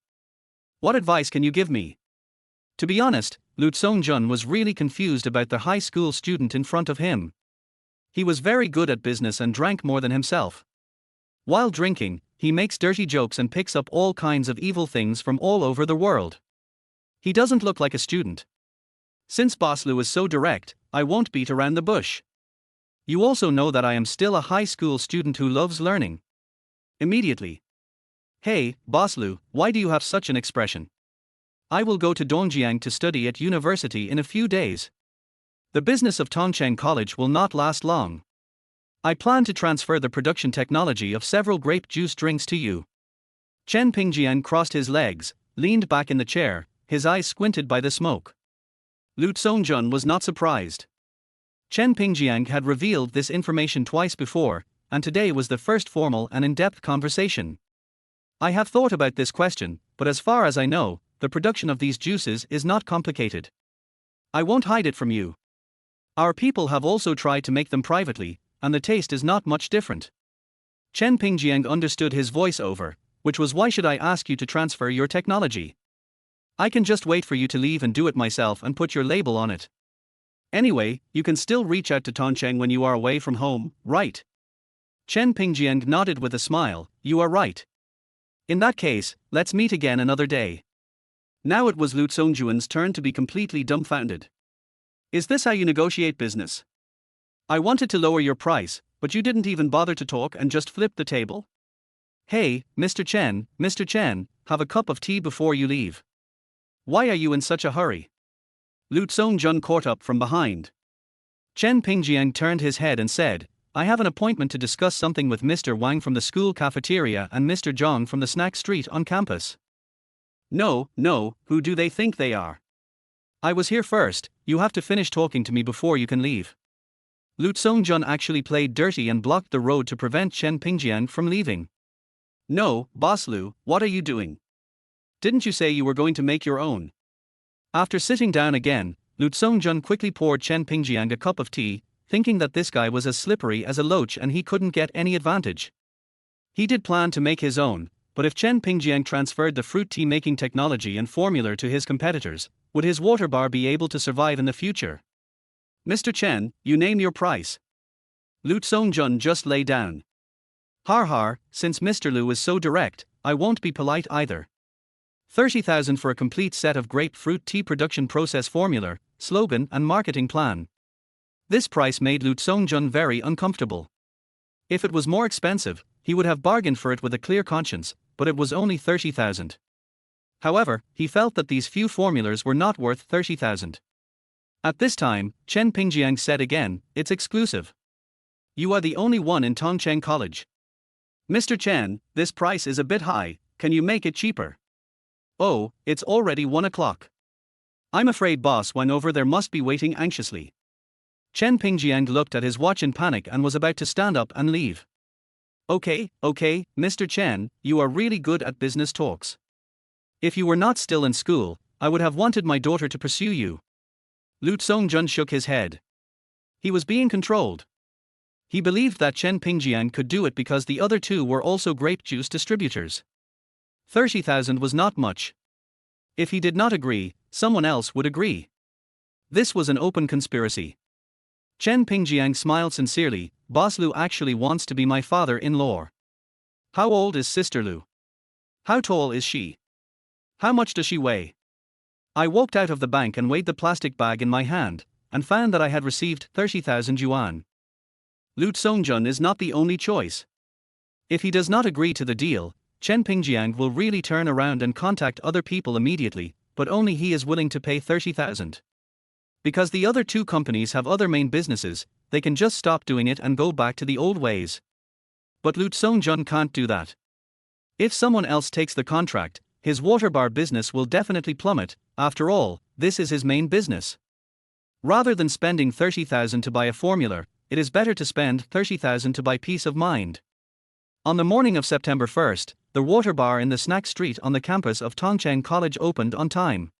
What advice can you give me? To be honest, Lu Tsongjun was really confused about the high school student in front of him. He was very good at business and drank more than himself. While drinking, he makes dirty jokes and picks up all kinds of evil things from all over the world. He doesn't look like a student. Since Boss Lu is so direct, I won't beat around the bush. You also know that I am still a high school student who loves learning. Immediately. Hey, Boss Lu, why do you have such an expression? I will go to Dongjiang to study at university in a few days. The business of Tongcheng College will not last long. I plan to transfer the production technology of several grape juice drinks to you. Chen Pingjiang crossed his legs, leaned back in the chair, his eyes squinted by the smoke. Lu Tsongjun was not surprised. Chen Pingjiang had revealed this information twice before, and today was the first formal and in-depth conversation. I have thought about this question, but as far as I know, the production of these juices is not complicated. I won't hide it from you. Our people have also tried to make them privately, and the taste is not much different. Chen Pingjiang understood his voiceover, which was why should I ask you to transfer your technology? I can just wait for you to leave and do it myself and put your label on it. Anyway, you can still reach out to Tongcheng when you are away from home, right? Chen Pingjiang nodded with a smile. You are right. In that case, let's meet again another day. Now it was Lu Songjuan's turn to be completely dumbfounded. Is this how you negotiate business? I wanted to lower your price, but you didn't even bother to talk and just flipped the table? Hey, Mr. Chen, have a cup of tea before you leave. Why are you in such a hurry? Lu Songjun caught up from behind. Chen Pingjiang turned his head and said, I have an appointment to discuss something with Mr. Wang from the school cafeteria and Mr. Zhang from the snack street on campus. No, who do they think they are? I was here first, you have to finish talking to me before you can leave. Lu Songjun actually played dirty and blocked the road to prevent Chen Pingjiang from leaving. No, Boss Lu, what are you doing? Didn't you say you were going to make your own? After sitting down again, Lu Songjun quickly poured Chen Pingjiang a cup of tea, thinking that this guy was as slippery as a loach and he couldn't get any advantage. He did plan to make his own, but if Chen Pingjiang transferred the fruit tea making technology and formula to his competitors, would his water bar be able to survive in the future? Mr. Chen, you name your price. Lu Songjun just lay down. Har, since Mr. Lu is so direct, I won't be polite either. 30,000 for a complete set of grapefruit tea production process formula, slogan and marketing plan. This price made Lu Songjun very uncomfortable. If it was more expensive, he would have bargained for it with a clear conscience, but it was only 30,000. However, he felt that these few formulas were not worth 30,000. At this time, Chen Pingjiang said again, it's exclusive. You are the only one in Tongcheng College. Mr. Chen, this price is a bit high, can you make it cheaper? Oh, it's already 1 o'clock. I'm afraid Boss Wang over there must be waiting anxiously. Chen Pingjiang looked at his watch in panic and was about to stand up and leave. Okay, Mr. Chen, you are really good at business talks. If you were not still in school, I would have wanted my daughter to pursue you. Lu Songjun shook his head. He was being controlled. He believed that Chen Pingjiang could do it because the other two were also grape juice distributors. 30,000 was not much. If he did not agree, someone else would agree. This was an open conspiracy. Chen Pingjiang smiled sincerely, Boss Lu actually wants to be my father-in-law. How old is Sister Lu? How tall is she? How much does she weigh? I walked out of the bank and weighed the plastic bag in my hand, and found that I had received 30,000 yuan. Lu Songjun is not the only choice. If he does not agree to the deal, Chen Pingjiang will really turn around and contact other people immediately, but only he is willing to pay 30,000. Because the other two companies have other main businesses, they can just stop doing it and go back to the old ways. But Lu Songjun can't do that. If someone else takes the contract, his water bar business will definitely plummet. After all, this is his main business. Rather than spending 30,000 to buy a formula, it is better to spend 30,000 to buy peace of mind. On the morning of September 1st, the water bar in the snack street on the campus of Tongcheng College opened on time.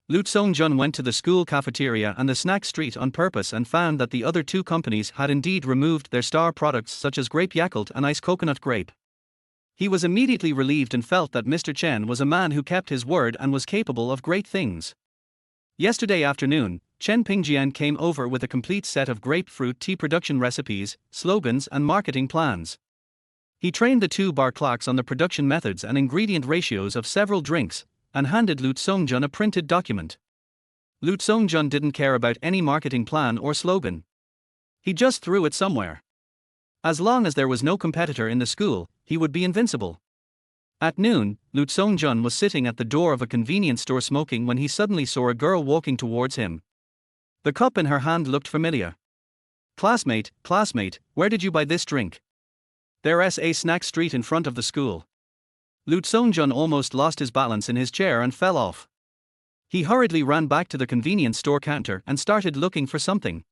Lu Songjun went to the school cafeteria and the snack street on purpose and found that the other two companies had indeed removed their star products such as grape Yakult and ice coconut grape. He was immediately relieved and felt that Mr. Chen was a man who kept his word and was capable of great things. Yesterday afternoon, Chen Pingjiang came over with a complete set of grapefruit tea production recipes, slogans and marketing plans. He trained the two bar clerks on the production methods and ingredient ratios of several drinks, and handed Lu Songjun a printed document. Lu Songjun didn't care about any marketing plan or slogan. He just threw it somewhere. As long as there was no competitor in the school, he would be invincible. At noon, Lu Songjun was sitting at the door of a convenience store smoking when he suddenly saw a girl walking towards him. The cup in her hand looked familiar. Classmate, where did you buy this drink? There's a snack street in front of the school. Lu Songjun almost lost his balance in his chair and fell off. He hurriedly ran back to the convenience store counter and started looking for something.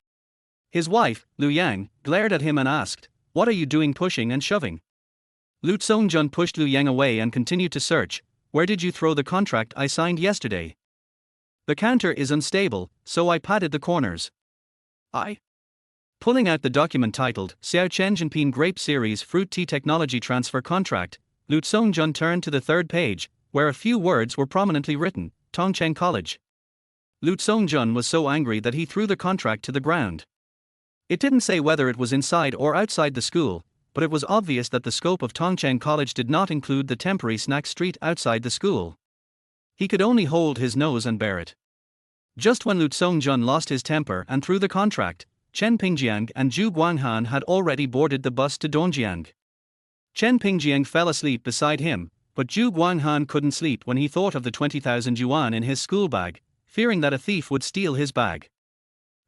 His wife, Lu Yang, glared at him and asked, "What are you doing pushing and shoving?" Lu Songjun pushed Lu Yang away and continued to search. "Where did you throw the contract I signed yesterday?" "The counter is unstable, so I padded the corners." Pulling out the document titled Xiao Chen Jinping Grape Series Fruit Tea Technology Transfer Contract, Lu Songjun turned to the third page, where a few words were prominently written, Tongcheng College. Lu Songjun was so angry that he threw the contract to the ground. It didn't say whether it was inside or outside the school, but it was obvious that the scope of Tongcheng College did not include the temporary snack street outside the school. He could only hold his nose and bear it. Just when Lu Tsongjun lost his temper and threw the contract, Chen Pingjiang and Zhu Guanghan had already boarded the bus to Dongjiang. Chen Pingjiang fell asleep beside him, but Zhu Guanghan couldn't sleep when he thought of the 20,000 yuan in his school bag, fearing that a thief would steal his bag.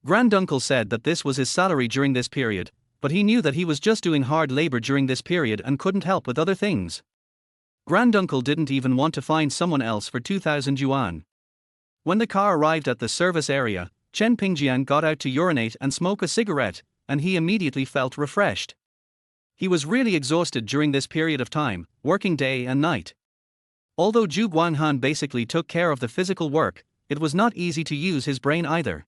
Granduncle said that this was his salary during this period, but he knew that he was just doing hard labor during this period and couldn't help with other things. Granduncle didn't even want to find someone else for 2,000 yuan. When the car arrived at the service area, Chen Pingjiang got out to urinate and smoke a cigarette, and he immediately felt refreshed. He was really exhausted during this period of time, working day and night. Although Zhu Guanghan basically took care of the physical work, it was not easy to use his brain either.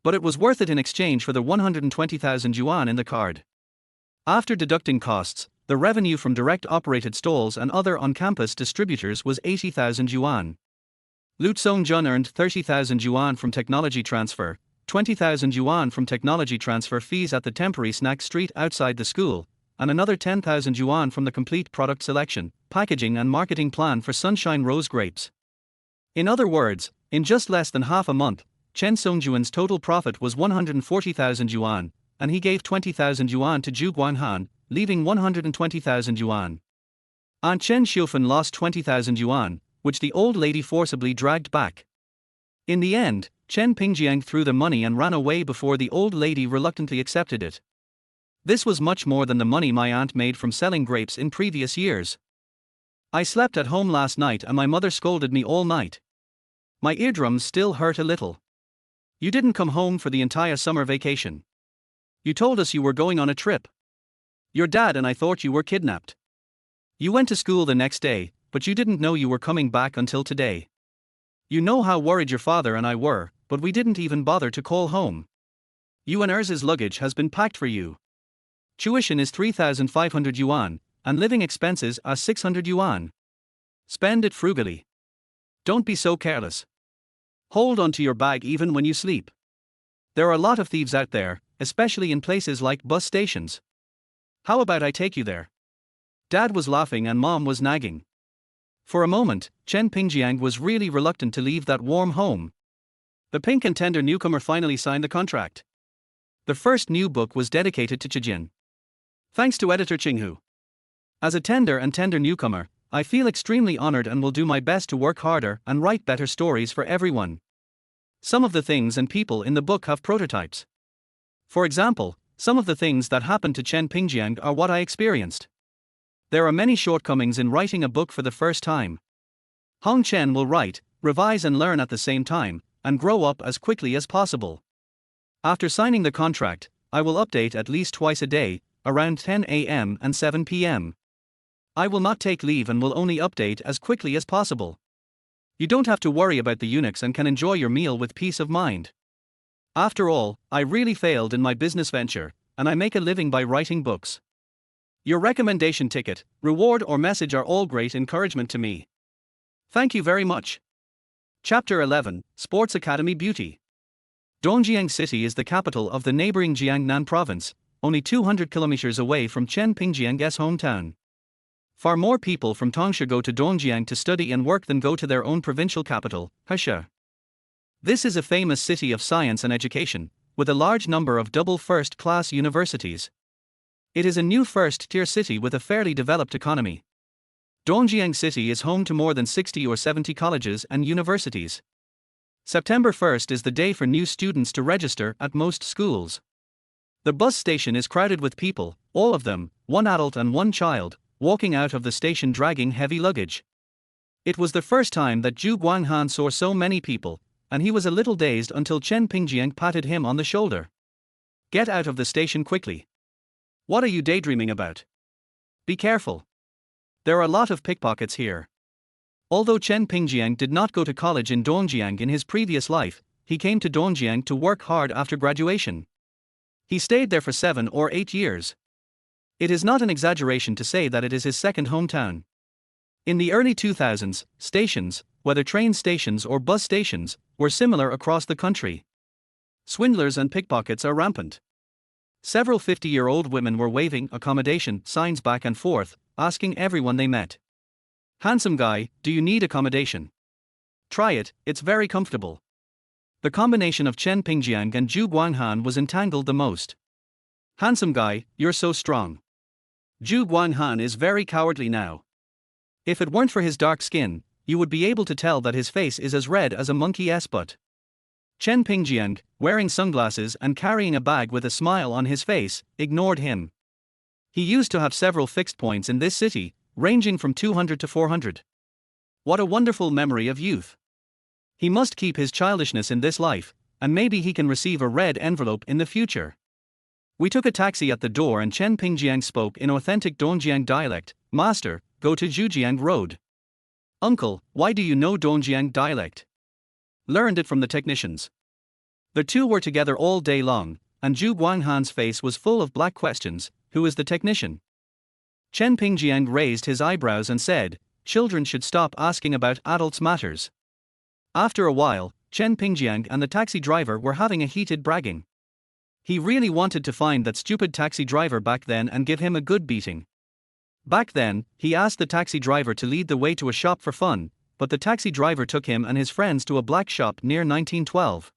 But it was worth it in exchange for the 120,000 yuan in the card. After deducting costs, the revenue from direct operated stalls and other on-campus distributors was 80,000 yuan. Lu Tsongjun earned 30,000 yuan from technology transfer, 20,000 yuan from technology transfer fees at the temporary snack street outside the school, and another 10,000 yuan from the complete product selection, packaging and marketing plan for Sunshine Rose grapes. In other words, in just less than half a month, Chen Songjuan's total profit was 140,000 yuan, and he gave 20,000 yuan to Zhu Guanghan, leaving 120,000 yuan. Aunt Chen Xiufen lost 20,000 yuan, which the old lady forcibly dragged back. In the end, Chen Pingjiang threw the money and ran away before the old lady reluctantly accepted it. This was much more than the money my aunt made from selling grapes in previous years. I slept at home last night and my mother scolded me all night. My eardrums still hurt a little. You didn't come home for the entire summer vacation. You told us you were going on a trip. Your dad and I thought you were kidnapped. You went to school the next day, but you didn't know you were coming back until today. You know how worried your father and I were, but we didn't even bother to call home. You and Erz's luggage has been packed for you. Tuition is 3,500 yuan, and living expenses are 600 yuan. Spend it frugally. Don't be so careless. Hold on to your bag even when you sleep. There are a lot of thieves out there, especially in places like bus stations. How about I take you there? Dad was laughing and Mom was nagging. For a moment, Chen Pingjiang was really reluctant to leave that warm home. The pink and tender newcomer finally signed the contract. The first new book was dedicated to Chijin. Thanks to editor Qinghu. As a tender newcomer, I feel extremely honored and will do my best to work harder and write better stories for everyone. Some of the things and people in the book have prototypes. For example, some of the things that happened to Chen Pingjiang are what I experienced. There are many shortcomings in writing a book for the first time. Hong Chen will write, revise and learn at the same time, and grow up as quickly as possible. After signing the contract, I will update at least twice a day, around 10 a.m. and 7 p.m. I will not take leave and will only update as quickly as possible. You don't have to worry about the eunuchs and can enjoy your meal with peace of mind. After all, I really failed in my business venture, and I make a living by writing books. Your recommendation ticket, reward or message are all great encouragement to me. Thank you very much. Chapter 11, Sports Academy Beauty. Dongjiang City is the capital of the neighboring Jiangnan province, only 200 kilometers away from Chen Pingjiang's hometown. Far more people from Tangsha go to Dongjiang to study and work than go to their own provincial capital, Hesha. This is a famous city of science and education, with a large number of double first-class universities. It is a new first-tier city with a fairly developed economy. Dongjiang City is home to more than 60 or 70 colleges and universities. September 1st is the day for new students to register at most schools. The bus station is crowded with people, all of them, one adult and one child, walking out of the station dragging heavy luggage. It was the first time that Zhu Guanghan saw so many people, and he was a little dazed until Chen Pingjiang patted him on the shoulder. Get out of the station quickly. What are you daydreaming about? Be careful. There are a lot of pickpockets here. Although Chen Pingjiang did not go to college in Dongjiang in his previous life, he came to Dongjiang to work hard after graduation. He stayed there for 7 or 8 years. It is not an exaggeration to say that it is his second hometown. In the early 2000s, stations, whether train stations or bus stations, were similar across the country. Swindlers and pickpockets are rampant. Several 50-year-old women were waving accommodation signs back and forth, asking everyone they met. Handsome guy, do you need accommodation? Try it, it's very comfortable. The combination of Chen Pingjiang and Zhu Guanghan was entangled the most. Handsome guy, you're so strong. Zhu Guanghan is very cowardly now. If it weren't for his dark skin, you would be able to tell that his face is as red as a monkey's butt. Chen Pingjiang, wearing sunglasses and carrying a bag with a smile on his face, ignored him. He used to have several fixed points in this city, ranging from 200 to 400. What a wonderful memory of youth. He must keep his childishness in this life, and maybe he can receive a red envelope in the future. We took a taxi at the door and Chen Pingjiang spoke in authentic Dongjiang dialect. Master, go to Zhujiang Road. Uncle, why do you know Dongjiang dialect? Learned it from the technicians. The two were together all day long, and Zhu Guanghan's face was full of black questions. Who is the technician? Chen Pingjiang raised his eyebrows and said, children should stop asking about adults' matters. After a while, Chen Pingjiang and the taxi driver were having a heated bragging. He really wanted to find that stupid taxi driver back then and give him a good beating. Back then, he asked the taxi driver to lead the way to a shop for fun, but the taxi driver took him and his friends to a black shop near 1912.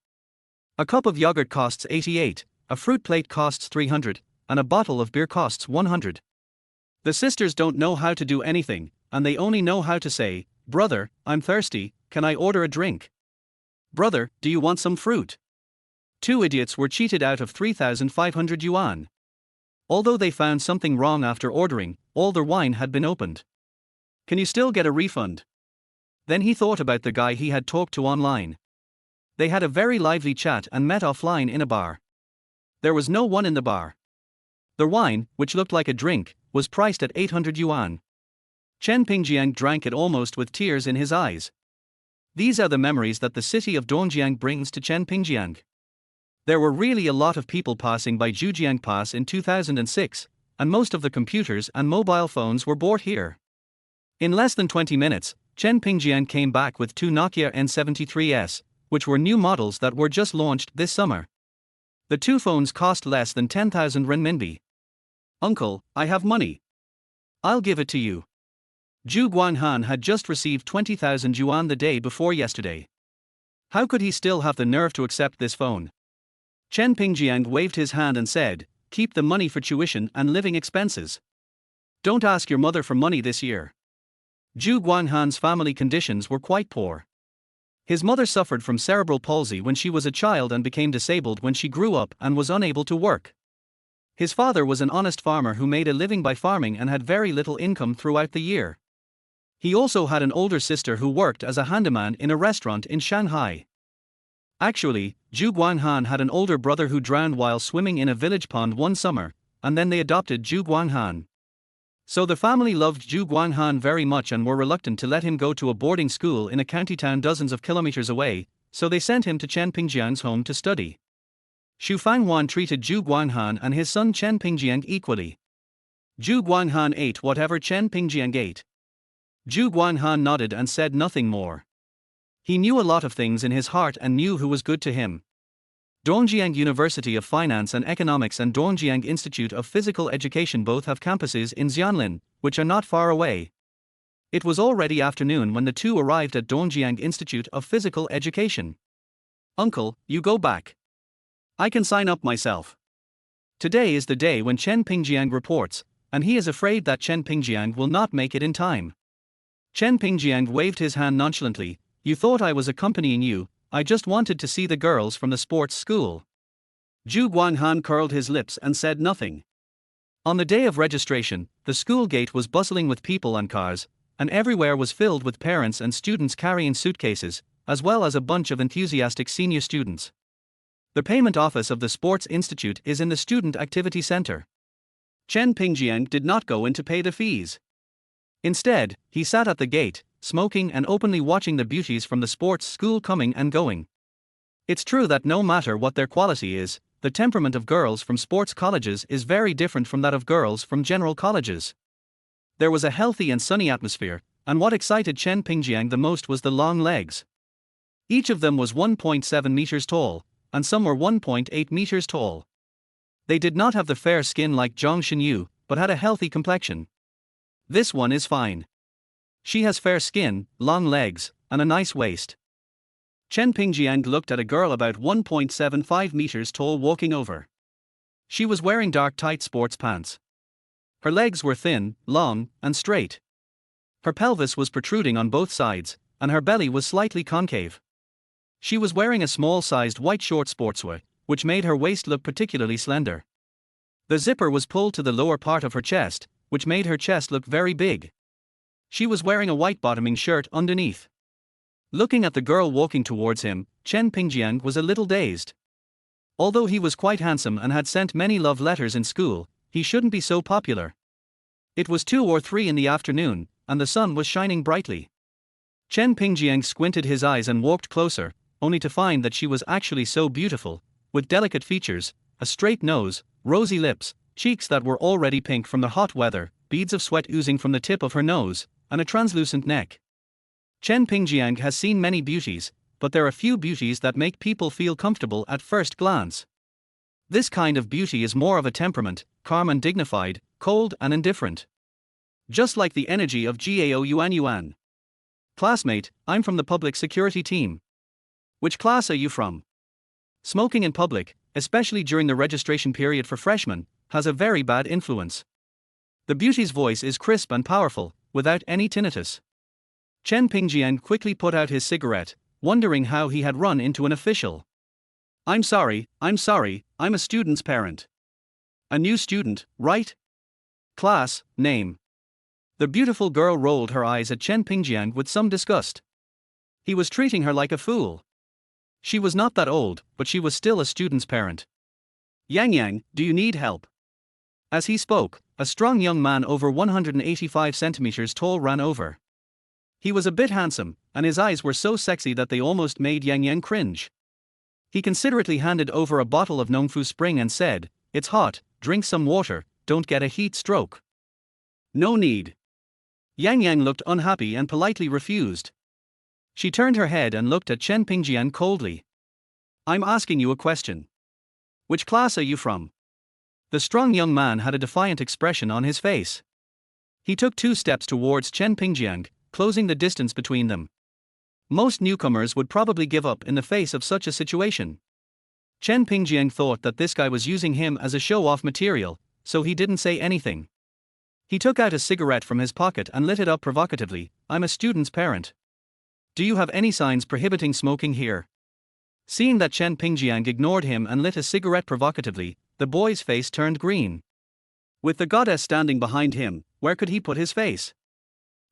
A cup of yogurt costs 88, a fruit plate costs 300, and a bottle of beer costs 100. The sisters don't know how to do anything, and they only know how to say, brother, I'm thirsty, can I order a drink? Brother, do you want some fruit? Two idiots were cheated out of 3,500 yuan. Although they found something wrong after ordering, all their wine had been opened. Can you still get a refund? Then he thought about the guy he had talked to online. They had a very lively chat and met offline in a bar. There was no one in the bar. The wine, which looked like a drink, was priced at 800 yuan. Chen Pingjiang drank it almost with tears in his eyes. These are the memories that the city of Dongjiang brings to Chen Pingjiang. There were really a lot of people passing by Zhujiang Pass in 2006, and most of the computers and mobile phones were bought here. In less than 20 minutes, Chen Pingjiang came back with two Nokia N73s, which were new models that were just launched this summer. The two phones cost less than 10,000 renminbi. Uncle, I have money. I'll give it to you. Zhu Guanghan had just received 20,000 yuan the day before yesterday. How could he still have the nerve to accept this phone? Chen Pingjiang waved his hand and said, keep the money for tuition and living expenses. Don't ask your mother for money this year. Zhu Guanghan's family conditions were quite poor. His mother suffered from cerebral palsy when she was a child and became disabled when she grew up and was unable to work. His father was an honest farmer who made a living by farming and had very little income throughout the year. He also had an older sister who worked as a handyman in a restaurant in Shanghai. Actually, Zhu Guanghan had an older brother who drowned while swimming in a village pond one summer, and then they adopted Zhu Guanghan. So the family loved Zhu Guanghan very much and were reluctant to let him go to a boarding school in a county town dozens of kilometers away, so they sent him to Chen Pingjiang's home to study. Xu Fanghuan treated Zhu Guanghan and his son Chen Pingjiang equally. Zhu Guanghan ate whatever Chen Pingjiang ate. Zhu Guanghan nodded and said nothing more. He knew a lot of things in his heart and knew who was good to him. Dongjiang University of Finance and Economics and Dongjiang Institute of Physical Education both have campuses in Xianlin, which are not far away. It was already afternoon when the two arrived at Dongjiang Institute of Physical Education. Uncle, you go back. I can sign up myself. Today is the day when Chen Pingjiang reports, and he is afraid that Chen Pingjiang will not make it in time. Chen Pingjiang waved his hand nonchalantly. You thought I was accompanying you, I just wanted to see the girls from the sports school. Zhu Guanghan curled his lips and said nothing. On the day of registration, the school gate was bustling with people and cars, and everywhere was filled with parents and students carrying suitcases, as well as a bunch of enthusiastic senior students. The payment office of the Sports Institute is in the Student Activity Center. Chen Pingjiang did not go in to pay the fees. Instead, he sat at the gate, smoking and openly watching the beauties from the sports school coming and going. It's true that no matter what their quality is, the temperament of girls from sports colleges is very different from that of girls from general colleges. There was a healthy and sunny atmosphere, and what excited Chen Pingjiang the most was the long legs. Each of them was 1.7 meters tall, and some were 1.8 meters tall. They did not have the fair skin like Zhang Xinyu, but had a healthy complexion. This one is fine. She has fair skin, long legs, and a nice waist. Chen Pingjiang looked at a girl about 1.75 meters tall walking over. She was wearing dark tight sports pants. Her legs were thin, long, and straight. Her pelvis was protruding on both sides, and her belly was slightly concave. She was wearing a small-sized white short sportswear, which made her waist look particularly slender. The zipper was pulled to the lower part of her chest, which made her chest look very big. She was wearing a white bottoming shirt underneath. Looking at the girl walking towards him, Chen Pingjiang was a little dazed. Although he was quite handsome and had sent many love letters in school, he shouldn't be so popular. It was 2 or 3 in the afternoon, and the sun was shining brightly. Chen Pingjiang squinted his eyes and walked closer, only to find that she was actually so beautiful, with delicate features, a straight nose, rosy lips, cheeks that were already pink from the hot weather, beads of sweat oozing from the tip of her nose, and a translucent neck. Chen Pingjiang has seen many beauties, but there are few beauties that make people feel comfortable at first glance. This kind of beauty is more of a temperament, calm and dignified, cold and indifferent. Just like the energy of Gao Yuan Yuan. Classmate, I'm from the public security team. Which class are you from? Smoking in public, especially during the registration period for freshmen, has a very bad influence. The beauty's voice is crisp and powerful, without any tinnitus. Chen Pingjiang quickly put out his cigarette, wondering how he had run into an official. I'm sorry, I'm a student's parent. A new student, right? Class, name. The beautiful girl rolled her eyes at Chen Pingjiang with some disgust. He was treating her like a fool. She was not that old, but she was still a student's parent. Yang, do you need help? As he spoke, a strong young man over 185 centimeters tall ran over. He was a bit handsome, and his eyes were so sexy that they almost made Yang cringe. He considerately handed over a bottle of Nongfu Spring and said, "It's hot, drink some water, don't get a heat stroke." No need. Yang looked unhappy and politely refused. She turned her head and looked at Chen Pingjiang coldly. I'm asking you a question. Which class are you from? The strong young man had a defiant expression on his face. He took 2 steps towards Chen Pingjiang, closing the distance between them. Most newcomers would probably give up in the face of such a situation. Chen Pingjiang thought that this guy was using him as a show-off material, so he didn't say anything. He took out a cigarette from his pocket and lit it up provocatively. I'm a student's parent. Do you have any signs prohibiting smoking here? Seeing that Chen Pingjiang ignored him and lit a cigarette provocatively, the boy's face turned green. With the goddess standing behind him, where could he put his face?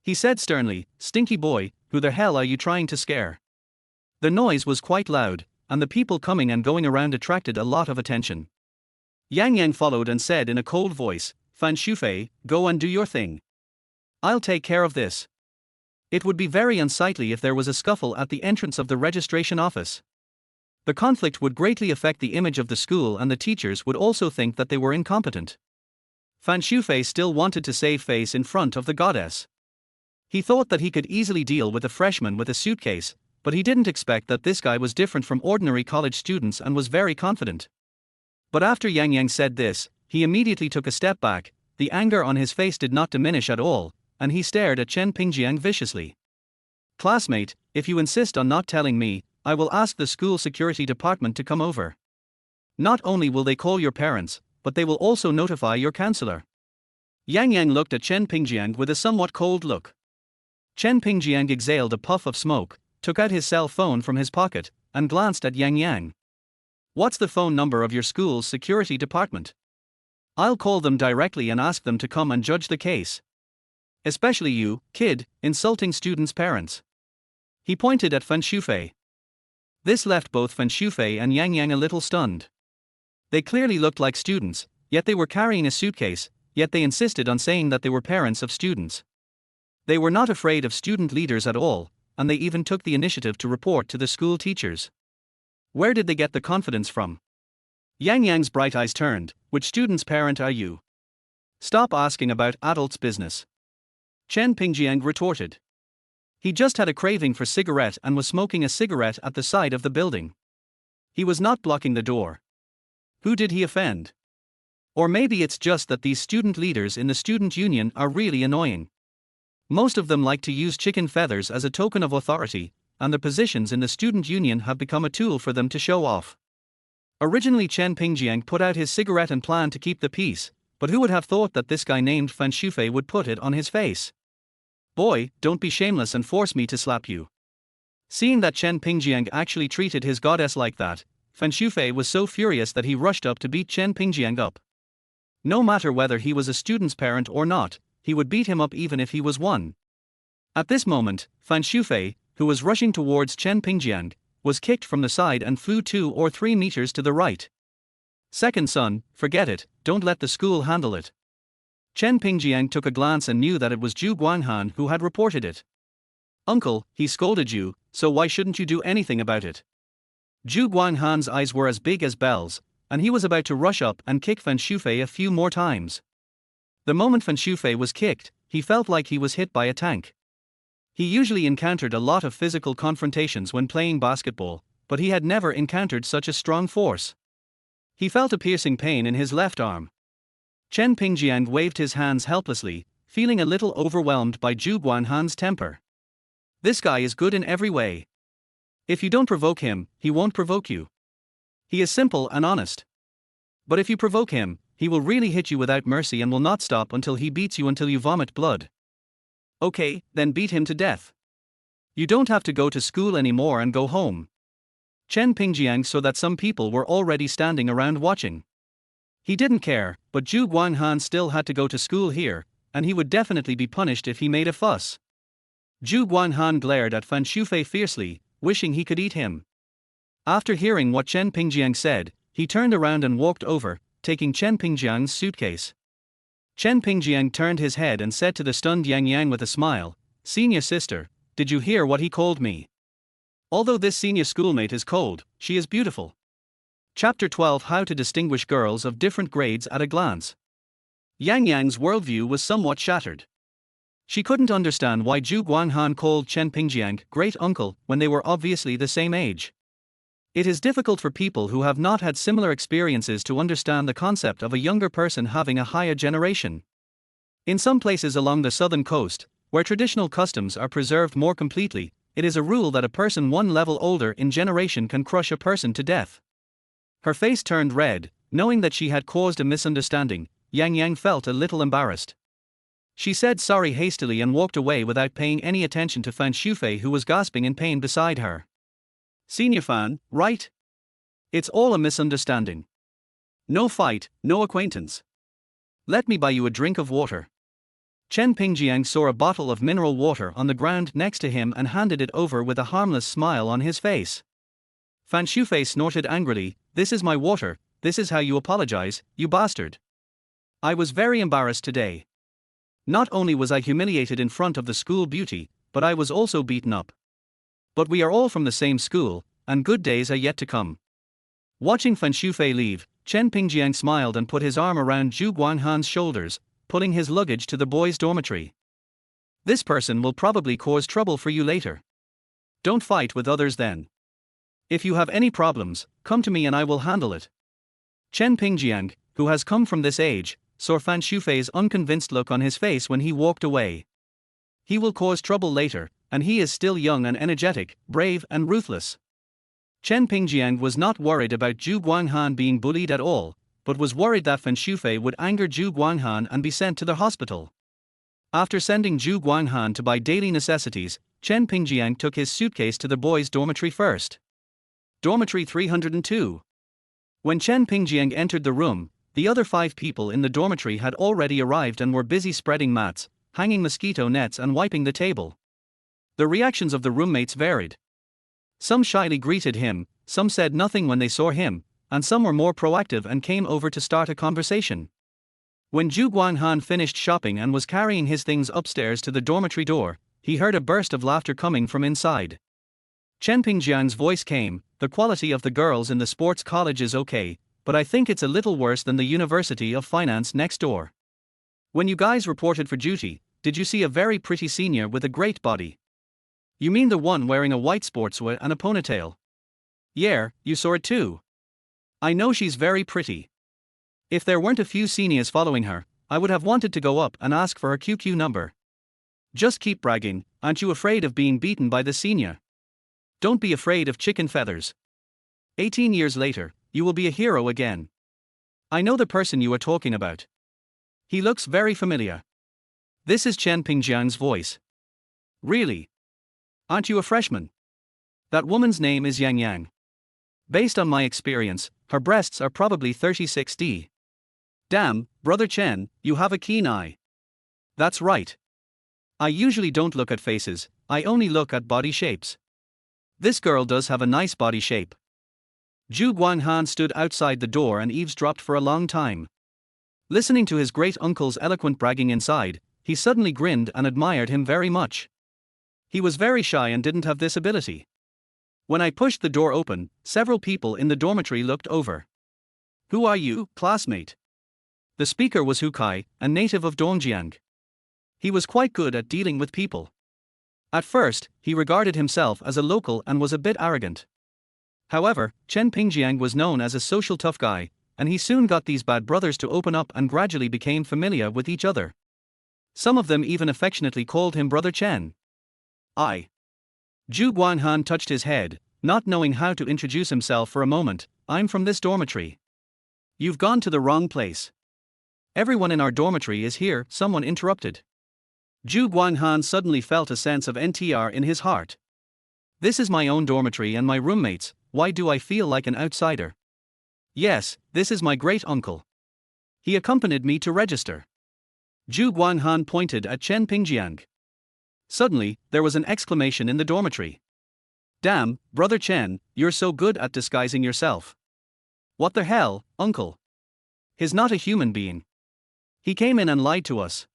He said sternly, "Stinky boy, who the hell are you trying to scare?" The noise was quite loud, and the people coming and going around attracted a lot of attention. Yang followed and said in a cold voice, "Fan Shufei, go and do your thing. I'll take care of this." It would be very unsightly if there was a scuffle at the entrance of the registration office. The conflict would greatly affect the image of the school, and the teachers would also think that they were incompetent. Fan Shufei still wanted to save face in front of the goddess. He thought that he could easily deal with a freshman with a suitcase, but he didn't expect that this guy was different from ordinary college students and was very confident. But after Yang said this, he immediately took a step back. The anger on his face did not diminish at all, and he stared at Chen Pingjiang viciously. Classmate, if you insist on not telling me, I will ask the school security department to come over. Not only will they call your parents, but they will also notify your counselor. Yang looked at Chen Pingjiang with a somewhat cold look. Chen Pingjiang exhaled a puff of smoke, took out his cell phone from his pocket, and glanced at Yang. What's the phone number of your school's security department? I'll call them directly and ask them to come and judge the case. Especially you, kid, insulting students' parents. He pointed at Fan Shufei. This left both Fan Shufei and Yang a little stunned. They clearly looked like students, yet they were carrying a suitcase, yet they insisted on saying that they were parents of students. They were not afraid of student leaders at all, and they even took the initiative to report to the school teachers. Where did they get the confidence from? Yang's bright eyes turned. Which student's parent are you? Stop asking about adults' business. Chen Pingjiang retorted. He just had a craving for cigarette and was smoking a cigarette at the side of the building. He was not blocking the door. Who did he offend? Or maybe it's just that these student leaders in the student union are really annoying. Most of them like to use chicken feathers as a token of authority, and the positions in the student union have become a tool for them to show off. Originally Chen Pingjiang put out his cigarette and planned to keep the peace, but who would have thought that this guy named Fan Shufei would put it on his face? Boy, don't be shameless and force me to slap you. Seeing that Chen Pingjiang actually treated his goddess like that, Fan Shufei was so furious that he rushed up to beat Chen Pingjiang up. No matter whether he was a student's parent or not, he would beat him up even if he was one. At this moment, Fan Shufei, who was rushing towards Chen Pingjiang, was kicked from the side and flew 2 or 3 meters to the right. Second son, forget it, don't let the school handle it. Chen Pingjiang took a glance and knew that it was Zhu Guanghan who had reported it. Uncle, he scolded you, so why shouldn't you do anything about it? Zhu Guanghan's eyes were as big as bells, and he was about to rush up and kick Fan Shufei a few more times. The moment Fan Shufei was kicked, he felt like he was hit by a tank. He usually encountered a lot of physical confrontations when playing basketball, but he had never encountered such a strong force. He felt a piercing pain in his left arm. Chen Pingjiang waved his hands helplessly, feeling a little overwhelmed by Zhu Guanghan's temper. This guy is good in every way. If you don't provoke him, he won't provoke you. He is simple and honest. But if you provoke him, he will really hit you without mercy and will not stop until he beats you until you vomit blood. Okay, then beat him to death. You don't have to go to school anymore and go home. Chen Pingjiang saw that some people were already standing around watching. He didn't care, but Zhu Guanghan still had to go to school here, and he would definitely be punished if he made a fuss. Zhu Guanghan glared at Fan Shufei fiercely, wishing he could eat him. After hearing what Chen Pingjiang said, he turned around and walked over, taking Chen Pingjiang's suitcase. Chen Pingjiang turned his head and said to the stunned Yang Yang with a smile, "Senior sister, did you hear what he called me? Although this senior schoolmate is cold, she is beautiful." Chapter 12: How to distinguish girls of different grades at a glance. Yang Yang's worldview was somewhat shattered. She couldn't understand why Zhu Guanghan called Chen Pingjiang great uncle when they were obviously the same age. It is difficult for people who have not had similar experiences to understand the concept of a younger person having a higher generation. In some places along the southern coast, where traditional customs are preserved more completely, it is a rule that a person one level older in generation can crush a person to death. Her face turned red, knowing that she had caused a misunderstanding. Yang Yang felt a little embarrassed. She said sorry hastily and walked away without paying any attention to Fan Shufei, who was gasping in pain beside her. "Senior Fan, right? It's all a misunderstanding. No fight, no acquaintance. Let me buy you a drink of water." Chen Pingjiang saw a bottle of mineral water on the ground next to him and handed it over with a harmless smile on his face. Fan Shufei snorted angrily, "This is my water, this is how you apologize, you bastard." "I was very embarrassed today. Not only was I humiliated in front of the school beauty, but I was also beaten up. But we are all from the same school, and good days are yet to come." Watching Fan Shufei leave, Chen Pingjiang smiled and put his arm around Zhu Guanghan's shoulders, pulling his luggage to the boys' dormitory. "This person will probably cause trouble for you later. Don't fight with others then. If you have any problems, come to me and I will handle it." Chen Pingjiang, who has come from this age, saw Fan Shufei's unconvinced look on his face when he walked away. He will cause trouble later, and he is still young and energetic, brave and ruthless. Chen Pingjiang was not worried about Zhu Guanghan being bullied at all, but was worried that Fan Shufei would anger Zhu Guanghan and be sent to the hospital. After sending Zhu Guanghan to buy daily necessities, Chen Pingjiang took his suitcase to the boys' dormitory first. Dormitory 302. When Chen Pingjiang entered the room, the other 5 people in the dormitory had already arrived and were busy spreading mats, hanging mosquito nets and wiping the table. The reactions of the roommates varied. Some shyly greeted him, some said nothing when they saw him, and some were more proactive and came over to start a conversation. When Zhu Guanghan finished shopping and was carrying his things upstairs to the dormitory door, he heard a burst of laughter coming from inside. Chen Pingjiang's voice came, "The quality of the girls in the sports college is okay, but I think it's a little worse than the University of Finance next door. When you guys reported for duty, did you see a very pretty senior with a great body? You mean the one wearing a white sportswear and a ponytail? Yeah, you saw it too. I know she's very pretty. If there weren't a few seniors following her, I would have wanted to go up and ask for her QQ number. Just keep bragging, aren't you afraid of being beaten by the senior?" Don't be afraid of chicken feathers. 18 years later, you will be a hero again. I know the person you are talking about. He looks very familiar. This is Chen Pingjiang's voice. Really? Aren't you a freshman? That woman's name is Yang Yang. Based on my experience, her breasts are probably 36D. Damn, Brother Chen, you have a keen eye. That's right. I usually don't look at faces, I only look at body shapes. This girl does have a nice body shape. Zhu Guanghan stood outside the door and eavesdropped for a long time. Listening to his great-uncle's eloquent bragging inside, he suddenly grinned and admired him very much. He was very shy and didn't have this ability. When I pushed the door open, several people in the dormitory looked over. Who are you, classmate? The speaker was Hu Kai, a native of Dongjiang. He was quite good at dealing with people. At first, he regarded himself as a local and was a bit arrogant. However, Chen Pingjiang was known as a social tough guy, and he soon got these bad brothers to open up and gradually became familiar with each other. Some of them even affectionately called him Brother Chen. Zhu Guanghan touched his head, not knowing how to introduce himself for a moment. I'm from this dormitory. You've gone to the wrong place. Everyone in our dormitory is here, someone interrupted. Zhu Guanghan suddenly felt a sense of NTR in his heart. This is my own dormitory and my roommates, why do I feel like an outsider? Yes, this is my great-uncle. He accompanied me to register. Zhu Guanghan pointed at Chen Pingjiang. Suddenly, there was an exclamation in the dormitory. Damn, Brother Chen, you're so good at disguising yourself. What the hell, uncle? He's not a human being. He came in and lied to us.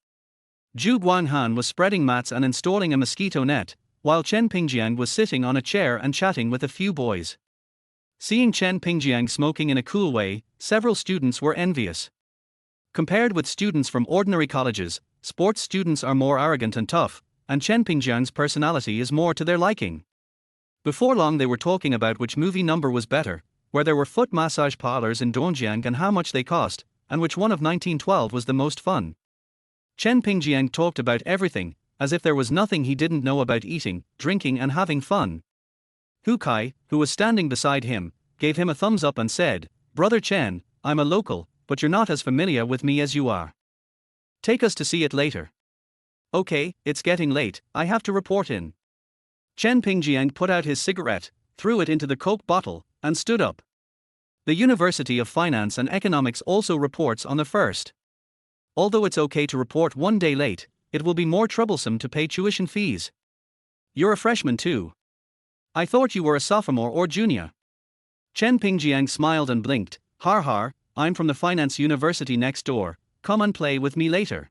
Zhu Guanghan was spreading mats and installing a mosquito net, while Chen Pingjiang was sitting on a chair and chatting with a few boys. Seeing Chen Pingjiang smoking in a cool way, several students were envious. Compared with students from ordinary colleges, sports students are more arrogant and tough, and Chen Pingjiang's personality is more to their liking. Before long they were talking about which movie number was better, where there were foot massage parlors in Dongjiang and how much they cost, and which one of 1912 was the most fun. Chen Pingjiang talked about everything, as if there was nothing he didn't know about eating, drinking and having fun. Hu Kai, who was standing beside him, gave him a thumbs up and said, Brother Chen, I'm a local, but you're not as familiar with me as you are. Take us to see it later. Okay, it's getting late, I have to report in. Chen Pingjiang put out his cigarette, threw it into the Coke bottle, and stood up. The University of Finance and Economics also reports on the 1st. Although it's okay to report one day late, it will be more troublesome to pay tuition fees. You're a freshman too. I thought you were a sophomore or junior. Chen Pingjiang smiled and blinked. Har har, I'm from the finance university next door, come and play with me later.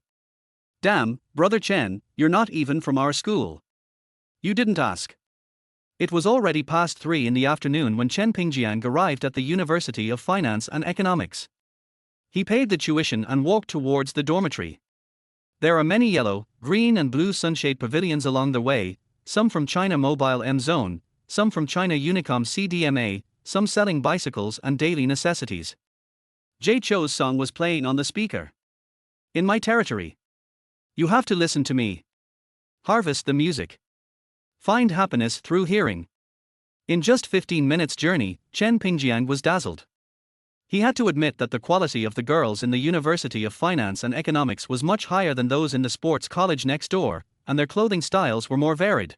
Damn, Brother Chen, you're not even from our school. You didn't ask. It was already past 3 in the afternoon when Chen Pingjiang arrived at the University of Finance and Economics. He paid the tuition and walked towards the dormitory. There are many yellow, green and blue sunshade pavilions along the way, some from China Mobile M Zone, some from China Unicom CDMA, some selling bicycles and daily necessities. Jay Cho's song was playing on the speaker. In my territory. You have to listen to me. Harvest the music. Find happiness through hearing. In just 15 minutes journey, Chen Pingjiang was dazzled. He had to admit that the quality of the girls in the University of Finance and Economics was much higher than those in the sports college next door, and their clothing styles were more varied.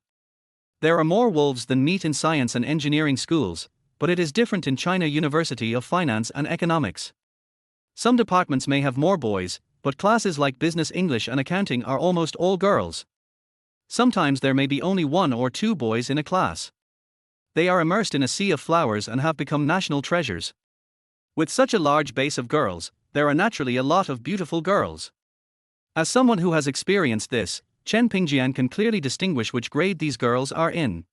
There are more wolves than meat in science and engineering schools, but it is different in China University of Finance and Economics. Some departments may have more boys, but classes like business, English and accounting are almost all girls. Sometimes there may be only 1 or 2 boys in a class. They are immersed in a sea of flowers and have become national treasures. With such a large base of girls, there are naturally a lot of beautiful girls. As someone who has experienced this, Chen Pingjiang can clearly distinguish which grade these girls are in.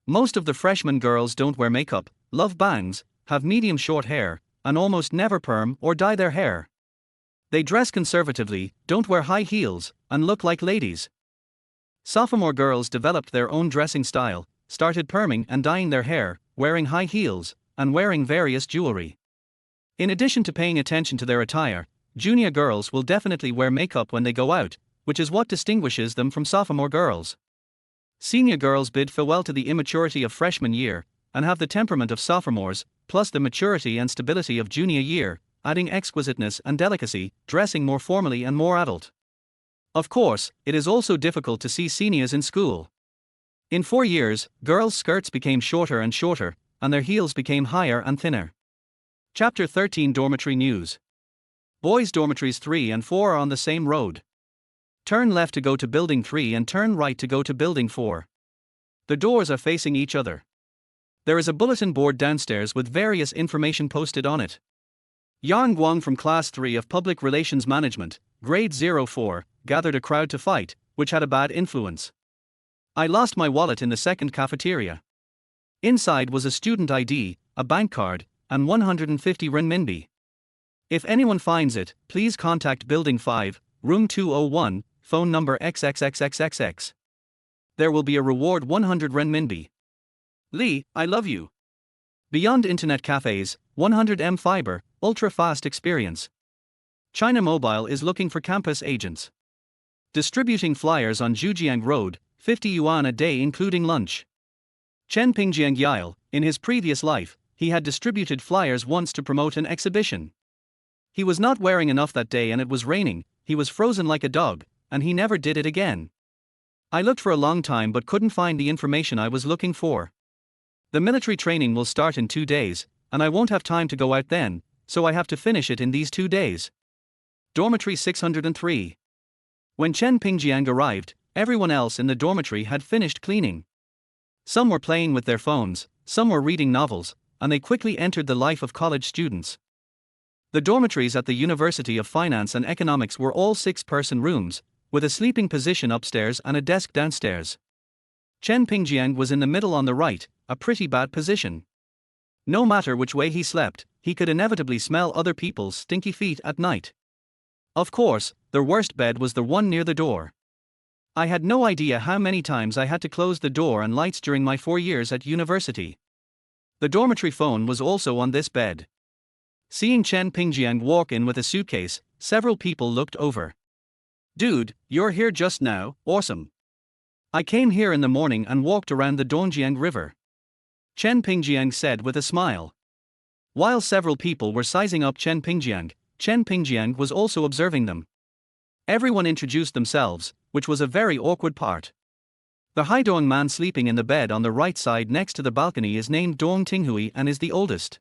Most of the freshman girls don't wear makeup, love bangs, have medium short hair, and almost never perm or dye their hair. They dress conservatively, don't wear high heels, and look like ladies. Sophomore girls developed their own dressing style, started perming and dyeing their hair, wearing high heels, and wearing various jewelry. In addition to paying attention to their attire, junior girls will definitely wear makeup when they go out, which is what distinguishes them from sophomore girls. Senior girls bid farewell to the immaturity of freshman year, and have the temperament of sophomores, plus the maturity and stability of junior year, adding exquisiteness and delicacy, dressing more formally and more adult. Of course, it is also difficult to see seniors in school. In 4 years, girls' skirts became shorter and shorter, and their heels became higher and thinner. Chapter 13 Dormitory News. Boys' dormitories 3 and 4 are on the same road. Turn left to go to Building 3 and turn right to go to Building 4. The doors are facing each other. There is a bulletin board downstairs with various information posted on it. Yang Guang from Class 3 of Public Relations Management, Grade 04, gathered a crowd to fight, which had a bad influence. I lost my wallet in the second cafeteria. Inside was a student ID, a bank card, and 150 renminbi. If anyone finds it, please contact Building 5, Room 201, phone number XXXXXX. There will be a reward 100 renminbi. Lee, I love you. Beyond internet cafes, 100M fiber, ultra-fast experience. China Mobile is looking for campus agents. Distributing flyers on Zhujiang Road, 50 yuan a day including lunch. Chen Pingjiang, in his previous life, he had distributed flyers once to promote an exhibition. He was not wearing enough that day and it was raining, he was frozen like a dog, and he never did it again. I looked for a long time but couldn't find the information I was looking for. The military training will start in 2 days, and I won't have time to go out then, so I have to finish it in these 2 days. Dormitory 603. When Chen Pingjiang arrived, everyone else in the dormitory had finished cleaning. Some were playing with their phones, some were reading novels, and they quickly entered the life of college students. The dormitories at the University of Finance and Economics were all 6-person rooms, with a sleeping position upstairs and a desk downstairs. Chen Pingjiang was in the middle on the right, a pretty bad position. No matter which way he slept, he could inevitably smell other people's stinky feet at night. Of course, the worst bed was the one near the door. I had no idea how many times I had to close the door and lights during my 4 years at university. The dormitory phone was also on this bed. Seeing Chen Pingjiang walk in with a suitcase, several people looked over. Dude, you're here just now, awesome. I came here in the morning and walked around the Dongjiang River. Chen Pingjiang said with a smile. While several people were sizing up Chen Pingjiang was also observing them. Everyone introduced themselves, which was a very awkward part. The Haidong man sleeping in the bed on the right side next to the balcony is named Dong Tinghui and is the oldest.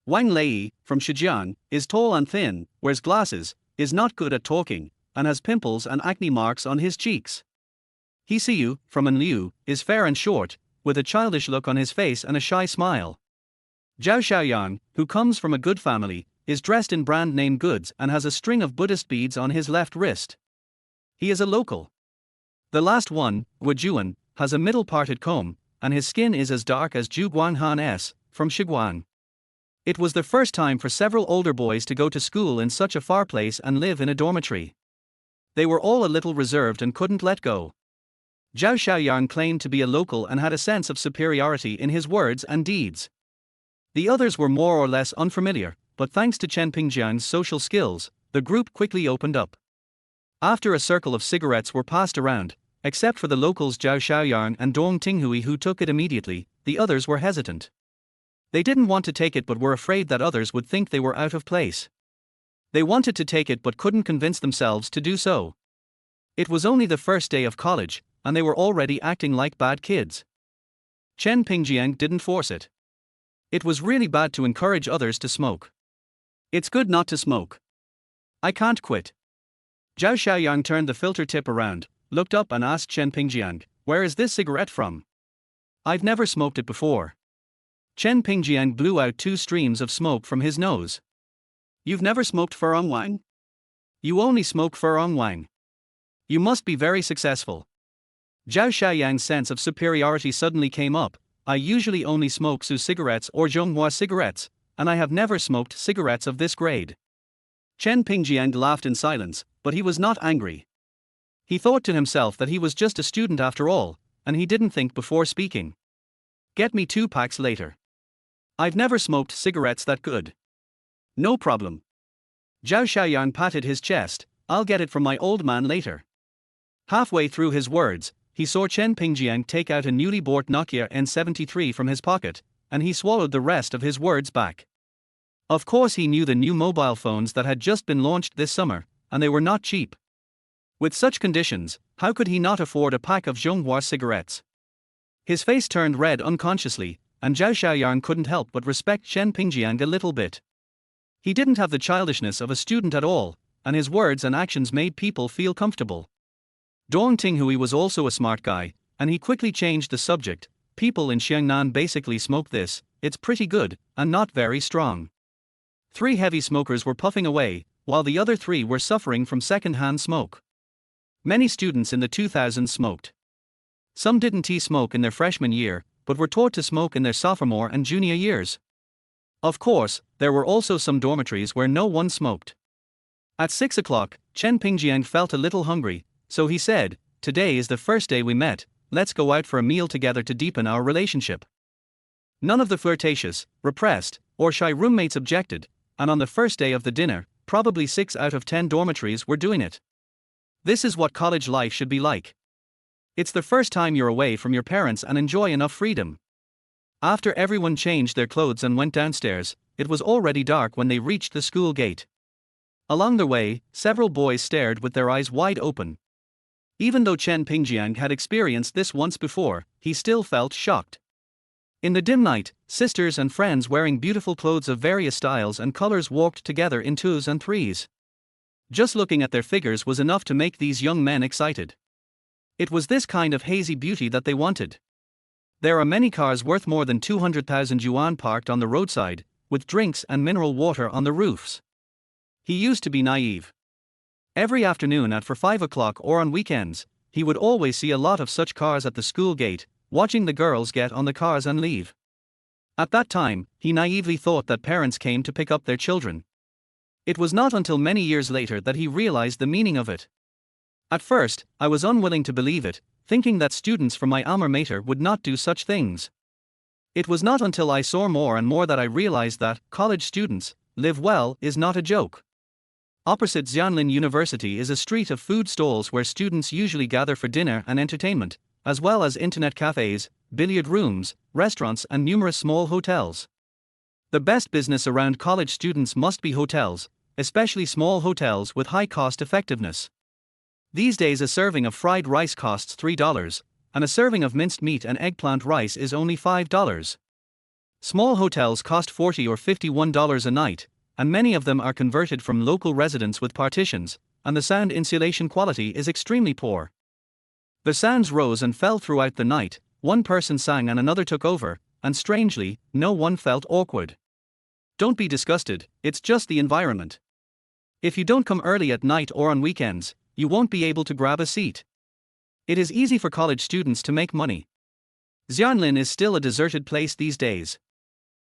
Wang Lei, from Shijiang, is tall and thin, wears glasses, is not good at talking, and has pimples and acne marks on his cheeks. He Siyu, from Anliu, is fair and short, with a childish look on his face and a shy smile. Zhao Xiaoyang, who comes from a good family, is dressed in brand name goods and has a string of Buddhist beads on his left wrist. He is a local. The last one, Wu Juan, has a middle-parted comb, and his skin is as dark as Zhu Guanghan S, from Shiguang. It was the first time for several older boys to go to school in such a far place and live in a dormitory. They were all a little reserved and couldn't let go. Zhao Xiaoyang claimed to be a local and had a sense of superiority in his words and deeds. The others were more or less unfamiliar, but thanks to Chen Pingjiang's social skills, the group quickly opened up. After a circle of cigarettes were passed around, except for the locals Zhao Xiaoyang and Dong Tinghui who took it immediately, the others were hesitant. They didn't want to take it but were afraid that others would think they were out of place. They wanted to take it but couldn't convince themselves to do so. It was only the first day of college, and they were already acting like bad kids. Chen Pingjiang didn't force it. It was really bad to encourage others to smoke. It's good not to smoke. I can't quit. Zhao Xiaoyang turned the filter tip around, looked up and asked Chen Pingjiang, "Where is this cigarette from? I've never smoked it before." Chen Pingjiang blew out 2 streams of smoke from his nose. "You've never smoked Furong Wang? You only smoke Furong Wang. You must be very successful." Zhao Xiaoyang's sense of superiority suddenly came up. "I usually only smoke Su cigarettes or Zhonghua cigarettes, and I have never smoked cigarettes of this grade." Chen Pingjiang laughed in silence, but he was not angry. He thought to himself that he was just a student after all, and he didn't think before speaking. "Get me 2 packs later. I've never smoked cigarettes that good." "No problem." Zhao Xiaoyang patted his chest, "I'll get it from my old man later." Halfway through his words, he saw Chen Pingjiang take out a newly bought Nokia N73 from his pocket, and he swallowed the rest of his words back. Of course, he knew the new mobile phones that had just been launched this summer, and they were not cheap. With such conditions, how could he not afford a pack of Zhonghua cigarettes? His face turned red unconsciously, and Zhao Xiaoyang couldn't help but respect Chen Pingjiang a little bit. He didn't have the childishness of a student at all, and his words and actions made people feel comfortable. Dong Tinghui was also a smart guy, and he quickly changed the subject. People in Xiangnan basically smoke this, it's pretty good, and not very strong. 3 heavy smokers were puffing away, while the other 3 were suffering from second-hand smoke. Many students in the 2000s smoked. Some didn't smoke in their freshman year, but were taught to smoke in their sophomore and junior years. Of course, there were also some dormitories where no one smoked. At 6 o'clock, Chen Pingjiang felt a little hungry, so he said, "Today is the first day we met, let's go out for a meal together to deepen our relationship." None of the flirtatious, repressed, or shy roommates objected, and on the first day of the dinner, probably 6 out of 10 dormitories were doing it. This is what college life should be like. It's the first time you're away from your parents and enjoy enough freedom. After everyone changed their clothes and went downstairs, it was already dark when they reached the school gate. Along the way, several boys stared with their eyes wide open. Even though Chen Pingjiang had experienced this once before, he still felt shocked. In the dim night, sisters and friends wearing beautiful clothes of various styles and colors walked together in 2s and 3s. Just looking at their figures was enough to make these young men excited. It was this kind of hazy beauty that they wanted. There are many cars worth more than 200,000 yuan parked on the roadside, with drinks and mineral water on the roofs. He used to be naive. Every afternoon at 5 o'clock or on weekends, he would always see a lot of such cars at the school gate, watching the girls get on the cars and leave. At that time, he naively thought that parents came to pick up their children. It was not until many years later that he realized the meaning of it. At first, I was unwilling to believe it, thinking that students from my alma mater would not do such things. It was not until I saw more and more that I realized that college students live well is not a joke. Opposite Xianlin University is a street of food stalls where students usually gather for dinner and entertainment, as well as internet cafes, billiard rooms, restaurants, and numerous small hotels. The best business around college students must be hotels, especially small hotels with high cost effectiveness. These days, a serving of fried rice costs $3, and a serving of minced meat and eggplant rice is only $5. Small hotels cost $40 or $51 a night, and many of them are converted from local residents with partitions, and the sound insulation quality is extremely poor. The sounds rose and fell throughout the night, one person sang and another took over, and strangely, no one felt awkward. Don't be disgusted, it's just the environment. If you don't come early at night or on weekends, you won't be able to grab a seat. It is easy for college students to make money. Xianlin is still a deserted place these days.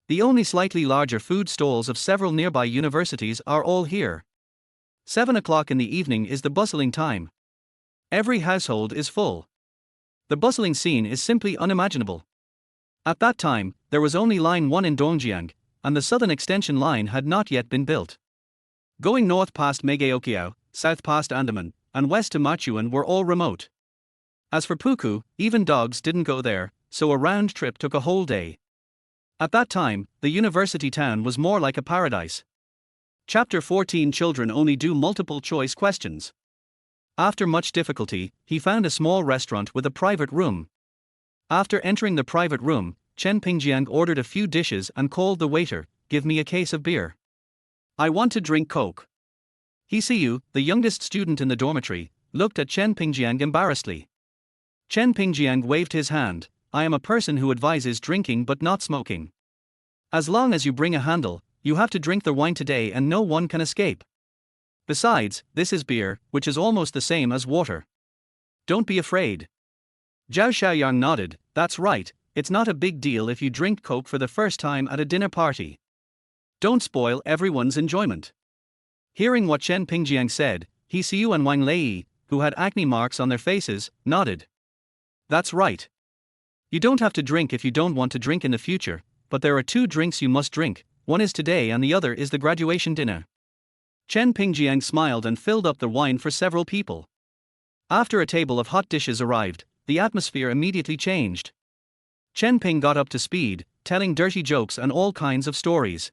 The only slightly larger food stalls of several nearby universities are all here. 7 o'clock in the evening is the bustling time. Every household is full. The bustling scene is simply unimaginable. At that time, there was only Line 1 in Dongjiang, and the southern extension line had not yet been built. Going north past Megaokiao, south past Andaman, and west to Machuan were all remote. As for Puku, even dogs didn't go there, so a round trip took a whole day. At that time, the university town was more like a paradise. Chapter 14. Children only do multiple choice questions. After much difficulty, he found a small restaurant with a private room. After entering the private room, Chen Pingjiang ordered a few dishes and called the waiter, "Give me a case of beer. I want to drink Coke." He Siyu, the youngest student in the dormitory, looked at Chen Pingjiang embarrassedly. Chen Pingjiang waved his hand, "I am a person who advises drinking but not smoking. As long as you bring a handle, you have to drink the wine today and no one can escape. Besides, this is beer, which is almost the same as water. Don't be afraid." Zhao Xiaoyang nodded, "That's right, it's not a big deal if you drink Coke for the first time at a dinner party. Don't spoil everyone's enjoyment." Hearing what Chen Pingjiang said, He Siu and Wang Lei, who had acne marks on their faces, nodded. "That's right. You don't have to drink if you don't want to drink in the future, but there are 2 drinks you must drink, one is today and the other is the graduation dinner." Chen Pingjiang smiled and filled up the wine for several people. After a table of hot dishes arrived, the atmosphere immediately changed. Chen Ping got up to speed, telling dirty jokes and all kinds of stories.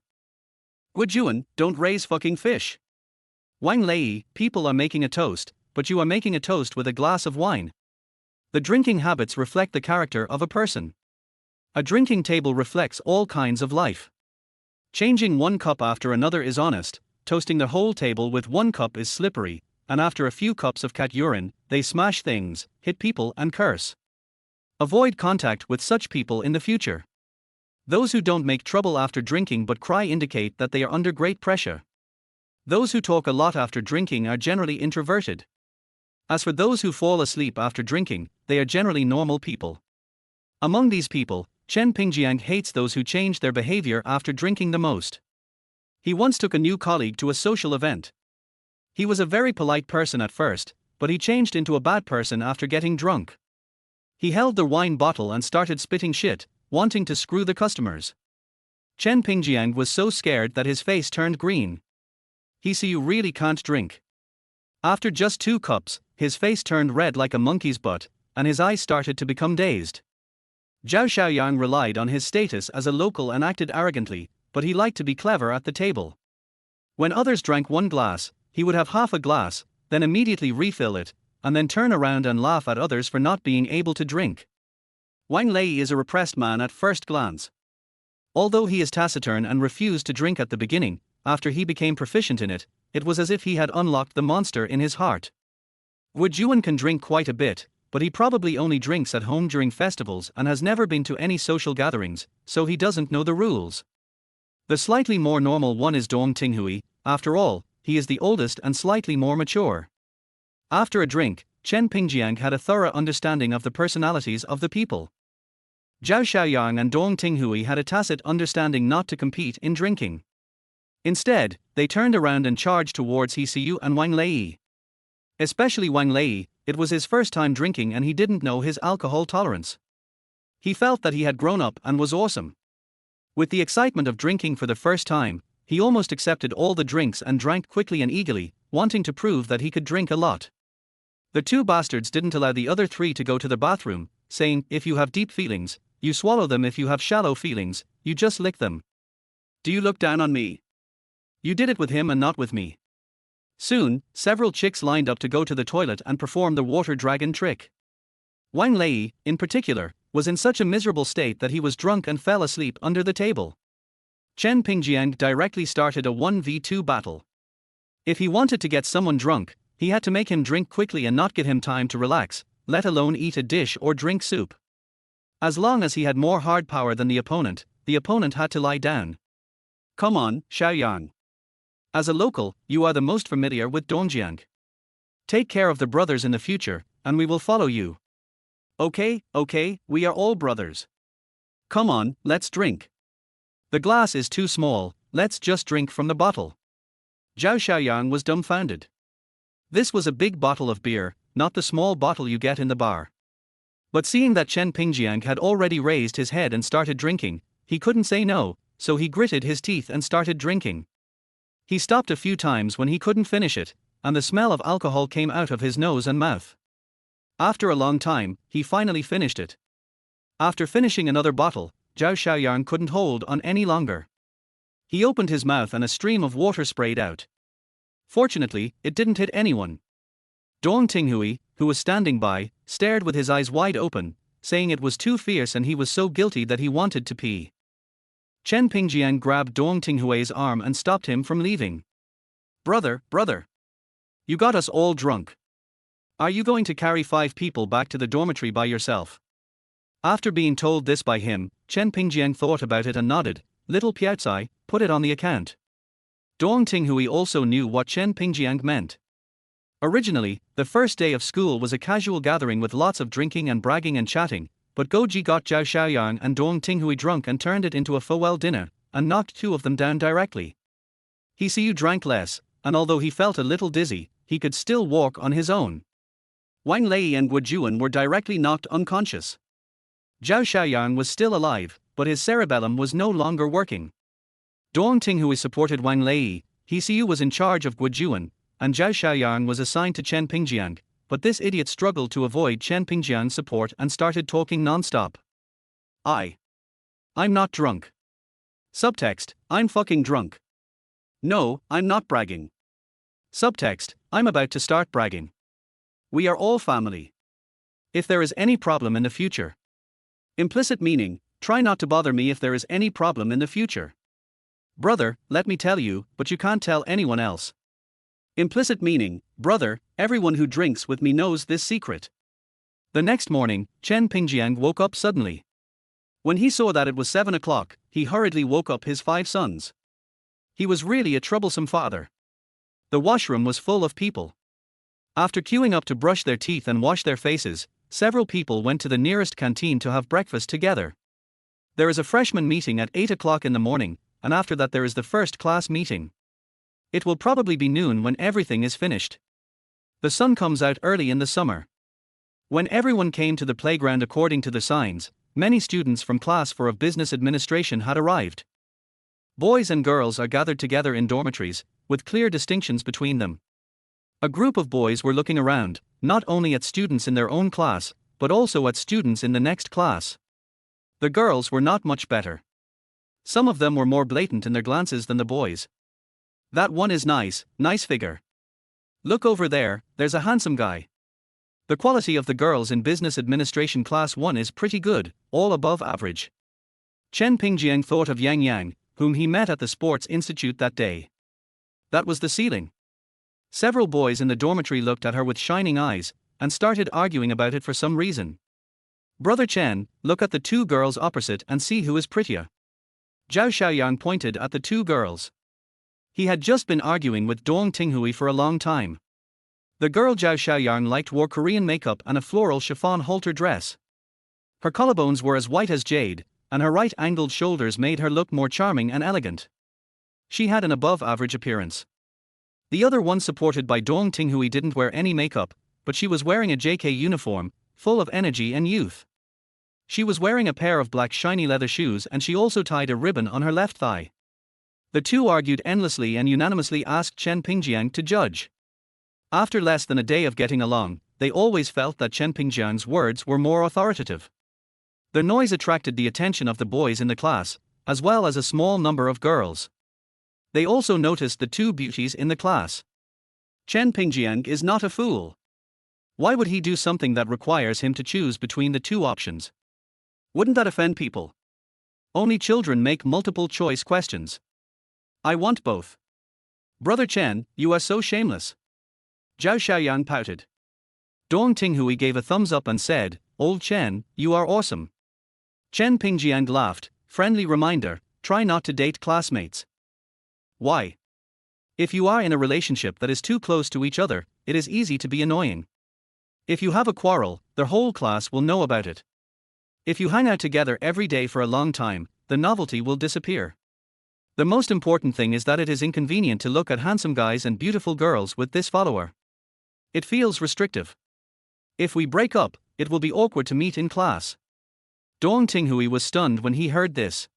Gujuan, don't raise fucking fish. Wang Lei, people are making a toast, but you are making a toast with a glass of wine. The drinking habits reflect the character of a person. A drinking table reflects all kinds of life. Changing one cup after another is honest, toasting the whole table with one cup is slippery, and after a few cups of cat urine, they smash things, hit people and curse. Avoid contact with such people in the future. Those who don't make trouble after drinking but cry indicate that they are under great pressure. Those who talk a lot after drinking are generally introverted. As for those who fall asleep after drinking, they are generally normal people. Among these people, Chen Pingjiang hates those who change their behavior after drinking the most. He once took a new colleague to a social event. He was a very polite person at first, but he changed into a bad person after getting drunk. He held the wine bottle and started spitting shit, wanting to screw the customers. Chen Pingjiang was so scared that his face turned green. He said, "You really can't drink." After just 2 cups, his face turned red like a monkey's butt, and his eyes started to become dazed. Zhao Xiaoyang relied on his status as a local and acted arrogantly, but he liked to be clever at the table. When others drank 1 glass, he would have half a glass, then immediately refill it, and then turn around and laugh at others for not being able to drink. Wang Lei is a repressed man at first glance. Although he is taciturn and refused to drink at the beginning, after he became proficient in it, it was as if he had unlocked the monster in his heart. Gujuan can drink quite a bit, but he probably only drinks at home during festivals and has never been to any social gatherings, so he doesn't know the rules. The slightly more normal one is Dong Tinghui. After all, he is the oldest and slightly more mature. After a drink, Chen Pingjiang had a thorough understanding of the personalities of the people. Zhao Xiaoyang and Dong Tinghui had a tacit understanding not to compete in drinking. Instead, they turned around and charged towards Hsiu and Wang Lei. Especially Wang Lei, it was his first time drinking and he didn't know his alcohol tolerance. He felt that he had grown up and was awesome. With the excitement of drinking for the first time, he almost accepted all the drinks and drank quickly and eagerly, wanting to prove that he could drink a lot. The 2 bastards didn't allow the other 3 to go to the bathroom, saying, "If you have deep feelings, you swallow them. If you have shallow feelings, you just lick them. Do you look down on me? You did it with him and not with me." Soon, several chicks lined up to go to the toilet and perform the water dragon trick. Wang Lei, in particular, was in such a miserable state that he was drunk and fell asleep under the table. Chen Pingjiang directly started a 1v2 battle. If he wanted to get someone drunk, he had to make him drink quickly and not give him time to relax, let alone eat a dish or drink soup. As long as he had more hard power than the opponent had to lie down. "Come on, Xiaoyang. As a local, you are the most familiar with Dongjiang. Take care of the brothers in the future, and we will follow you." Okay, we are all brothers. Come on, let's drink. The glass is too small, let's just drink from the bottle. Zhao Xiaoyang was dumbfounded. This was a big bottle of beer, not the small bottle you get in the bar. But seeing that Chen Pingjiang had already raised his head and started drinking, he couldn't say no, so he gritted his teeth and started drinking. He stopped a few times when he couldn't finish it, and the smell of alcohol came out of his nose and mouth. After a long time, he finally finished it. After finishing another bottle, Zhao Xiaoyang couldn't hold on any longer. He opened his mouth and a stream of water sprayed out. Fortunately, it didn't hit anyone. Dong Tinghui, who was standing by, stared with his eyes wide open, saying it was too fierce and he was so guilty that he wanted to pee. Chen Pingjiang grabbed Dong Tinghui's arm and stopped him from leaving. Brother. You got us all drunk. Are you going to carry 5 people back to the dormitory by yourself?" After being told this by him, Chen Pingjiang thought about it and nodded. "Little Piaozai, put it on the account." Dong Tinghui also knew what Chen Pingjiang meant. Originally, the first day of school was a casual gathering with lots of drinking and bragging and chatting, but Goji got Zhao Xiaoyang and Dong Tinghui drunk and turned it into a farewell dinner, and knocked 2 of them down directly. Hsiu drank less, and although he felt a little dizzy, he could still walk on his own. Wang Lei and Gujuan were directly knocked unconscious. Zhao Xiaoyang was still alive, but his cerebellum was no longer working. Dong Tinghui supported Wang Lei, Hsiu was in charge of Gujuan, and Zhao Xiaoyang was assigned to Chen Pingjiang, but this idiot struggled to avoid Chen Pingjiang's support and started talking non-stop. I'm not drunk. Subtext, I'm fucking drunk. No, I'm not bragging. Subtext, I'm about to start bragging. We are all family. If there is any problem in the future. Implicit meaning, try not to bother me if there is any problem in the future. Brother, let me tell you, but you can't tell anyone else. Implicit meaning, brother, everyone who drinks with me knows this secret. The next morning, Chen Pingjiang woke up suddenly. When he saw that it was 7 o'clock, he hurriedly woke up his 5 sons. He was really a troublesome father. The washroom was full of people. After queuing up to brush their teeth and wash their faces, several people went to the nearest canteen to have breakfast together. There is a freshman meeting at 8 o'clock in the morning, and after that there is the first class meeting. It will probably be noon when everything is finished. The sun comes out early in the summer. When everyone came to the playground according to the signs, many students from class 4 of business administration had arrived. Boys and girls are gathered together in dormitories, with clear distinctions between them. A group of boys were looking around, not only at students in their own class, but also at students in the next class. The girls were not much better. Some of them were more blatant in their glances than the boys. That one is nice figure. Look over there, there's a handsome guy. The quality of the girls in business administration class 1 is pretty good, all above average. Chen Pingjiang thought of Yang Yang, whom he met at the sports institute that day. That was the ceiling. Several boys in the dormitory looked at her with shining eyes, and started arguing about it for some reason. Brother Chen, look at the 2 girls opposite and see who is prettier. Zhao Xiaoyang pointed at the 2 girls. He had just been arguing with Dong Tinghui for a long time. The girl Zhao Xiaoyang liked wore Korean makeup and a floral chiffon halter dress. Her collarbones were as white as jade, and her right-angled shoulders made her look more charming and elegant. She had an above-average appearance. The other one supported by Dong Tinghui didn't wear any makeup, but she was wearing a JK uniform, full of energy and youth. She was wearing a pair of black shiny leather shoes and she also tied a ribbon on her left thigh. The 2 argued endlessly and unanimously asked Chen Pingjiang to judge. After less than a day of getting along, they always felt that Chen Pingjiang's words were more authoritative. The noise attracted the attention of the boys in the class, as well as a small number of girls. They also noticed the 2 beauties in the class. Chen Pingjiang is not a fool. Why would he do something that requires him to choose between the 2 options? Wouldn't that offend people? Only children make multiple choice questions. I want both. Brother Chen, you are so shameless. Zhao Xiaoyang pouted. Dong Tinghui gave a thumbs up and said, Old Chen, you are awesome. Chen Pingjiang laughed, friendly reminder, try not to date classmates. Why? If you are in a relationship that is too close to each other, it is easy to be annoying. If you have a quarrel, the whole class will know about it. If you hang out together every day for a long time, the novelty will disappear. The most important thing is that it is inconvenient to look at handsome guys and beautiful girls with this follower. It feels restrictive. If we break up, it will be awkward to meet in class. Dong Tinghui was stunned when he heard this.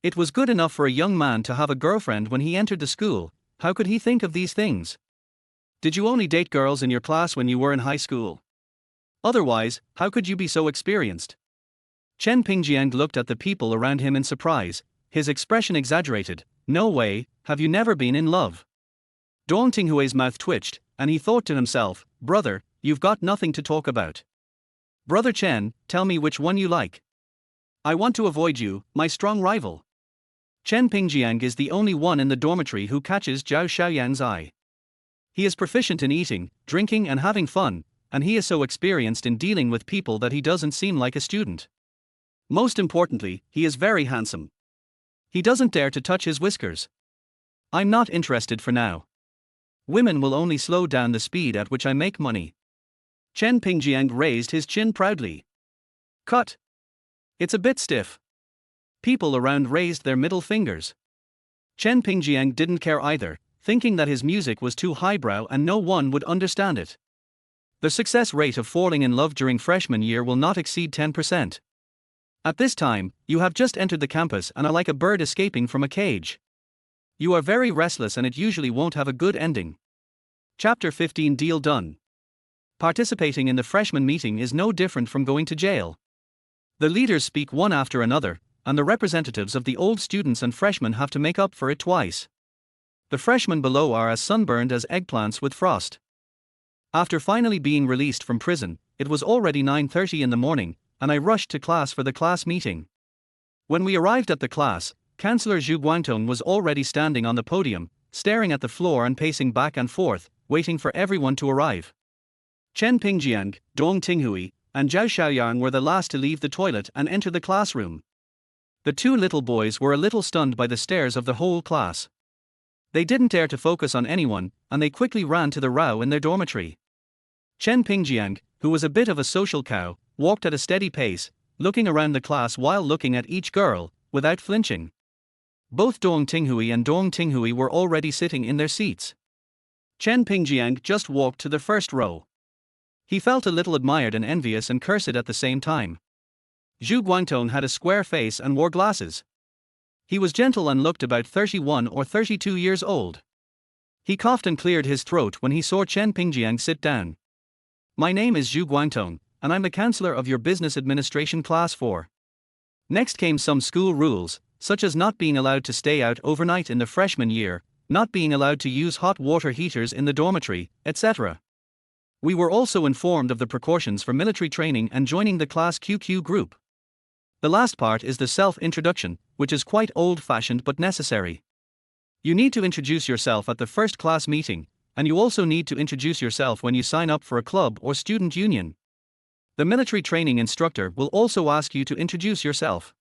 It was good enough for a young man to have a girlfriend when he entered the school, how could he think of these things? Did you only date girls in your class when you were in high school? Otherwise, how could you be so experienced? Chen Pingjiang looked at the people around him in surprise, his expression exaggerated. No way, have you never been in love? Dong Tinghui's mouth twitched, and he thought to himself, brother, you've got nothing to talk about. Brother Chen, tell me which one you like. I want to avoid you, my strong rival. Chen Pingjiang is the only one in the dormitory who catches Zhao Xiaoyang's eye. He is proficient in eating, drinking and having fun, and he is so experienced in dealing with people that he doesn't seem like a student. Most importantly, he is very handsome. He doesn't dare to touch his whiskers. I'm not interested for now. Women will only slow down the speed at which I make money. Chen Pingjiang raised his chin proudly. Cut. It's a bit stiff. People around raised their middle fingers. Chen Pingjiang didn't care either, thinking that his music was too highbrow and no one would understand it. The success rate of falling in love during freshman year will not exceed 10%. At this time, you have just entered the campus and are like a bird escaping from a cage. You are very restless and it usually won't have a good ending. Chapter 15 Deal done. Participating in the freshman meeting is no different from going to jail. The leaders speak one after another, and the representatives of the old students and freshmen have to make up for it twice. The freshmen below are as sunburned as eggplants with frost. After finally being released from prison, it was already 9:30 in the morning, and I rushed to class for the class meeting. When we arrived at the class, Chancellor Zhu Guangtong was already standing on the podium, staring at the floor and pacing back and forth, waiting for everyone to arrive. Chen Pingjiang, Dong Tinghui, and Zhao Xiaoyang were the last to leave the toilet and enter the classroom. The two little boys were a little stunned by the stares of the whole class. They didn't dare to focus on anyone, and they quickly ran to the row in their dormitory. Chen Pingjiang, who was a bit of a social cow, walked at a steady pace, looking around the class while looking at each girl, without flinching. Both Dong Tinghui and Dong Tinghui were already sitting in their seats. Chen Pingjiang just walked to the first row. He felt a little admired and envious and cursed at the same time. Zhu Guangtong had a square face and wore glasses. He was gentle and looked about 31 or 32 years old. He coughed and cleared his throat when he saw Chen Pingjiang sit down. "My name is Zhu Guangtong, and I'm the counselor of your business administration class 4. Next came some school rules, such as not being allowed to stay out overnight in the freshman year, not being allowed to use hot water heaters in the dormitory, etc. We were also informed of the precautions for military training and joining the class QQ group. The last part is the self-introduction, which is quite old-fashioned but necessary. You need to introduce yourself at the first class meeting, and you also need to introduce yourself when you sign up for a club or student union. The military training instructor will also ask you to introduce yourself.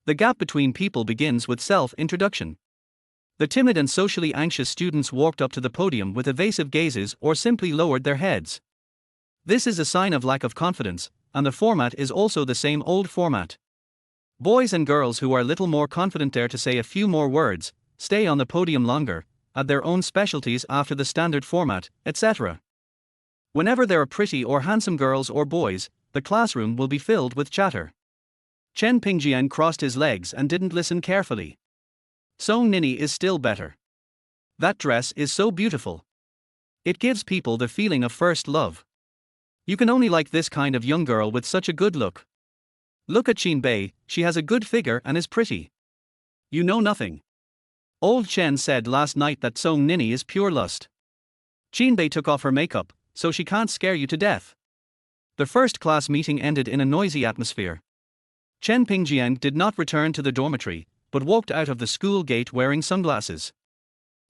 The gap between people begins with self-introduction. The timid and socially anxious students walked up to the podium with evasive gazes or simply lowered their heads. This is a sign of lack of confidence, and the format is also the same old format. Boys and girls who are a little more confident dare to say a few more words, stay on the podium longer, add their own specialties after the standard format, etc. Whenever there are pretty or handsome girls or boys, the classroom will be filled with chatter. Chen Pingjiang crossed his legs and didn't listen carefully. Song Nini is still better. That dress is so beautiful. It gives people the feeling of first love. You can only like this kind of young girl with such a good look. Look at Qin Bei, she has a good figure and is pretty. You know nothing. Old Chen said last night that Song Nini is pure lust. Qin Bei took off her makeup, so she can't scare you to death. The first class meeting ended in a noisy atmosphere. Chen Pingjiang did not return to the dormitory, but walked out of the school gate wearing sunglasses.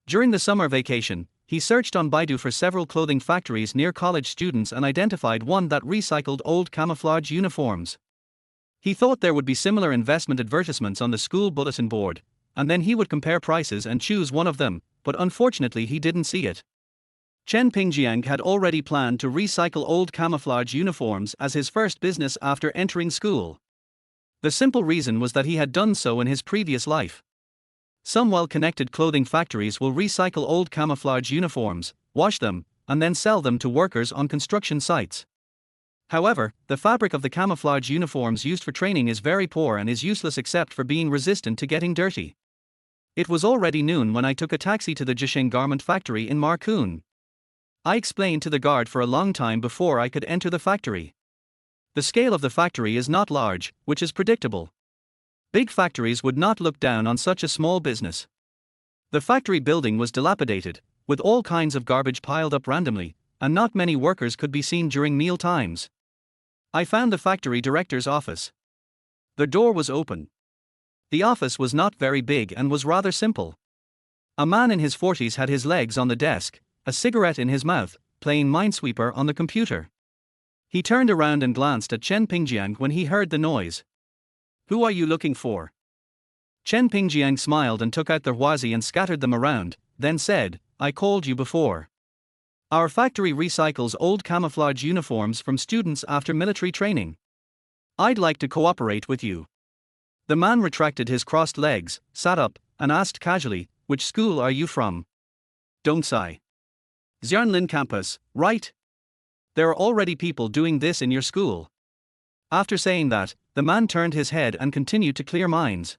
During the summer vacation, he searched on Baidu for several clothing factories near college students and identified one that recycled old camouflage uniforms. He thought there would be similar investment advertisements on the school bulletin board, and then he would compare prices and choose one of them, but unfortunately he didn't see it. Chen Pingjiang had already planned to recycle old camouflage uniforms as his first business after entering school. The simple reason was that he had done so in his previous life. Some well-connected clothing factories will recycle old camouflage uniforms, wash them, and then sell them to workers on construction sites. However, the fabric of the camouflage uniforms used for training is very poor and is useless except for being resistant to getting dirty. It was already noon when I took a taxi to the Jisheng garment factory in Markun. I explained to the guard for a long time before I could enter the factory. The scale of the factory is not large, which is predictable. Big factories would not look down on such a small business. The factory building was dilapidated, with all kinds of garbage piled up randomly, and not many workers could be seen during meal times. I found the factory director's office. The door was open. The office was not very big and was rather simple. A man in his 40s had his legs on the desk, a cigarette in his mouth, playing Minesweeper on the computer. He turned around and glanced at Chen Pingjiang when he heard the noise. "Who are you looking for?" Chen Pingjiang smiled and took out the huazi and scattered them around, then said, "I called you before. Our factory recycles old camouflage uniforms from students after military training. I'd like to cooperate with you." The man retracted his crossed legs, sat up, and asked casually, "Which school are you from?" "Dongsai. Xianlin campus, right? There are already people doing this in your school." After saying that, the man turned his head and continued to clear minds.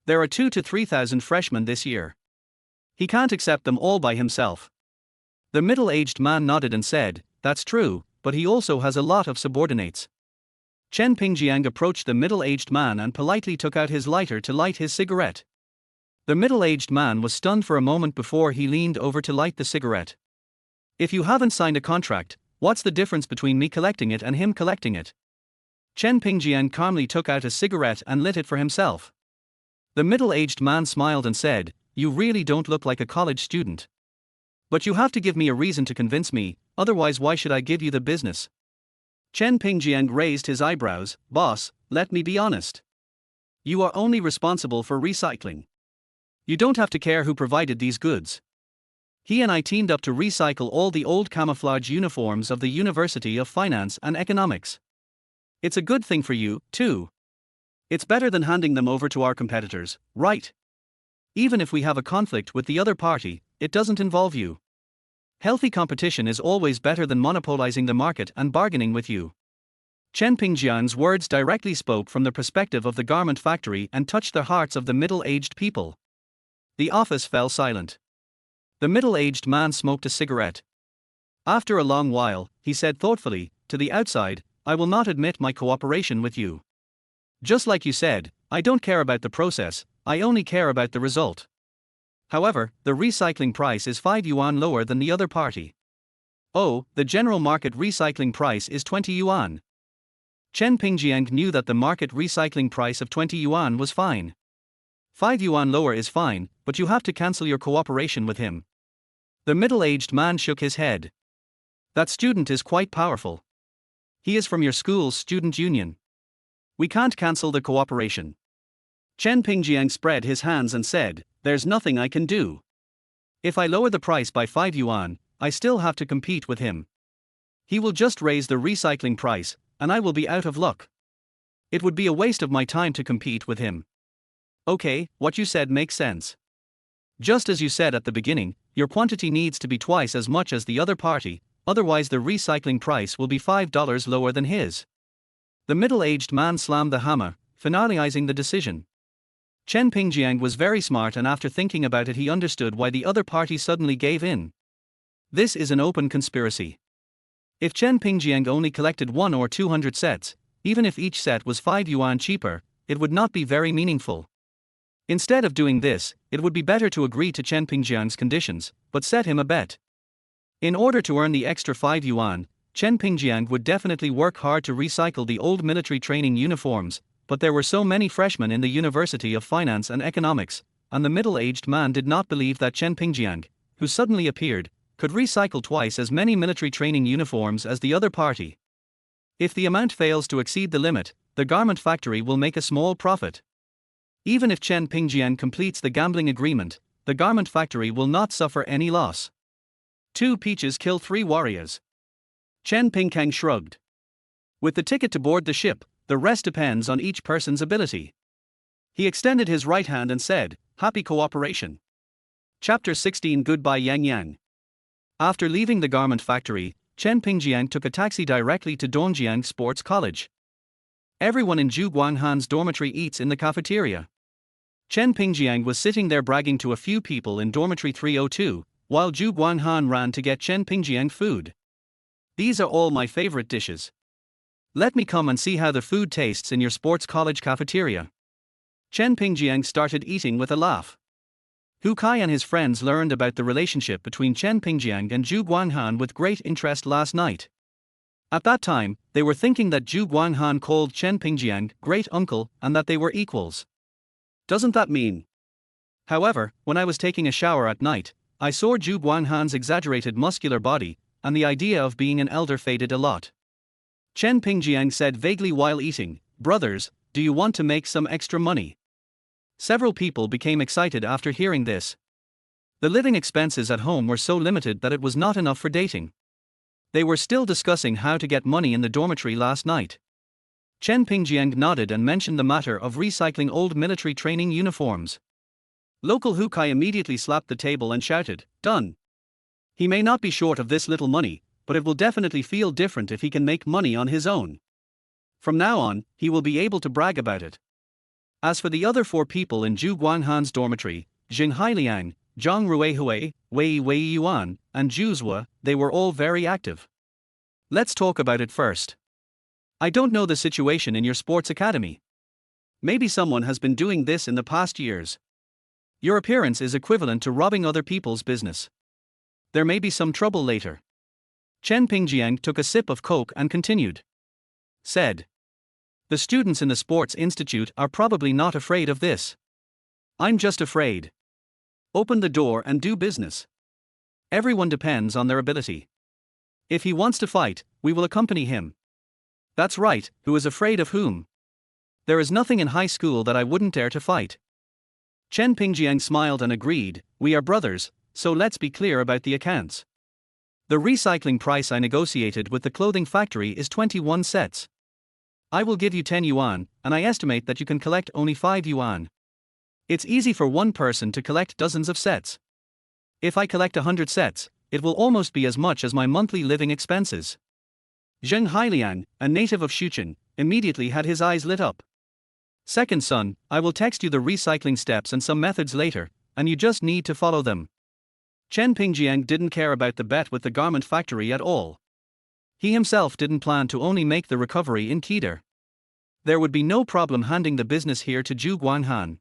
"There are 2,000 to 3,000 freshmen this year. He can't accept them all by himself." The middle-aged man nodded and said, that's true, but he also has a lot of subordinates. Chen Pingjiang approached the middle-aged man and politely took out his lighter to light his cigarette. The middle-aged man was stunned for a moment before he leaned over to light the cigarette. If you haven't signed a contract, what's the difference between me collecting it and him collecting it? Chen Pingjiang calmly took out a cigarette and lit it for himself. The middle-aged man smiled and said, "You really don't look like a college student. But you have to give me a reason to convince me, otherwise why should I give you the business?" Chen Pingjiang raised his eyebrows. "Boss, let me be honest. You are only responsible for recycling. You don't have to care who provided these goods. He and I teamed up to recycle all the old camouflage uniforms of the University of Finance and Economics. It's a good thing for you, too. It's better than handing them over to our competitors, right? Even if we have a conflict with the other party, it doesn't involve you. Healthy competition is always better than monopolizing the market and bargaining with you." Chen Pingjiang's words directly spoke from the perspective of the garment factory and touched the hearts of the middle-aged people. The office fell silent. The middle-aged man smoked a cigarette. After a long while, he said thoughtfully, "To the outside, I will not admit my cooperation with you. Just like you said, I don't care about the process, I only care about the result. However, the recycling price is 5 yuan lower than the other party." "Oh, the general market recycling price is 20 yuan. Chen Pingjiang knew that the market recycling price of 20 yuan was fine. 5 yuan lower is fine, but you have to cancel your cooperation with him. The middle-aged man shook his head. "That student is quite powerful. He is from your school's student union. We can't cancel the cooperation." Chen Pingjiang spread his hands and said, "There's nothing I can do. If I lower the price by 5 yuan, I still have to compete with him. He will just raise the recycling price, and I will be out of luck. It would be a waste of my time to compete with him." "Okay, what you said makes sense. Just as you said at the beginning, your quantity needs to be twice as much as the other party, otherwise the recycling price will be $5 lower than his." The middle-aged man slammed the hammer, finalizing the decision. Chen Pingjiang was very smart, and after thinking about it he understood why the other party suddenly gave in. This is an open conspiracy. If Chen Pingjiang only collected 1 or 200 sets, even if each set was 5 yuan cheaper, it would not be very meaningful. Instead of doing this, it would be better to agree to Chen Pingjiang's conditions, but set him a bet. In order to earn the extra 5 yuan, Chen Pingjiang would definitely work hard to recycle the old military training uniforms, but there were so many freshmen in the University of Finance and Economics, and the middle-aged man did not believe that Chen Pingjiang, who suddenly appeared, could recycle twice as many military training uniforms as the other party. If the amount fails to exceed the limit, the garment factory will make a small profit. Even if Chen Pingjiang completes the gambling agreement, the garment factory will not suffer any loss. 2 peaches kill 3 warriors. Chen Pingjiang shrugged. With the ticket to board the ship, the rest depends on each person's ability. He extended his right hand and said, "Happy cooperation." Chapter 16 Goodbye Yang Yang. After leaving the garment factory, Chen Pingjiang took a taxi directly to Dongjiang Sports College. Everyone in Zhu Guanghan's dormitory eats in the cafeteria. Chen Pingjiang was sitting there bragging to a few people in dormitory 302, while Zhu Guanghan ran to get Chen Pingjiang food. "These are all my favorite dishes. Let me come and see how the food tastes in your sports college cafeteria." Chen Pingjiang started eating with a laugh. Hu Kai and his friends learned about the relationship between Chen Pingjiang and Zhu Guanghan with great interest last night. At that time, they were thinking that Zhu Guanghan called Chen Pingjiang great uncle and that they were equals. Doesn't that mean? However, when I was taking a shower at night, I saw Zhu Guanghan's exaggerated muscular body, and the idea of being an elder faded a lot. Chen Pingjiang said vaguely while eating, "Brothers, do you want to make some extra money?" Several people became excited after hearing this. The living expenses at home were so limited that it was not enough for dating. They were still discussing how to get money in the dormitory last night. Chen Pingjiang nodded and mentioned the matter of recycling old military training uniforms. Local Hu Kai immediately slapped the table and shouted, "Done! He may not be short of this little money, but it will definitely feel different if he can make money on his own. From now on, he will be able to brag about it." As for the other 4 people in Zhu Guanghan's dormitory, Jing Hailiang, Zhang Ruihui, Wei Yuan, and Zhu Zhua, they were all very active. Let's talk about it first. I don't know the situation in your sports academy. Maybe someone has been doing this in the past years. Your appearance is equivalent to robbing other people's business. There may be some trouble later. Chen Pingjiang took a sip of Coke and continued. Said. The students in the Sports Institute are probably not afraid of this. I'm just afraid. Open the door and do business. Everyone depends on their ability. If he wants to fight, we will accompany him. That's right, who is afraid of whom? There is nothing in high school that I wouldn't dare to fight. Chen Pingjiang smiled and agreed, we are brothers, so let's be clear about the accounts. The recycling price I negotiated with the clothing factory is 21 sets. I will give you 10 yuan, and I estimate that you can collect only 5 yuan. It's easy for one person to collect dozens of sets. If I collect 100 sets, it will almost be as much as my monthly living expenses. Zheng Hailiang, a native of Shuchen, immediately had his eyes lit up. Second son, I will text you the recycling steps and some methods later, and you just need to follow them. Chen Pingjiang didn't care about the bet with the garment factory at all. He himself didn't plan to only make the recovery in Keter. There would be no problem handing the business here to Zhu Guanghan.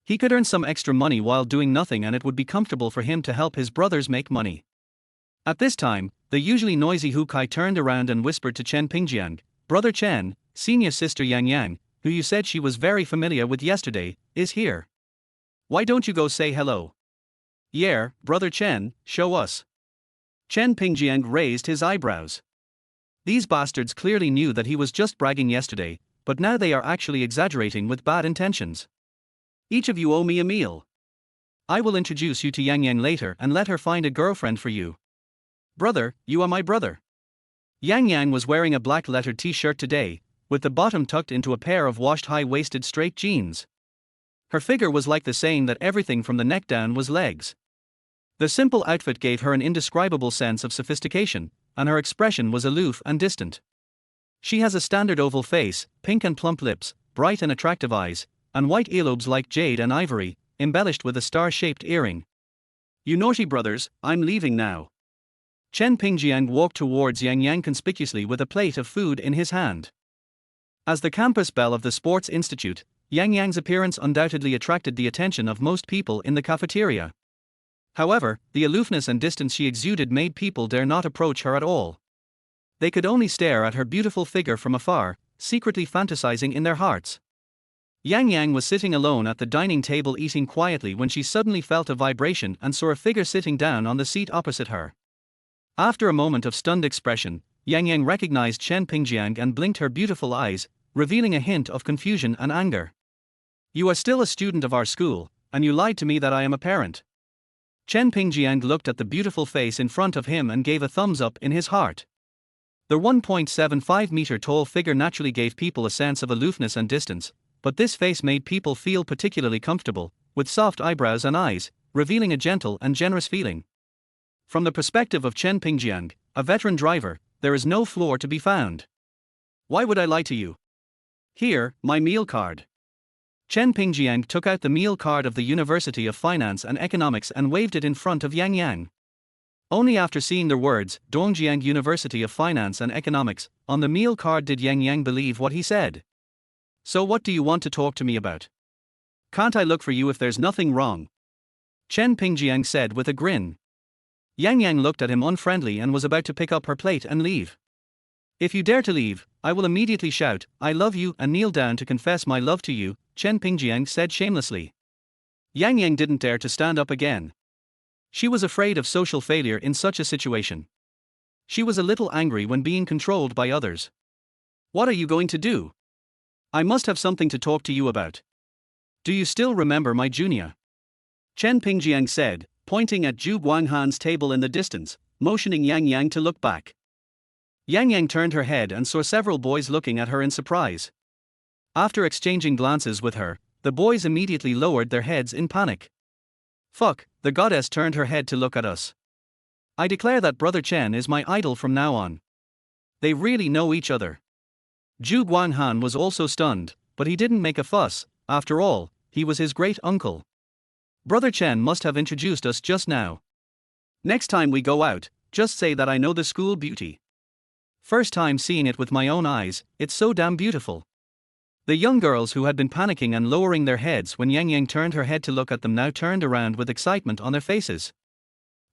He could earn some extra money while doing nothing, and it would be comfortable for him to help his brothers make money. At this time, the usually noisy Hu Kai turned around and whispered to Chen Pingjiang, Brother Chen, senior sister Yang Yang, who you said she was very familiar with yesterday, is here. Why don't you go say hello? Yeah, Brother Chen, show us. Chen Pingjiang raised his eyebrows. These bastards clearly knew that he was just bragging yesterday, but now they are actually exaggerating with bad intentions. Each of you owe me a meal. I will introduce you to Yang Yang later and let her find a girlfriend for you. Brother, you are my brother. Yang Yang was wearing a black lettered t-shirt today, with the bottom tucked into a pair of washed high-waisted straight jeans. Her figure was like the saying that everything from the neck down was legs. The simple outfit gave her an indescribable sense of sophistication, and her expression was aloof and distant. She has a standard oval face, pink and plump lips, bright and attractive eyes, and white earlobes like jade and ivory, embellished with a star-shaped earring. You naughty brothers, I'm leaving now. Chen Pingjiang walked towards Yang Yang conspicuously with a plate of food in his hand. As the campus belle of the Sports Institute, Yang Yang's appearance undoubtedly attracted the attention of most people in the cafeteria. However, the aloofness and distance she exuded made people dare not approach her at all. They could only stare at her beautiful figure from afar, secretly fantasizing in their hearts. Yang Yang was sitting alone at the dining table eating quietly when she suddenly felt a vibration and saw a figure sitting down on the seat opposite her. After a moment of stunned expression, Yang Yang recognized Chen Pingjiang and blinked her beautiful eyes, revealing a hint of confusion and anger. You are still a student of our school, and you lied to me that I am a parent. Chen Pingjiang looked at the beautiful face in front of him and gave a thumbs up in his heart. The 1.75-meter tall figure naturally gave people a sense of aloofness and distance, but this face made people feel particularly comfortable, with soft eyebrows and eyes, revealing a gentle and generous feeling. From the perspective of Chen Pingjiang, a veteran driver, there is no flaw to be found. Why would I lie to you? Here, my meal card. Chen Pingjiang took out the meal card of the University of Finance and Economics and waved it in front of Yang Yang. Only after seeing the words, Dongjiang University of Finance and Economics, on the meal card did Yang Yang believe what he said. So what do you want to talk to me about? Can't I look for you if there's nothing wrong? Chen Pingjiang said with a grin. Yang Yang looked at him unfriendly and was about to pick up her plate and leave. If you dare to leave, I will immediately shout, I love you, and kneel down to confess my love to you, Chen Pingjiang said shamelessly. Yang Yang didn't dare to stand up again. She was afraid of social failure in such a situation. She was a little angry when being controlled by others. What are you going to do? I must have something to talk to you about. Do you still remember my junior? Chen Pingjiang said, pointing at Zhu Guanghan's table in the distance, motioning Yang Yang to look back. Yang Yang turned her head and saw several boys looking at her in surprise. After exchanging glances with her, the boys immediately lowered their heads in panic. Fuck, the goddess turned her head to look at us. I declare that Brother Chen is my idol from now on. They really know each other. Zhu Guanghan was also stunned, but he didn't make a fuss. After all, he was his great uncle. Brother Chen must have introduced us just now. Next time we go out, just say that I know the school beauty. First time seeing it with my own eyes, it's so damn beautiful. The young girls who had been panicking and lowering their heads when Yang Yang turned her head to look at them now turned around with excitement on their faces.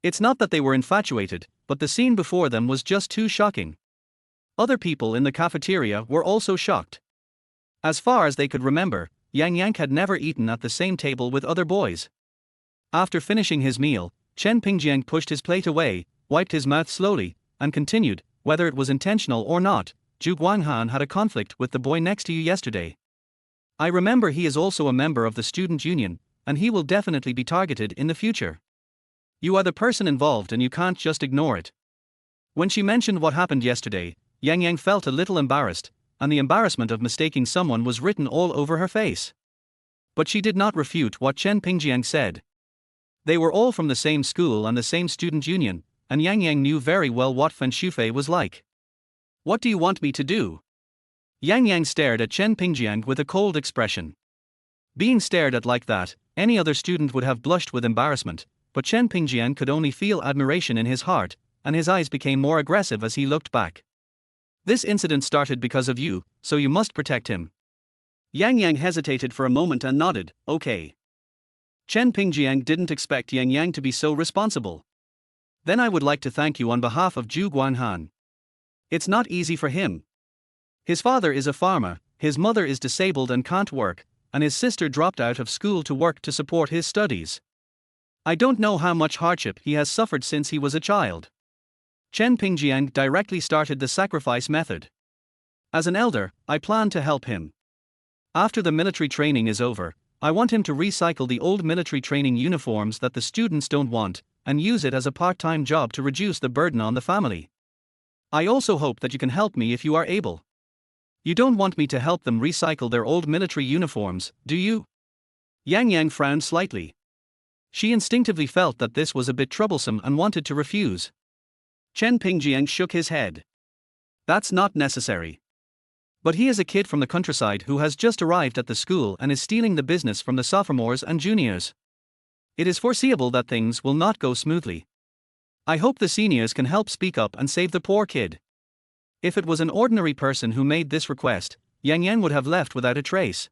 It's not that they were infatuated, but the scene before them was just too shocking. Other people in the cafeteria were also shocked. As far as they could remember, Yang Yang had never eaten at the same table with other boys. After finishing his meal, Chen Pingjiang pushed his plate away, wiped his mouth slowly, and continued, "Whether it was intentional or not, Zhu Guanghan had a conflict with the boy next to you yesterday. I remember he is also a member of the student union, and he will definitely be targeted in the future. You are the person involved and you can't just ignore it." When she mentioned what happened yesterday, Yang Yang felt a little embarrassed, and the embarrassment of mistaking someone was written all over her face. But she did not refute what Chen Pingjiang said. They were all from the same school and the same student union, and Yang Yang knew very well what Fan Shufei was like. "What do you want me to do?" Yang Yang stared at Chen Pingjiang with a cold expression. Being stared at like that, any other student would have blushed with embarrassment, but Chen Pingjiang could only feel admiration in his heart, and his eyes became more aggressive as he looked back. "This incident started because of you, so you must protect him." Yang Yang hesitated for a moment and nodded, "Okay." Chen Pingjiang didn't expect Yang Yang to be so responsible. "Then I would like to thank you on behalf of Zhu Guanghan. It's not easy for him. His father is a farmer, his mother is disabled and can't work, and his sister dropped out of school to work to support his studies. I don't know how much hardship he has suffered since he was a child." Chen Pingjiang directly started the sacrifice method. "As an elder, I plan to help him. After the military training is over, I want him to recycle the old military training uniforms that the students don't want, and use it as a part-time job to reduce the burden on the family. I also hope that you can help me if you are able. You don't want me to help them recycle their old military uniforms, do you?" Yang Yang frowned slightly. She instinctively felt that this was a bit troublesome and wanted to refuse. Chen Pingjiang shook his head. "That's not necessary. But he is a kid from the countryside who has just arrived at the school and is stealing the business from the sophomores and juniors. It is foreseeable that things will not go smoothly. I hope the seniors can help speak up and save the poor kid." If it was an ordinary person who made this request, Yang Yang would have left without a trace.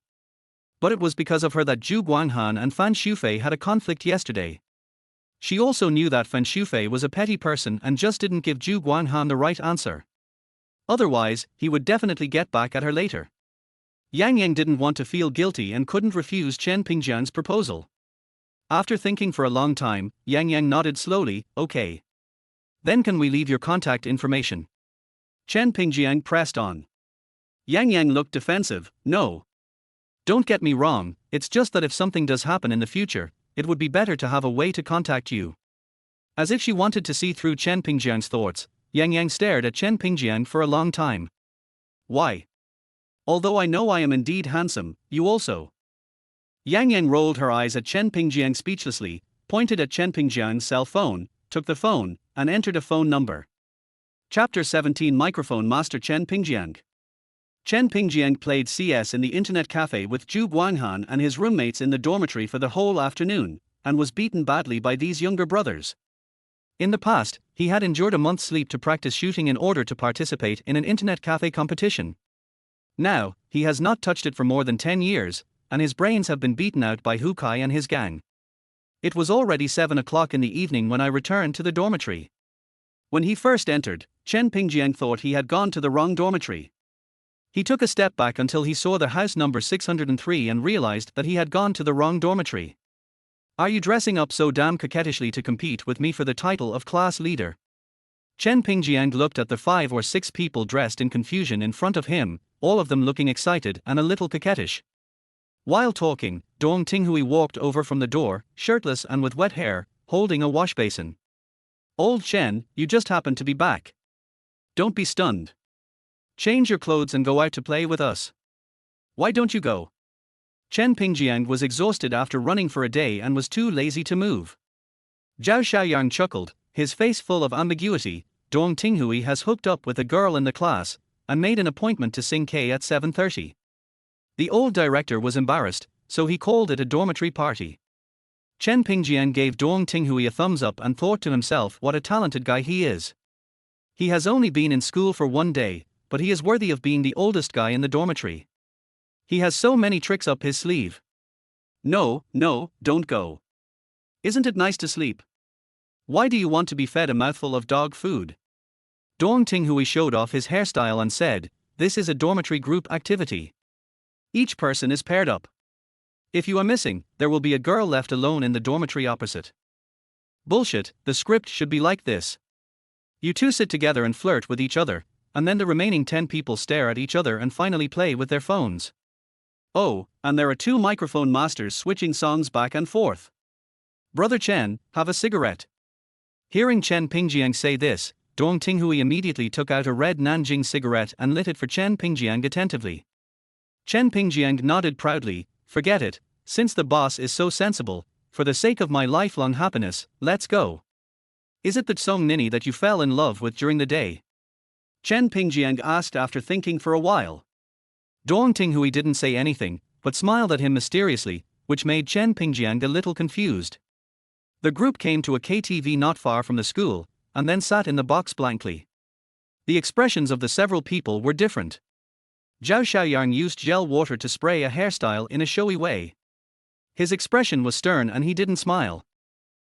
But it was because of her that Zhu Guanghan and Fan Shufei had a conflict yesterday. She also knew that Fan Shufei was a petty person and just didn't give Zhu Guanghan the right answer. Otherwise, he would definitely get back at her later. Yang Yang didn't want to feel guilty and couldn't refuse Chen Pingjiang's proposal. After thinking for a long time, Yang Yang nodded slowly, "Okay. Then can we leave your contact information?" Chen Pingjiang pressed on. Yang Yang looked defensive, "No. Don't get me wrong, it's just that if something does happen in the future, it would be better to have a way to contact you." As if she wanted to see through Chen Pingjiang's thoughts, Yang Yang stared at Chen Pingjiang for a long time. "Why? Although I know I am indeed handsome, you also." Yang Yang rolled her eyes at Chen Pingjiang speechlessly, pointed at Chen Pingjiang's cell phone, took the phone, and entered a phone number. Chapter 17 Microphone Master Chen Pingjiang. Chen Pingjiang played CS in the internet cafe with Zhu Guanghan and his roommates in the dormitory for the whole afternoon, and was beaten badly by these younger brothers. In the past, he had endured a month's sleep to practice shooting in order to participate in an internet cafe competition. Now, he has not touched it for more than 10 years, and his brains have been beaten out by Hu Kai and his gang. It was already 7 o'clock in the evening when I returned to the dormitory. When he first entered, Chen Pingjiang thought he had gone to the wrong dormitory. He took a step back until he saw the house number 603 and realized that he had gone to the wrong dormitory. "Are you dressing up so damn coquettishly to compete with me for the title of class leader?" Chen Pingjiang looked at the 5 or 6 people dressed in confusion in front of him, all of them looking excited and a little coquettish. While talking, Dong Tinghui walked over from the door, shirtless and with wet hair, holding a wash basin. "Old Chen, you just happened to be back. Don't be stunned. Change your clothes and go out to play with us. Why don't you go?" Chen Pingjiang was exhausted after running for a day and was too lazy to move. Zhao Xiaoyang chuckled, his face full of ambiguity. "Dong Tinghui has hooked up with a girl in the class, and made an appointment to sing K at 7:30. The old director was embarrassed, so he called it a dormitory party." Chen Pingjiang gave Dong Tinghui a thumbs up and thought to himself what a talented guy he is. He has only been in school for 1 day, but he is worthy of being the oldest guy in the dormitory. He has so many tricks up his sleeve. No, no, don't go. Isn't it nice to sleep? Why do you want to be fed a mouthful of dog food? Dong Tinghui showed off his hairstyle and said, "This is a dormitory group activity. Each person is paired up. If you are missing, there will be a girl left alone in the dormitory opposite." Bullshit, the script should be like this. You two sit together and flirt with each other, and then the remaining 10 people stare at each other and finally play with their phones. Oh, and there are 2 microphone masters switching songs back and forth. Brother Chen, have a cigarette. Hearing Chen Pingjiang say this, Dong Tinghui immediately took out a red Nanjing cigarette and lit it for Chen Pingjiang attentively. Chen Pingjiang nodded proudly, "Forget it, since the boss is so sensible, for the sake of my lifelong happiness, let's go." "Is it that Song Nini that you fell in love with during the day?" Chen Pingjiang asked after thinking for a while. Dong Tinghui didn't say anything, but smiled at him mysteriously, which made Chen Pingjiang a little confused. The group came to a KTV not far from the school, and then sat in the box blankly. The expressions of the several people were different. Zhao Xiaoyang used gel water to spray a hairstyle in a showy way. His expression was stern and he didn't smile.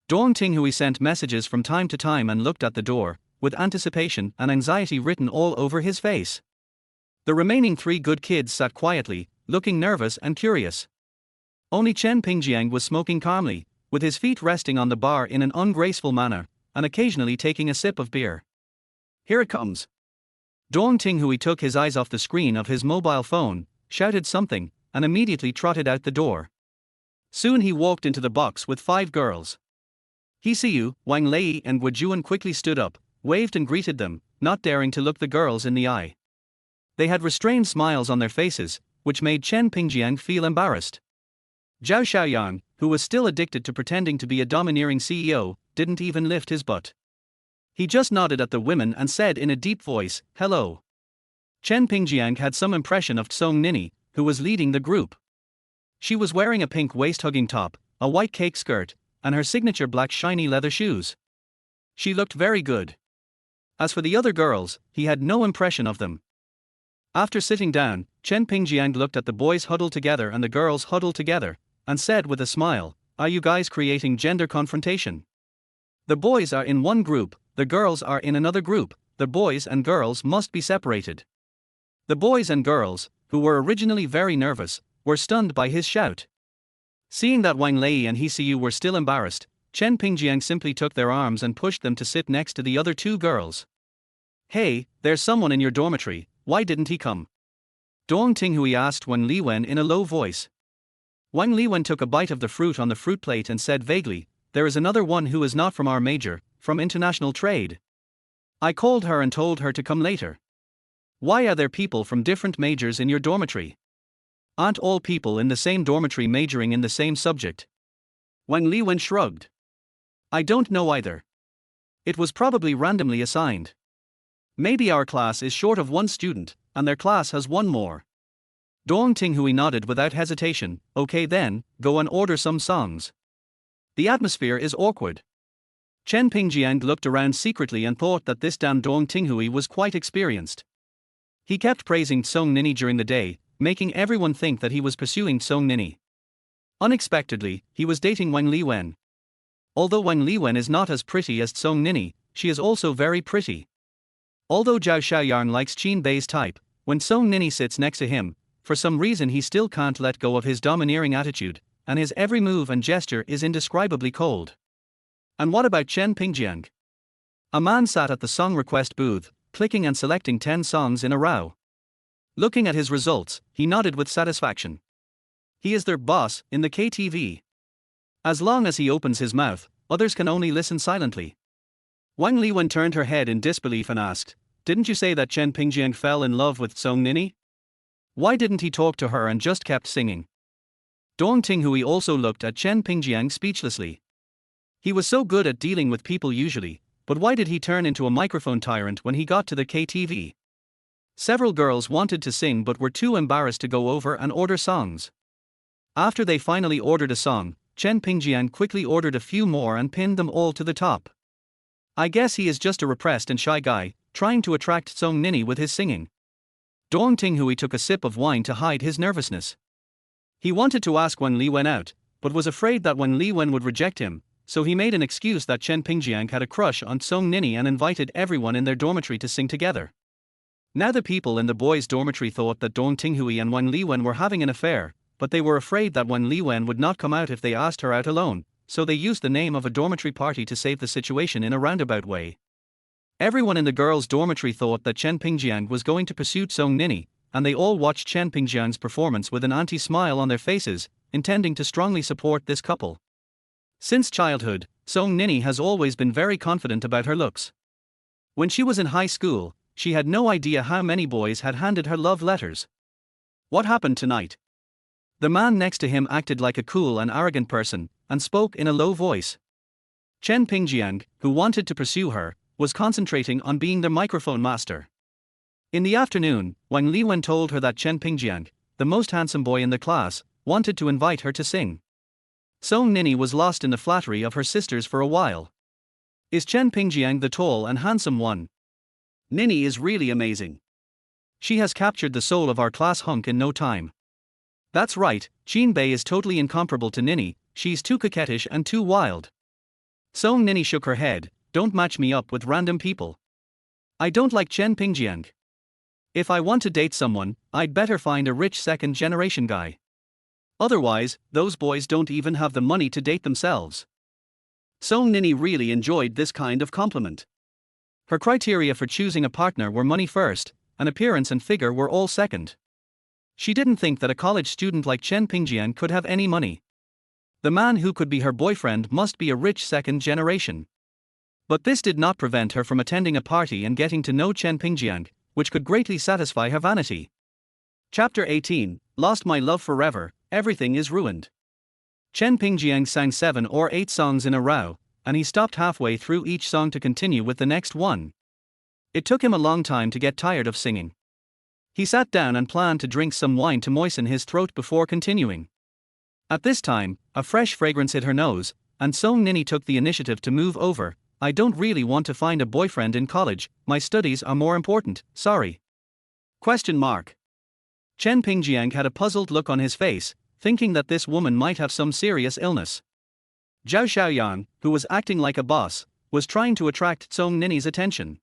Dong Tinghui sent messages from time to time and looked at the door, with anticipation and anxiety written all over his face. The remaining 3 good kids sat quietly, looking nervous and curious. Only Chen Pingjiang was smoking calmly, with his feet resting on the bar in an ungraceful manner, and occasionally taking a sip of beer. "Here it comes." Dong Tinghui took his eyes off the screen of his mobile phone, shouted something, and immediately trotted out the door. Soon he walked into the box with 5 girls. He Siyu, Wang Lei and Wu Juan quickly stood up, waved and greeted them, not daring to look the girls in the eye. They had restrained smiles on their faces, which made Chen Pingjiang feel embarrassed. Zhao Xiaoyang, who was still addicted to pretending to be a domineering CEO, didn't even lift his butt. He just nodded at the women and said in a deep voice, "Hello." Chen Pingjiang had some impression of Song Nini, who was leading the group. She was wearing a pink waist-hugging top, a white cake skirt, and her signature black shiny leather shoes. She looked very good. As for the other girls, he had no impression of them. After sitting down, Chen Pingjiang looked at the boys huddled together and the girls huddled together, and said with a smile, "Are you guys creating gender confrontation? The boys are in one group, the girls are in another group, the boys and girls must be separated." The boys and girls, who were originally very nervous, were stunned by his shout. Seeing that Wang Lei and Hsiu were still embarrassed, Chen Pingjiang simply took their arms and pushed them to sit next to the other 2 girls. "Hey, there's someone in your dormitory, why didn't he come?" Dong Tinghui asked Wang Liwen in a low voice. Wang Liwen took a bite of the fruit on the fruit plate and said vaguely, "There is another one who is not from our major, from international trade. I called her and told her to come later." "Why are there people from different majors in your dormitory? Aren't all people in the same dormitory majoring in the same subject?" Wang Liwen shrugged. "I don't know either. It was probably randomly assigned. Maybe our class is short of 1 student, and their class has 1 more." Dong Tinghui nodded without hesitation. "Okay then, go and order some songs. The atmosphere is awkward." Chen Pingjiang looked around secretly and thought that this damn Dong Tinghui was quite experienced. He kept praising Song Nini during the day, making everyone think that he was pursuing Song Nini. Unexpectedly, he was dating Wang Liwen. Although Wang Liwen is not as pretty as Song Nini, she is also very pretty. Although Zhao Xiaoyang likes Qin Bei's type, when Song Nini sits next to him, for some reason he still can't let go of his domineering attitude, and his every move and gesture is indescribably cold. And what about Chen Pingjiang? A man sat at the song request booth, clicking and selecting 10 songs in a row. Looking at his results, he nodded with satisfaction. He is their boss in the KTV. As long as he opens his mouth, others can only listen silently. Wang Liwen turned her head in disbelief and asked, "Didn't you say that Chen Pingjiang fell in love with Song Nini? Why didn't he talk to her and just kept singing?" Dong Tinghui also looked at Chen Pingjiang speechlessly. He was so good at dealing with people usually, but why did he turn into a microphone tyrant when he got to the KTV? Several girls wanted to sing but were too embarrassed to go over and order songs. After they finally ordered a song, Chen Pingjiang quickly ordered a few more and pinned them all to the top. "I guess he is just a repressed and shy guy, trying to attract Song Nini with his singing. Dong Tinghui took a sip of wine to hide his nervousness. He wanted to ask Wen Li Wen out, but was afraid that Wen Li Wen would reject him, so he made an excuse that Chen Pingjiang had a crush on Song Nini and invited everyone in their dormitory to sing together. Now the people in the boys' dormitory thought that Dong Tinghui and Wen Li Wen were having an affair, but they were afraid that Wen Li Wen would not come out if they asked her out alone, so they used the name of a dormitory party to save the situation in a roundabout way. Everyone in the girls' dormitory thought that Chen Pingjiang was going to pursue Song Nini, and they all watched Chen Pingjiang's performance with an anti-smile on their faces, intending to strongly support this couple. Since childhood, Song Nini has always been very confident about her looks. When she was in high school, she had no idea how many boys had handed her love letters. What happened tonight? The man next to him acted like a cool and arrogant person, and spoke in a low voice. Chen Pingjiang, who wanted to pursue her, was concentrating on being the microphone master. In the afternoon, Wang Liwen told her that Chen Pingjiang, the most handsome boy in the class, wanted to invite her to sing. Song Nini was lost in the flattery of her sisters for a while. Is Chen Pingjiang the tall and handsome one? Nini is really amazing. She has captured the soul of our class hunk in no time. That's right, Qin Bei is totally incomparable to Nini, she's too coquettish and too wild. Song Nini shook her head, don't match me up with random people. I don't like Chen Pingjiang. If I want to date someone, I'd better find a rich second-generation guy. Otherwise, those boys don't even have the money to date themselves. Song Nini really enjoyed this kind of compliment. Her criteria for choosing a partner were money first, and appearance and figure were all second. She didn't think that a college student like Chen Pingjiang could have any money. The man who could be her boyfriend must be a rich second generation. But this did not prevent her from attending a party and getting to know Chen Pingjiang, which could greatly satisfy her vanity. Chapter 18, Lost My Love Forever, Everything is Ruined. Chen Pingjiang sang 7 or 8 songs in a row, and he stopped halfway through each song to continue with the next one. It took him a long time to get tired of singing. He sat down and planned to drink some wine to moisten his throat before continuing. At this time, a fresh fragrance hit her nose, and Song Nini took the initiative to move over. I don't really want to find a boyfriend in college, my studies are more important, sorry. Chen Pingjiang had a puzzled look on his face, thinking that this woman might have some serious illness. Zhao Xiaoyang, who was acting like a boss, was trying to attract Song Nini's attention.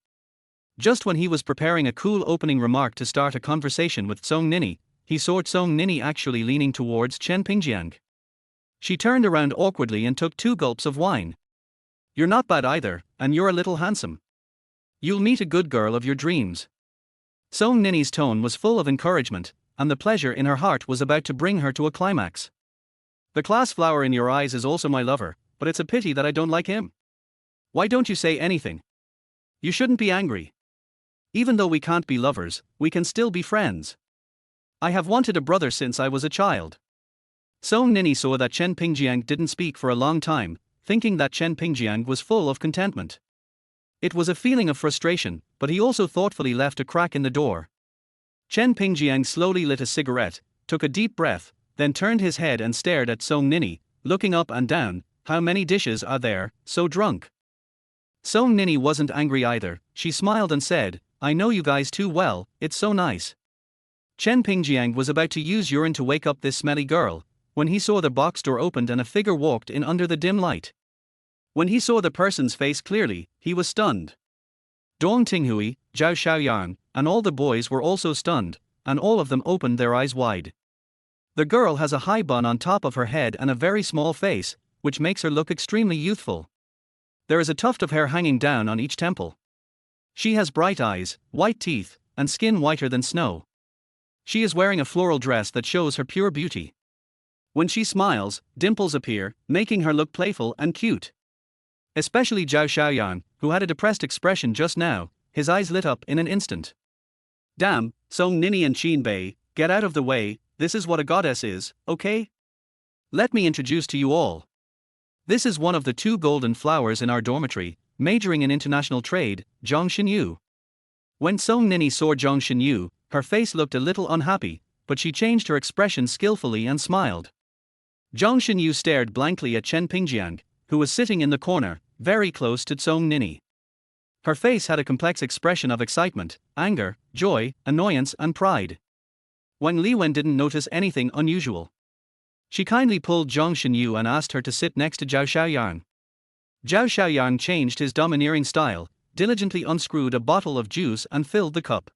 Just when he was preparing a cool opening remark to start a conversation with Song Nini, he saw Song Nini actually leaning towards Chen Pingjiang. She turned around awkwardly and took 2 gulps of wine. You're not bad either, and you're a little handsome. You'll meet a good girl of your dreams. Song Nini's tone was full of encouragement, and the pleasure in her heart was about to bring her to a climax. The class flower in your eyes is also my lover, but it's a pity that I don't like him. Why don't you say anything? You shouldn't be angry. Even though we can't be lovers, we can still be friends. I have wanted a brother since I was a child. Song Nini saw that Chen Pingjiang didn't speak for a long time, thinking that Chen Pingjiang was full of contentment. It was a feeling of frustration, but he also thoughtfully left a crack in the door. Chen Pingjiang slowly lit a cigarette, took a deep breath, then turned his head and stared at Song Nini, looking up and down. How many dishes are there, so drunk? Song Nini wasn't angry either, she smiled and said, I know you guys too well, it's so nice. Chen Pingjiang was about to use urine to wake up this smelly girl, when he saw the box door opened and a figure walked in under the dim light. When he saw the person's face clearly, he was stunned. Dong Tinghui, Zhao Xiaoyang, and all the boys were also stunned, and all of them opened their eyes wide. The girl has a high bun on top of her head and a very small face, which makes her look extremely youthful. There is a tuft of hair hanging down on each temple. She has bright eyes, white teeth, and skin whiter than snow. She is wearing a floral dress that shows her pure beauty. When she smiles, dimples appear, making her look playful and cute. Especially Zhao Xiaoyang, who had a depressed expression just now, his eyes lit up in an instant. Damn, Song Nini and Qin Bei, get out of the way, this is what a goddess is, okay? Let me introduce to you all. This is one of the 2 golden flowers in our dormitory, majoring in international trade, Zhang Xinyu. When Song Nini saw Zhang Xinyu, her face looked a little unhappy, but she changed her expression skillfully and smiled. Zhang Xinyu stared blankly at Chen Pingjiang, who was sitting in the corner, very close to Song Nini. Her face had a complex expression of excitement, anger, joy, annoyance, and pride. Wang Liwen didn't notice anything unusual. She kindly pulled Zhang Xinyu and asked her to sit next to Zhao Xiaoyang. Zhao Xiaoyang changed his domineering style, diligently unscrewed a bottle of juice and filled the cup.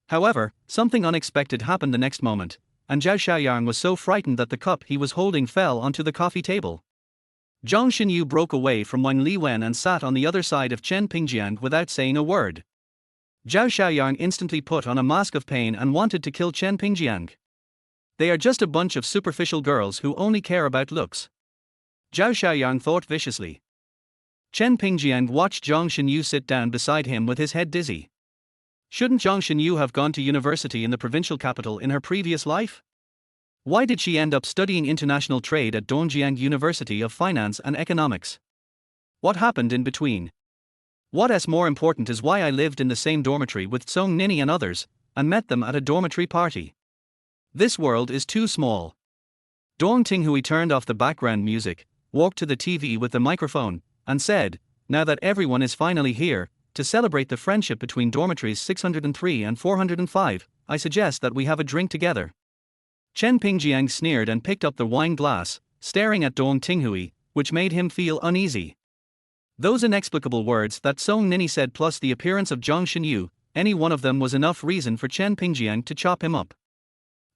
However, something unexpected happened the next moment, and Zhao Xiaoyang was so frightened that the cup he was holding fell onto the coffee table. Zhang Xinyu broke away from Wang Liwen and sat on the other side of Chen Pingjiang without saying a word. Zhao Xiaoyang instantly put on a mask of pain and wanted to kill Chen Pingjiang. They are just a bunch of superficial girls who only care about looks. Zhao Xiaoyang thought viciously. Chen Pingjiang watched Zhang Xinyu sit down beside him with his head dizzy. Shouldn't Zhang Xinyu have gone to university in the provincial capital in her previous life? Why did she end up studying international trade at Dongjiang University of Finance and Economics? What happened in between? What's more important is why I lived in the same dormitory with Song Nini and others, and met them at a dormitory party. This world is too small. Dong Tinghui turned off the background music, walked to the TV with the microphone, and said, "Now that everyone is finally here, to celebrate the friendship between dormitories 603 and 405, I suggest that we have a drink together." Chen Pingjiang sneered and picked up the wine glass, staring at Dong Tinghui, which made him feel uneasy. Those inexplicable words that Song Nini said plus the appearance of Zhang Xinyu, any one of them was enough reason for Chen Pingjiang to chop him up.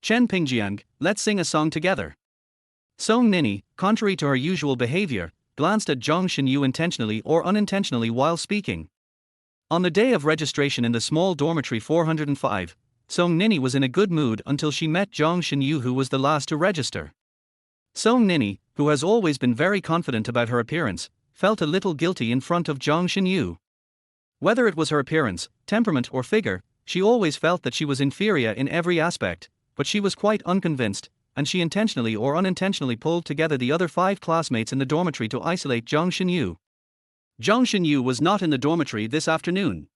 "Chen Pingjiang, let's sing a song together." Song Nini, contrary to her usual behavior, glanced at Zhang Xinyu intentionally or unintentionally while speaking. On the day of registration in the small dormitory 405, Song Nini was in a good mood until she met Zhang Xinyu, who was the last to register. Song Nini, who has always been very confident about her appearance, felt a little guilty in front of Zhang Xinyu. Whether it was her appearance, temperament or figure, she always felt that she was inferior in every aspect, but she was quite unconvinced, and she intentionally or unintentionally pulled together the other 5 classmates in the dormitory to isolate Zhang Xinyu. Zhang Xinyu was not in the dormitory this afternoon.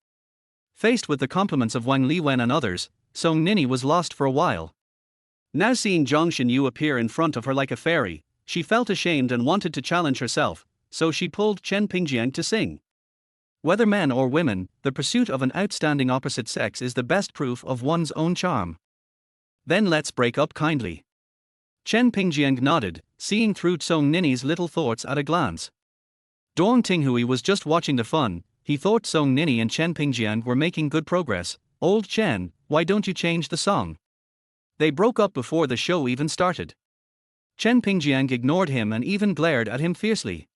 Faced with the compliments of Wang Liwen and others, Song Nini was lost for a while. Now seeing Zhang Xinyu appear in front of her like a fairy, she felt ashamed and wanted to challenge herself, so she pulled Chen Pingjiang to sing. Whether men or women, the pursuit of an outstanding opposite sex is the best proof of one's own charm. Then let's break up kindly. Chen Pingjiang nodded, seeing through Song Nini's little thoughts at a glance. Dong Tinghui was just watching the fun. He thought Song Nini and Chen Pingjiang were making good progress. "Old Chen, why don't you change the song?" They broke up before the show even started. Chen Pingjiang ignored him and even glared at him fiercely.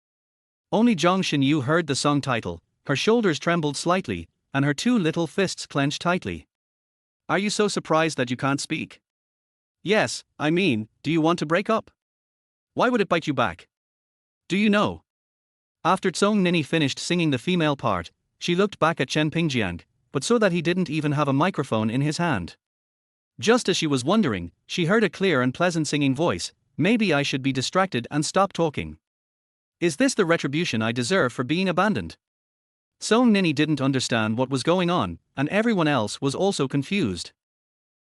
Only Zhang Xinyu heard the song title. Her shoulders trembled slightly, and her 2 little fists clenched tightly. "Are you so surprised that you can't speak?" "Yes, I mean, do you want to break up? Why would it bite you back? Do you know?" After Song Nini finished singing the female part, she looked back at Chen Pingjiang, but saw that he didn't even have a microphone in his hand. Just as she was wondering, she heard a clear and pleasant singing voice. "Maybe I should be distracted and stop talking. Is this the retribution I deserve for being abandoned?" Song Nini didn't understand what was going on, and everyone else was also confused.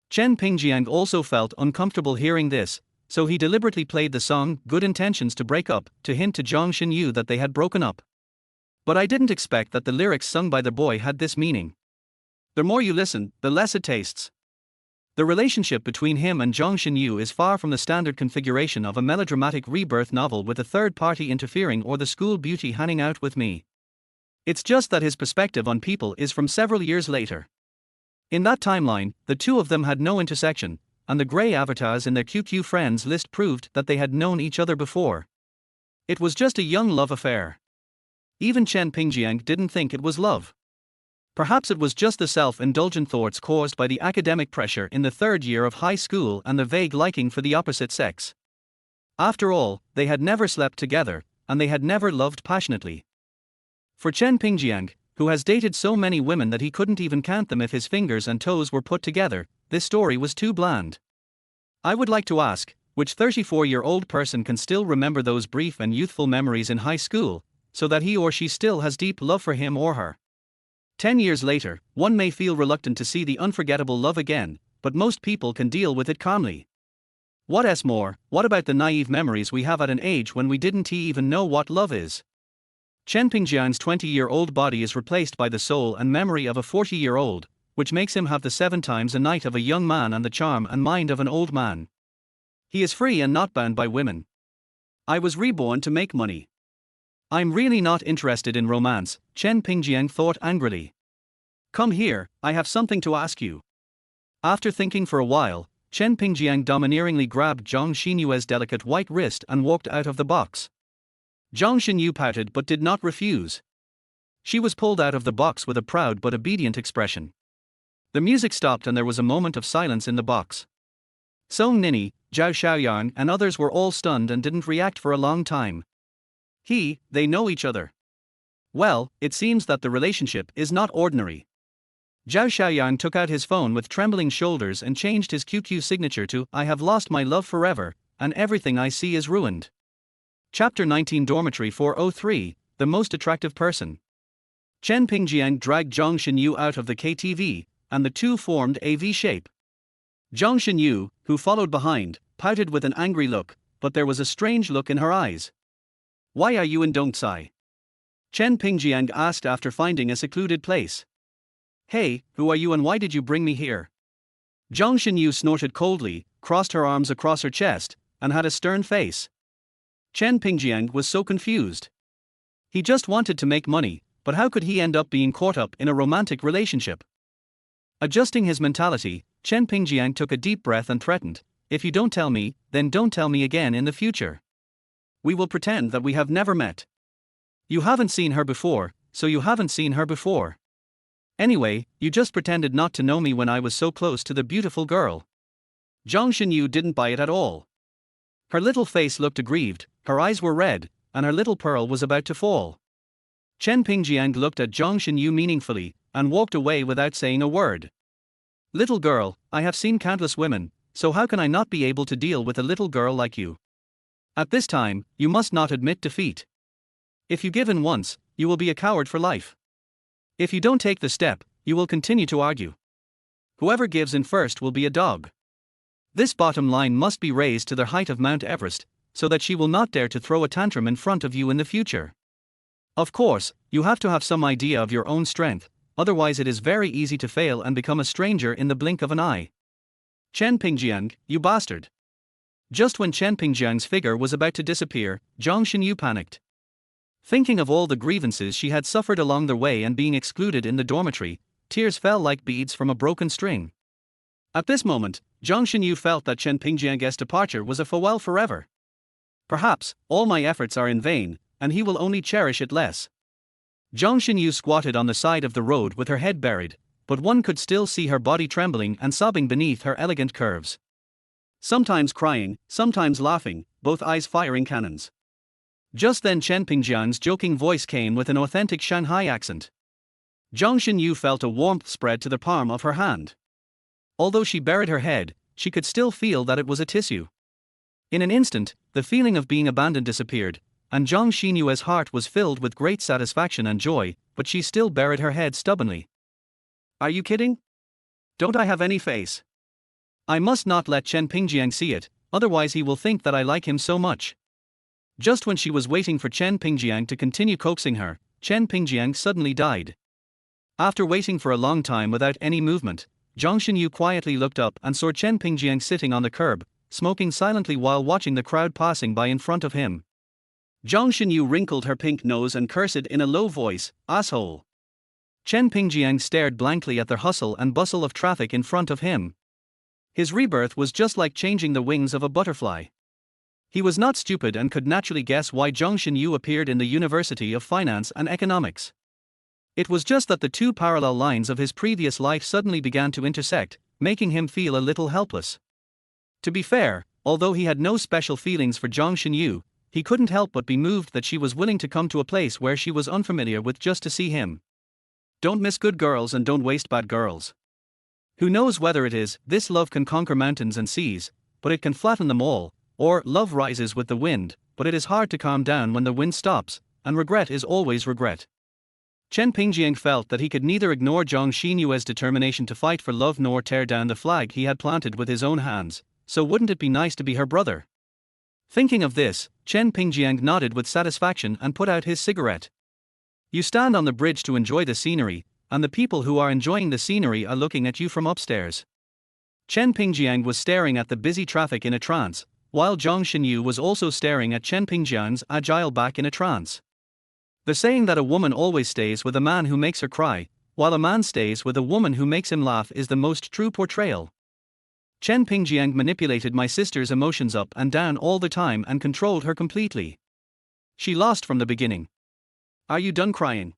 Chen Pingjiang also felt uncomfortable hearing this, so he deliberately played the song "Good Intentions to Break Up" to hint to Zhang Xinyu that they had broken up. "But I didn't expect that the lyrics sung by the boy had this meaning. The more you listen, the less it tastes." The relationship between him and Zhang Xinyu is far from the standard configuration of a melodramatic rebirth novel with a third party interfering or the school beauty hanging out with me. It's just that his perspective on people is from several years later. In that timeline, the two of them had no intersection, and the grey avatars in their QQ friends list proved that they had known each other before. It was just a young love affair. Even Chen Pingjiang didn't think it was love. Perhaps it was just the self-indulgent thoughts caused by the academic pressure in the 3rd year of high school and the vague liking for the opposite sex. After all, they had never slept together, and they had never loved passionately. For Chen Pingjiang, who has dated so many women that he couldn't even count them if his fingers and toes were put together, this story was too bland. I would like to ask, which 34-year-old person can still remember those brief and youthful memories in high school, so that he or she still has deep love for him or her? 10 years later, one may feel reluctant to see the unforgettable love again, but most people can deal with it calmly. What's more, what about the naive memories we have at an age when we didn't even know what love is? Chen Pingjiang's 20-year-old body is replaced by the soul and memory of a 40-year-old, which makes him have the 7 times a night of a young man and the charm and mind of an old man. He is free and not bound by women. I was reborn to make money. I'm really not interested in romance, Chen Pingjiang thought angrily. Come here, I have something to ask you. After thinking for a while, Chen Pingjiang domineeringly grabbed Zhang Xinyue's delicate white wrist and walked out of the box. Zhang Xinyu pouted but did not refuse. She was pulled out of the box with a proud but obedient expression. The music stopped and there was a moment of silence in the box. Song Nini, Zhao Xiaoyang and others were all stunned and didn't react for a long time. They know each other. Well, it seems that the relationship is not ordinary. Zhao Xiaoyang took out his phone with trembling shoulders and changed his QQ signature to "I have lost my love forever, and everything I see is ruined." Chapter 19 Dormitory 403, The Most Attractive Person. Chen Pingjiang dragged Zhang Xinyu out of the KTV, and the two formed a V shape. Zhang Xinyu, who followed behind, pouted with an angry look, but there was a strange look in her eyes. "Why are you in Dongcai?" Chen Pingjiang asked after finding a secluded place. "Hey, who are you and why did you bring me here?" Zhang Xinyu snorted coldly, crossed her arms across her chest, and had a stern face. Chen Pingjiang was so confused. He just wanted to make money, but how could he end up being caught up in a romantic relationship? Adjusting his mentality, Chen Pingjiang took a deep breath and threatened, "If you don't tell me, then don't tell me again in the future. We will pretend that we have never met. You haven't seen her before, so you haven't seen her before. Anyway, you just pretended not to know me when I was so close to the beautiful girl." Zhang Xinyu didn't buy it at all. Her little face looked aggrieved, her eyes were red, and her little pearl was about to fall. Chen Pingjiang looked at Zhang Xinyu meaningfully, and walked away without saying a word. "Little girl, I have seen countless women, so how can I not be able to deal with a little girl like you? At this time, you must not admit defeat. If you give in once, you will be a coward for life. If you don't take the step, you will continue to argue. Whoever gives in first will be a dog. This bottom line must be raised to the height of Mount Everest, so that she will not dare to throw a tantrum in front of you in the future. Of course, you have to have some idea of your own strength, otherwise it is very easy to fail and become a stranger in the blink of an eye." "Chen Pingjiang, you bastard." Just when Chen Pingjiang's figure was about to disappear, Zhang Xinyu panicked. Thinking of all the grievances she had suffered along the way and being excluded in the dormitory, tears fell like beads from a broken string. At this moment, Zhang Xinyu felt that Chen Pingjiang's departure was a farewell forever. Perhaps, all my efforts are in vain, and he will only cherish it less. Zhang Xinyu squatted on the side of the road with her head buried, but one could still see her body trembling and sobbing beneath her elegant curves. Sometimes crying, sometimes laughing, both eyes firing cannons. Just then Chen Pingjiang's joking voice came with an authentic Shanghai accent. Zhang Xinyu felt a warmth spread to the palm of her hand. Although she buried her head, she could still feel that it was a tissue. In an instant, the feeling of being abandoned disappeared, and Zhang Xinyue's heart was filled with great satisfaction and joy, but she still buried her head stubbornly. "Are you kidding? Don't I have any face? I must not let Chen Pingjiang see it, otherwise he will think that I like him so much." Just when she was waiting for Chen Pingjiang to continue coaxing her, Chen Pingjiang suddenly died. After waiting for a long time without any movement, Zhang Xinyu quietly looked up and saw Chen Pingjiang sitting on the curb, smoking silently while watching the crowd passing by in front of him. Zhang Xinyu wrinkled her pink nose and cursed in a low voice, "Asshole." Chen Pingjiang stared blankly at the hustle and bustle of traffic in front of him. His rebirth was just like changing the wings of a butterfly. He was not stupid and could naturally guess why Zhang Xinyu appeared in the University of Finance and Economics. It was just that the two parallel lines of his previous life suddenly began to intersect, making him feel a little helpless. To be fair, although he had no special feelings for Zhang Xinyu, he couldn't help but be moved that she was willing to come to a place where she was unfamiliar with just to see him. Don't miss good girls and don't waste bad girls. Who knows whether it is, this love can conquer mountains and seas, but it can flatten them all, or love rises with the wind, but it is hard to calm down when the wind stops, and regret is always regret. Chen Pingjiang felt that he could neither ignore Zhang Xinyue's determination to fight for love nor tear down the flag he had planted with his own hands, so wouldn't it be nice to be her brother? Thinking of this, Chen Pingjiang nodded with satisfaction and put out his cigarette. You stand on the bridge to enjoy the scenery, and the people who are enjoying the scenery are looking at you from upstairs. Chen Pingjiang was staring at the busy traffic in a trance, while Zhang Xinyu was also staring at Chen Pingjiang's agile back in a trance. The saying that a woman always stays with a man who makes her cry, while a man stays with a woman who makes him laugh is the most true portrayal. Chen Pingjiang manipulated my sister's emotions up and down all the time and controlled her completely. She lost from the beginning. Are you done crying?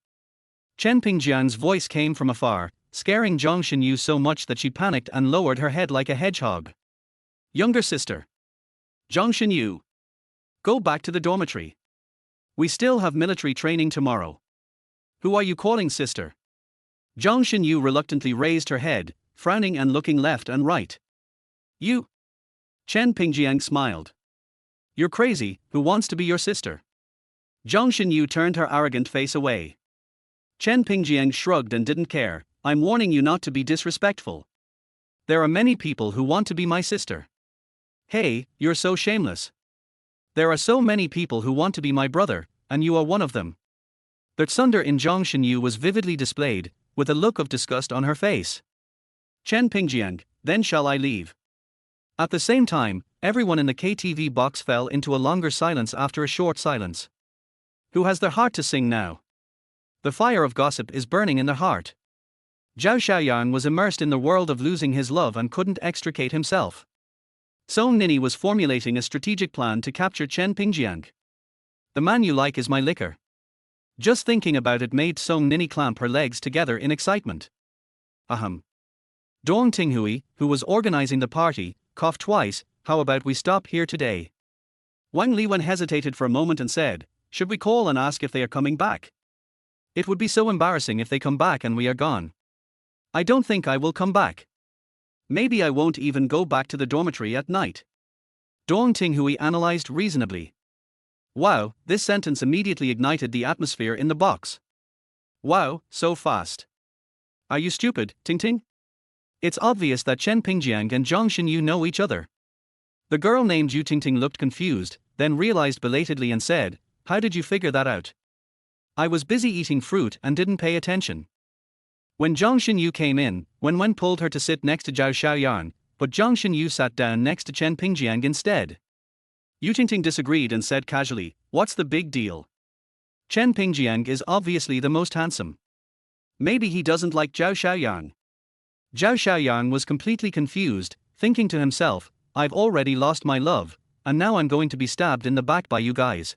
Chen Pingjiang's voice came from afar, scaring Zhang Xinyu so much that she panicked and lowered her head like a hedgehog. Younger sister. Zhang Xinyu. Go back to the dormitory. We still have military training tomorrow. Who are you calling sister? Zhang Xinyu reluctantly raised her head, frowning and looking left and right. You. Chen Pingjiang smiled. You're crazy, who wants to be your sister? Zhang Xinyu turned her arrogant face away. Chen Pingjiang shrugged and didn't care. I'm warning you not to be disrespectful. There are many people who want to be my sister. Hey, you're so shameless. There are so many people who want to be my brother, and you are one of them. The thunder in Zhang Xinyu was vividly displayed, with a look of disgust on her face. Chen Pingjiang, then shall I leave? At the same time, everyone in the KTV box fell into a longer silence after a short silence. Who has their heart to sing now? The fire of gossip is burning in their heart. Zhao Xiaoyang was immersed in the world of losing his love and couldn't extricate himself. Song Nini was formulating a strategic plan to capture Chen Pingjiang. The man you like is my liquor. Just thinking about it made Song Nini clamp her legs together in excitement. Ahem. Dong Tinghui, who was organizing the party, coughed twice. How about we stop here today? Wang Liwen hesitated for a moment and said, should we call and ask if they are coming back? It would be so embarrassing if they come back and we are gone. I don't think I will come back. Maybe I won't even go back to the dormitory at night. Dong Tinghui analyzed reasonably. Wow, this sentence immediately ignited the atmosphere in the box. Wow, so fast. Are you stupid, Ting? It's obvious that Chen Pingjiang and Zhang Xinyu know each other. The girl named Yu Ting looked confused, then realized belatedly and said, how did you figure that out? I was busy eating fruit and didn't pay attention. When Zhang Xinyu came in, Wen pulled her to sit next to Zhao Xiaoyang, but Zhang Xinyu sat down next to Chen Pingjiang instead. Yu Ting disagreed and said casually, what's the big deal? Chen Pingjiang is obviously the most handsome. Maybe he doesn't like Zhao Xiaoyang. Zhao Xiaoyang was completely confused, thinking to himself, I've already lost my love, and now I'm going to be stabbed in the back by you guys.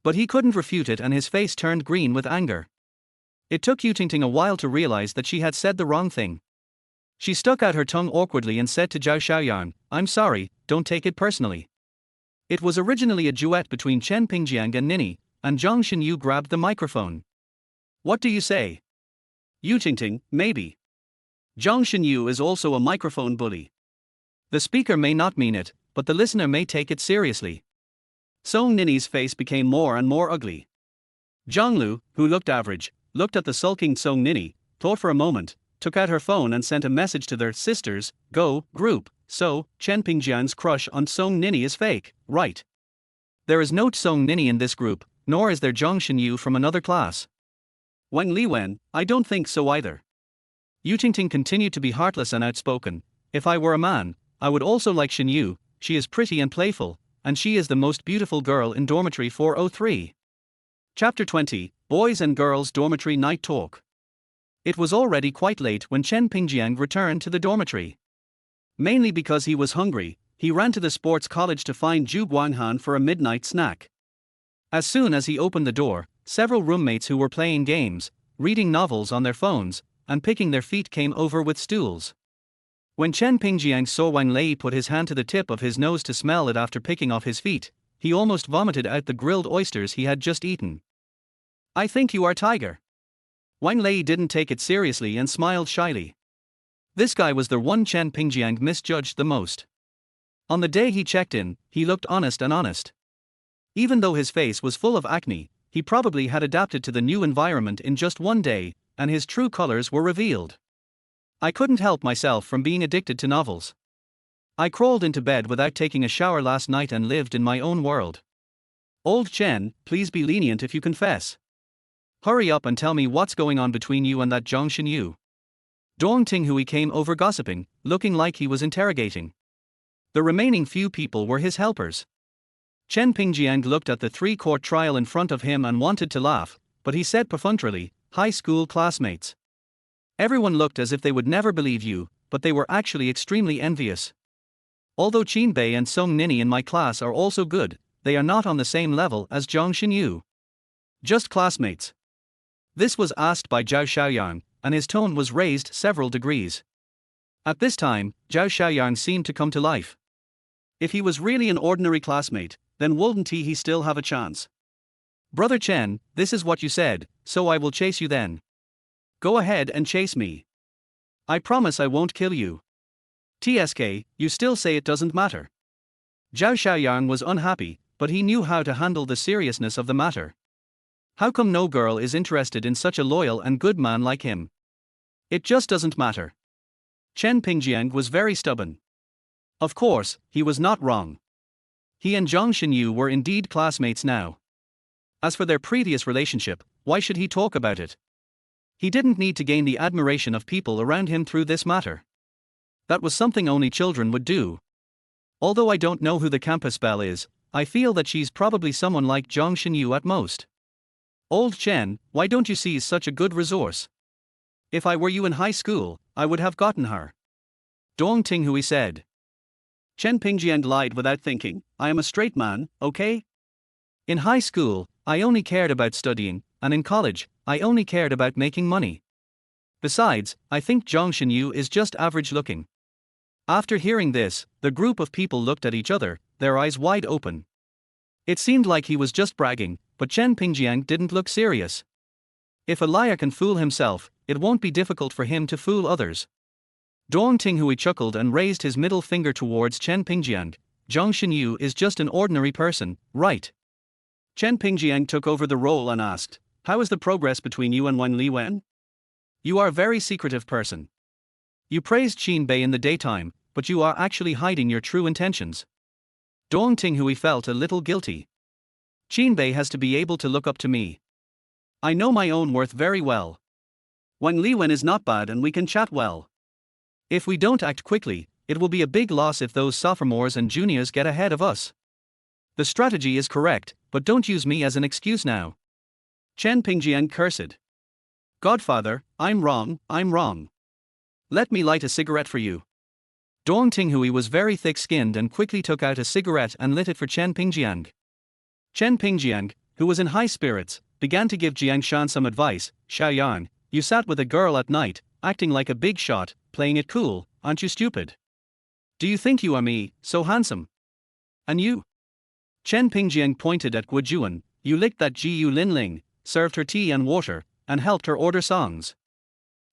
But he couldn't refute it and his face turned green with anger. It took Yu Ting a while to realize that she had said the wrong thing. She stuck out her tongue awkwardly and said to Zhao Xiaoyang, I'm sorry, don't take it personally. It was originally a duet between Chen Pingjiang and Nini, and Zhang Xinyu grabbed the microphone. What do you say? Yu Ting, maybe. Zhang Xinyu is also a microphone bully. The speaker may not mean it, but the listener may take it seriously. Song Nini's face became more and more ugly. Zhang Lu, who looked average, looked at the sulking Song Nini, thought for a moment, took out her phone and sent a message to their sisters, Go, group, so, Chen Pingjiang's crush on Song Nini is fake, right? There is no Song Nini in this group, nor is there Zhang Xinyu from another class. Wang Liwen, I don't think so either. Yu Ting continued to be heartless and outspoken. If I were a man, I would also like Xinyu, she is pretty and playful, and she is the most beautiful girl in dormitory 403. Chapter 20, Boys and Girls Dormitory Night Talk. It was already quite late when Chen Pingjiang returned to the dormitory. Mainly because he was hungry, he ran to the sports college to find Zhu Guanghan for a midnight snack. As soon as he opened the door, several roommates who were playing games, reading novels on their phones, and picking their feet came over with stools. When Chen Pingjiang saw Wang Lei put his hand to the tip of his nose to smell it after picking off his feet, he almost vomited out the grilled oysters he had just eaten. I think you are Tiger. Wang Lei didn't take it seriously and smiled shyly. This guy was the one Chen Pingjiang misjudged the most. On the day he checked in, he looked honest and honest. Even though his face was full of acne, he probably had adapted to the new environment in just one day, and his true colors were revealed. I couldn't help myself from being addicted to novels. I crawled into bed without taking a shower last night and lived in my own world. Old Chen, please be lenient if you confess. Hurry up and tell me what's going on between you and that Zhang Xinyu. Dong Tinghui came over gossiping, looking like he was interrogating. The remaining few people were his helpers. Chen Pingjiang looked at the three-court trial in front of him and wanted to laugh, but he said perfunctorily, "High school classmates. Everyone looked as if they would never believe you, but they were actually extremely envious. Although Qin Bei and Song Nini in my class are also good, they are not on the same level as Zhang Xinyu. Just classmates." This was asked by Zhao Xiaoyang, and his tone was raised several degrees. At this time, Zhao Xiaoyang seemed to come to life. If he was really an ordinary classmate, then wouldn't he still have a chance? "Brother Chen, this is what you said, so I will chase you then. Go ahead and chase me. I promise I won't kill you. TSK, you still say it doesn't matter." Zhao Xiaoyang was unhappy, but he knew how to handle the seriousness of the matter. How come no girl is interested in such a loyal and good man like him? It just doesn't matter. Chen Pingjiang was very stubborn. Of course, he was not wrong. He and Zhang Xinyu were indeed classmates now. As for their previous relationship, why should he talk about it? He didn't need to gain the admiration of people around him through this matter. That was something only children would do. Although I don't know who the campus belle is, I feel that she's probably someone like Zhang Xinyu at most. Old Chen, why don't you seize such a good resource? If I were you in high school, I would have gotten her. Dong Tinghui said. Chen Pingjiang lied without thinking, "I am a straight man, okay? In high school, I only cared about studying, and in college, I only cared about making money. Besides, I think Zhang Xinyu is just average looking." After hearing this, the group of people looked at each other, their eyes wide open. It seemed like he was just bragging, but Chen Pingjiang didn't look serious. If a liar can fool himself, it won't be difficult for him to fool others. Dong Tinghui chuckled and raised his middle finger towards Chen Pingjiang. "Zhang Xinyu is just an ordinary person, right?" Chen Pingjiang took over the role and asked, "How is the progress between you and Wang Liwen? You are a very secretive person. You praised Qin Bei in the daytime, but you are actually hiding your true intentions." Dong Tinghui felt a little guilty. Qin Bei has to be able to look up to me. I know my own worth very well. Wang Liwen is not bad and we can chat well. If we don't act quickly, it will be a big loss if those sophomores and juniors get ahead of us. The strategy is correct, but don't use me as an excuse now. Chen Pingjiang cursed. "Godfather, I'm wrong. Let me light a cigarette for you." Dong Tinghui was very thick-skinned and quickly took out a cigarette and lit it for Chen Pingjiang. Chen Pingjiang, who was in high spirits, began to give Jiang Shan some advice. "Xiaoyang, you sat with a girl at night, acting like a big shot, playing it cool, aren't you stupid? Do you think you are me, so handsome? And you?" Chen Pingjiang pointed at Guojuan. "You licked that Jiu Linling, served her tea and water, and helped her order songs.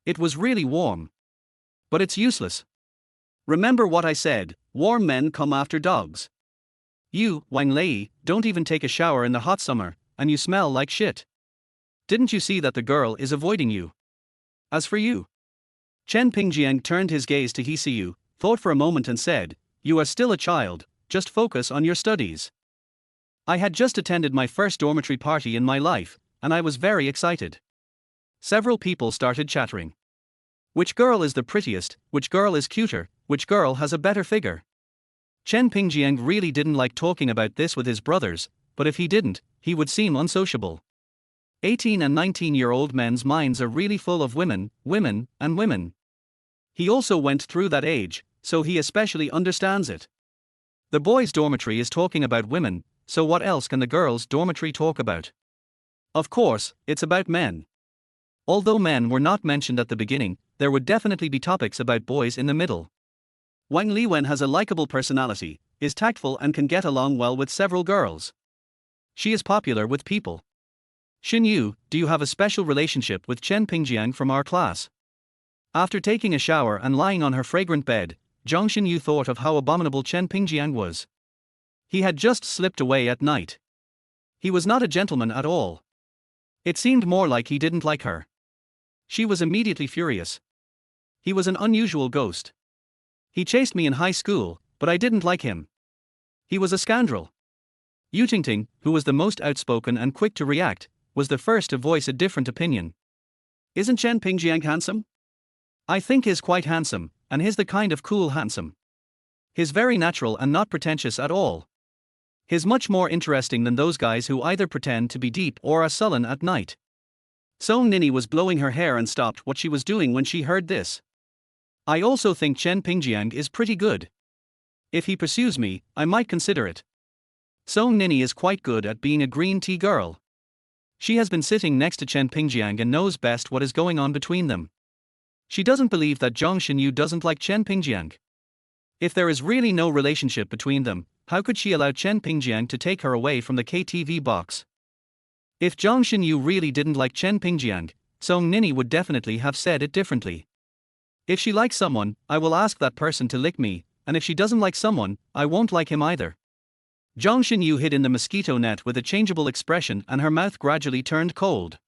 It was really warm. But it's useless. Remember what I said, warm men come after dogs. You, Wang Lei, don't even take a shower in the hot summer, and you smell like shit. Didn't you see that the girl is avoiding you? As for you..." Chen Pingjiang turned his gaze to Hsiu, thought for a moment and said, "You are still a child, just focus on your studies." I had just attended my first dormitory party in my life, and I was very excited. Several people started chattering. Which girl is the prettiest, which girl is cuter, which girl has a better figure? Chen Pingjiang really didn't like talking about this with his brothers, but if he didn't, he would seem unsociable. 18 and 19-year-old men's minds are really full of women. He also went through that age, so he especially understands it. The boys' dormitory is talking about women, so what else can the girls' dormitory talk about? Of course, it's about men. Although men were not mentioned at the beginning, there would definitely be topics about boys in the middle. Wang Liwen has a likable personality, is tactful and can get along well with several girls. She is popular with people. Xinyu, do you have a special relationship with Chen Pingjiang from our class? After taking a shower and lying on her fragrant bed, Zhang Xinyu thought of how abominable Chen Pingjiang was. He had just slipped away at night. He was not a gentleman at all. It seemed more like he didn't like her. She was immediately furious. He was an unusual ghost. He chased me in high school, but I didn't like him. He was a scoundrel. Yu Tingting, who was the most outspoken and quick to react, was the first to voice a different opinion. Isn't Chen Pingjiang handsome? I think he's quite handsome, and he's the kind of cool handsome. He's very natural and not pretentious at all. He's much more interesting than those guys who either pretend to be deep or are sullen at night. Song Nini was blowing her hair and stopped what she was doing when she heard this. I also think Chen Pingjiang is pretty good. If he pursues me, I might consider it. Song Nini is quite good at being a green tea girl. She has been sitting next to Chen Pingjiang and knows best what is going on between them. She doesn't believe that Zhang Xinyu doesn't like Chen Pingjiang. If there is really no relationship between them, how could she allow Chen Pingjiang to take her away from the KTV box? If Zhang Xinyu really didn't like Chen Pingjiang, Song Nini would definitely have said it differently. If she likes someone, I will ask that person to lick me, and if she doesn't like someone, I won't like him either. Zhang Xinyu hid in the mosquito net with a changeable expression and her mouth gradually turned cold.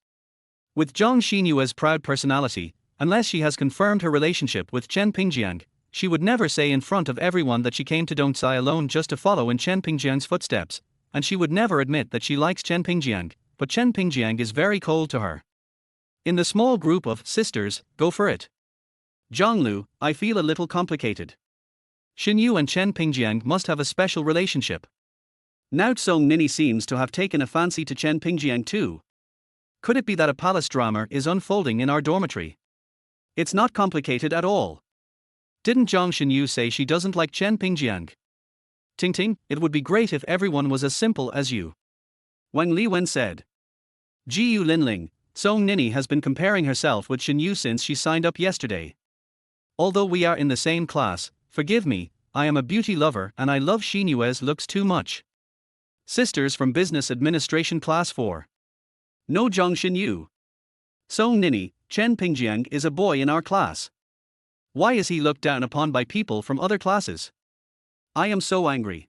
With Zhang Xinyu's proud personality, unless she has confirmed her relationship with Chen Pingjiang, she would never say in front of everyone that she came to Dongcai alone just to follow in Chen Pingjiang's footsteps, and she would never admit that she likes Chen Pingjiang, but Chen Pingjiang is very cold to her. In the small group of sisters, go for it. Zhanglu, I feel a little complicated. Xinyu and Chen Pingjiang must have a special relationship. Now Song Nini seems to have taken a fancy to Chen Pingjiang too. Could it be that a palace drama is unfolding in our dormitory? It's not complicated at all. Didn't Zhang Xinyu say she doesn't like Chen Pingjiang? Ting Ting, it would be great if everyone was as simple as you. Wang Liwen said. Jiu Linling, Song Nini has been comparing herself with Xinyu since she signed up yesterday. Although we are in the same class, forgive me, I am a beauty lover and I love Xinyu's looks too much. Sisters from Business Administration Class 4. No Zhang Xinyu. Song Nini, Chen Pingjiang is a boy in our class. Why is he looked down upon by people from other classes? I am so angry.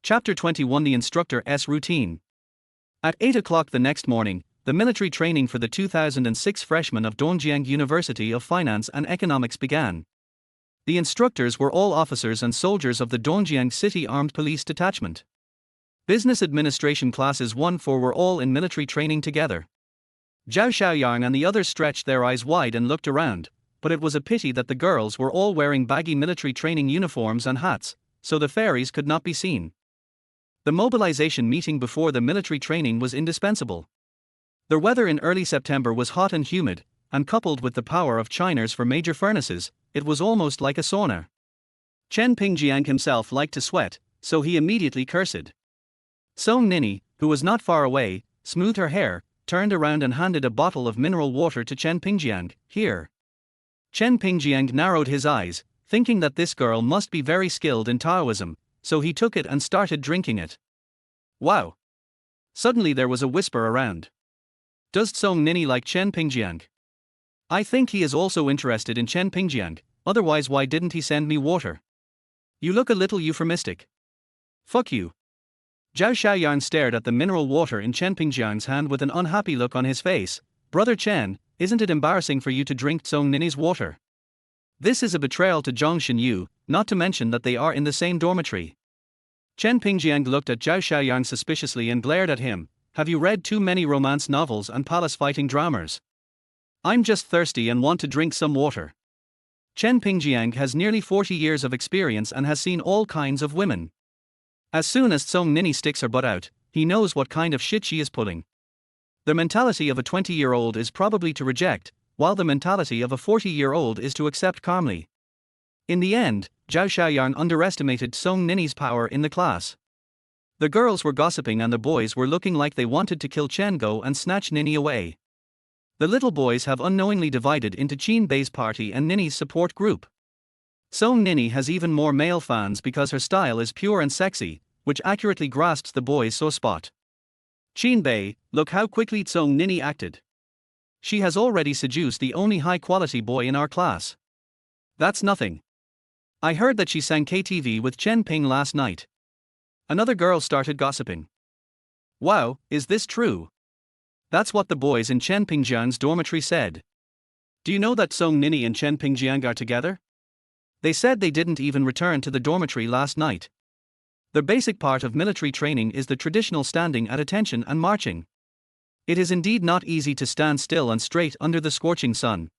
Chapter 21 The Instructor's Routine. At 8 o'clock the next morning, the military training for the 2006 freshmen of Dongjiang University of Finance and Economics began. The instructors were all officers and soldiers of the Dongjiang City Armed Police Detachment. Business Administration Classes 1-4 were all in military training together. Zhao Xiaoyang and the others stretched their eyes wide and looked around, but it was a pity that the girls were all wearing baggy military training uniforms and hats, so the fairies could not be seen. The mobilization meeting before the military training was indispensable. The weather in early September was hot and humid, and coupled with the power of chiners for major furnaces, it was almost like a sauna. Chen Pingjiang himself liked to sweat, so he immediately cursed. Song Nini, who was not far away, smoothed her hair, turned around and handed a bottle of mineral water to Chen Pingjiang. Here. Chen Pingjiang narrowed his eyes, thinking that this girl must be very skilled in Taoism, so he took it and started drinking it. Wow! Suddenly there was a whisper around. Does Song Nini like Chen Pingjiang? I think he is also interested in Chen Pingjiang, otherwise why didn't he send me water? You look a little euphemistic. Fuck you. Zhao Xiaoyang stared at the mineral water in Chen Pingjiang's hand with an unhappy look on his face. Brother Chen, isn't it embarrassing for you to drink Song Nini's water? This is a betrayal to Zhang Xinyu, not to mention that they are in the same dormitory. Chen Pingjiang looked at Zhao Xiaoyang suspiciously and glared at him. Have you read too many romance novels and palace fighting dramas? I'm just thirsty and want to drink some water. Chen Pingjiang has nearly 40 years of experience and has seen all kinds of women. As soon as Song Nini sticks her butt out, he knows what kind of shit she is pulling. The mentality of a 20-year-old is probably to reject, while the mentality of a 40-year-old is to accept calmly. In the end, Zhao Xiaoyang underestimated Song Nini's power in the class. The girls were gossiping and the boys were looking like they wanted to kill Chen Go and snatch Nini away. The little boys have unknowingly divided into Qin Bei's party and Nini's support group. Song Nini has even more male fans because her style is pure and sexy, which accurately grasps the boys' sore spot. Qin Bei, look how quickly Song Nini acted. She has already seduced the only high-quality boy in our class. That's nothing. I heard that she sang KTV with Chen Ping last night. Another girl started gossiping. Wow, is this true? That's what the boys in Chen Pingjiang's dormitory said. Do you know that Song Nini and Chen Pingjiang are together? They said they didn't even return to the dormitory last night. The basic part of military training is the traditional standing at attention and marching. It is indeed not easy to stand still and straight under the scorching sun.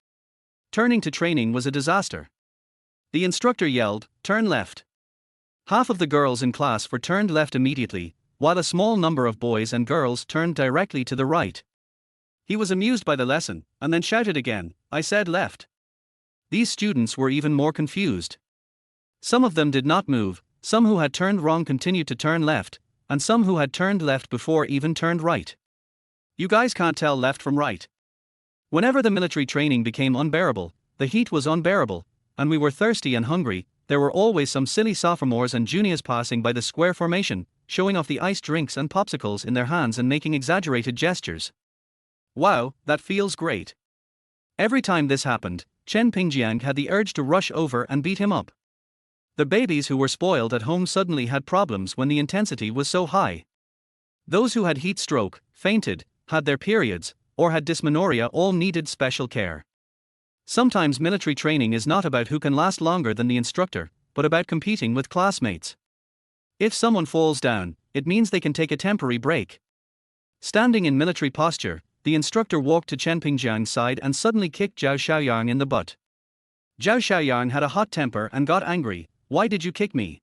Turning to training was a disaster. The instructor yelled, "Turn left." Half of the girls in class turned left immediately, while a small number of boys and girls turned directly to the right. He was amused by the lesson, and then shouted again, "I said left." These students were even more confused. Some of them did not move, some who had turned wrong continued to turn left, and some who had turned left before even turned right. You guys can't tell left from right. Whenever the military training became unbearable, the heat was unbearable, and we were thirsty and hungry, there were always some silly sophomores and juniors passing by the square formation, showing off the iced drinks and popsicles in their hands and making exaggerated gestures. Wow, that feels great. Every time this happened, Chen Pingjiang had the urge to rush over and beat him up. The babies who were spoiled at home suddenly had problems when the intensity was so high. Those who had heat stroke, fainted, had their periods, or had dysmenorrhea all needed special care. Sometimes military training is not about who can last longer than the instructor, but about competing with classmates. If someone falls down, it means they can take a temporary break. Standing in military posture, the instructor walked to Chen Pingjiang's side and suddenly kicked Zhao Xiaoyang in the butt. Zhao Xiaoyang had a hot temper and got angry. "Why did you kick me?"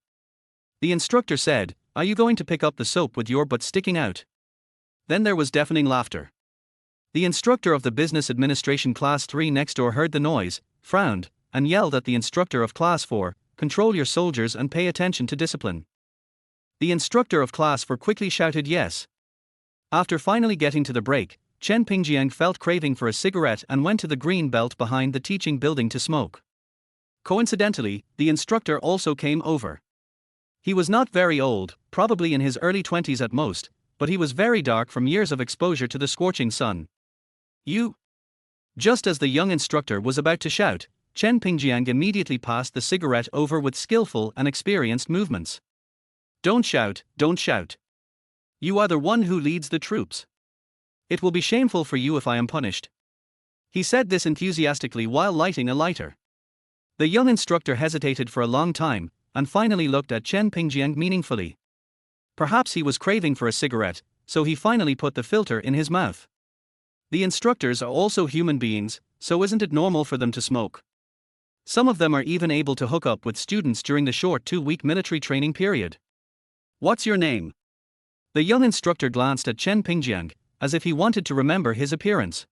The instructor said, "Are you going to pick up the soap with your butt sticking out?" Then there was deafening laughter. The instructor of the business administration class 3 next door heard the noise, frowned, and yelled at the instructor of class 4, "Control your soldiers and pay attention to discipline." The instructor of class 4 quickly shouted yes. After finally getting to the break, Chen Pingjiang felt craving for a cigarette and went to the green belt behind the teaching building to smoke. Coincidentally, the instructor also came over. He was not very old, probably in his early 20s at most, but he was very dark from years of exposure to the scorching sun. "You?" Just as the young instructor was about to shout, Chen Pingjiang immediately passed the cigarette over with skillful and experienced movements. "Don't shout, don't shout. You are the one who leads the troops. It will be shameful for you if I am punished." He said this enthusiastically while lighting a lighter. The young instructor hesitated for a long time, and finally looked at Chen Pingjiang meaningfully. Perhaps he was craving for a cigarette, so he finally put the filter in his mouth. The instructors are also human beings, so isn't it normal for them to smoke? Some of them are even able to hook up with students during the short 2-week military training period. "What's your name?" The young instructor glanced at Chen Pingjiang, as if he wanted to remember his appearance.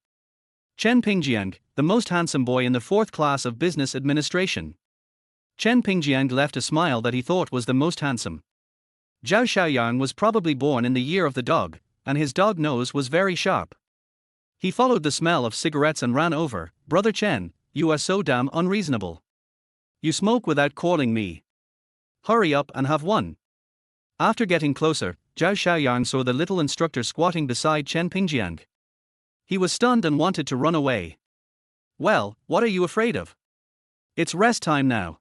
Chen Pingjiang, the most handsome boy in the 4th class of business administration. Chen Pingjiang left a smile that he thought was the most handsome. Zhao Xiaoyang was probably born in the year of the dog, and his dog nose was very sharp. He followed the smell of cigarettes and ran over. "Brother Chen, you are so damn unreasonable. You smoke without calling me. Hurry up and have one." After getting closer, Zhao Xiaoyang saw the little instructor squatting beside Chen Pingjiang. He was stunned and wanted to run away. "Well, what are you afraid of? It's rest time now."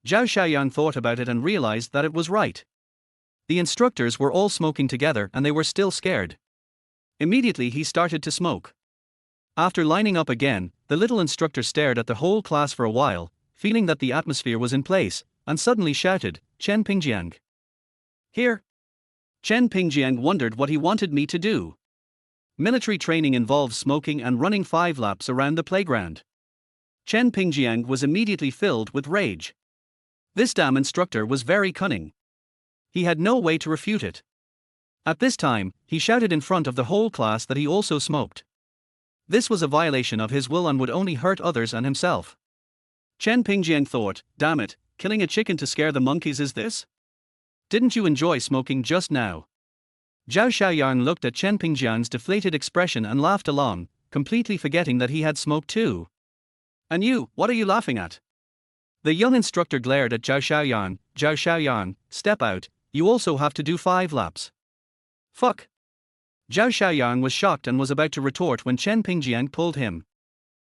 Zhao Xiaoyang thought about it and realized that it was right. The instructors were all smoking together and they were still scared. Immediately he started to smoke. After lining up again, the little instructor stared at the whole class for a while, feeling that the atmosphere was in place, and suddenly shouted, "Chen Pingjiang. Here." Chen Pingjiang wondered what he wanted me to do. Military training involves smoking and running 5 laps around the playground. Chen Pingjiang was immediately filled with rage. This damn instructor was very cunning. He had no way to refute it. At this time, he shouted in front of the whole class that he also smoked. This was a violation of his will and would only hurt others and himself. Chen Pingjiang thought, "Damn it, killing a chicken to scare the monkeys is this? Didn't you enjoy smoking just now?" Zhao Xiaoyang looked at Chen Pingjiang's deflated expression and laughed along, completely forgetting that he had smoked too. "And you, what are you laughing at?" The young instructor glared at Zhao Xiaoyang. "Zhao Xiaoyang, step out, you also have to do 5 laps. Fuck." Zhao Xiaoyang was shocked and was about to retort when Chen Pingjiang pulled him.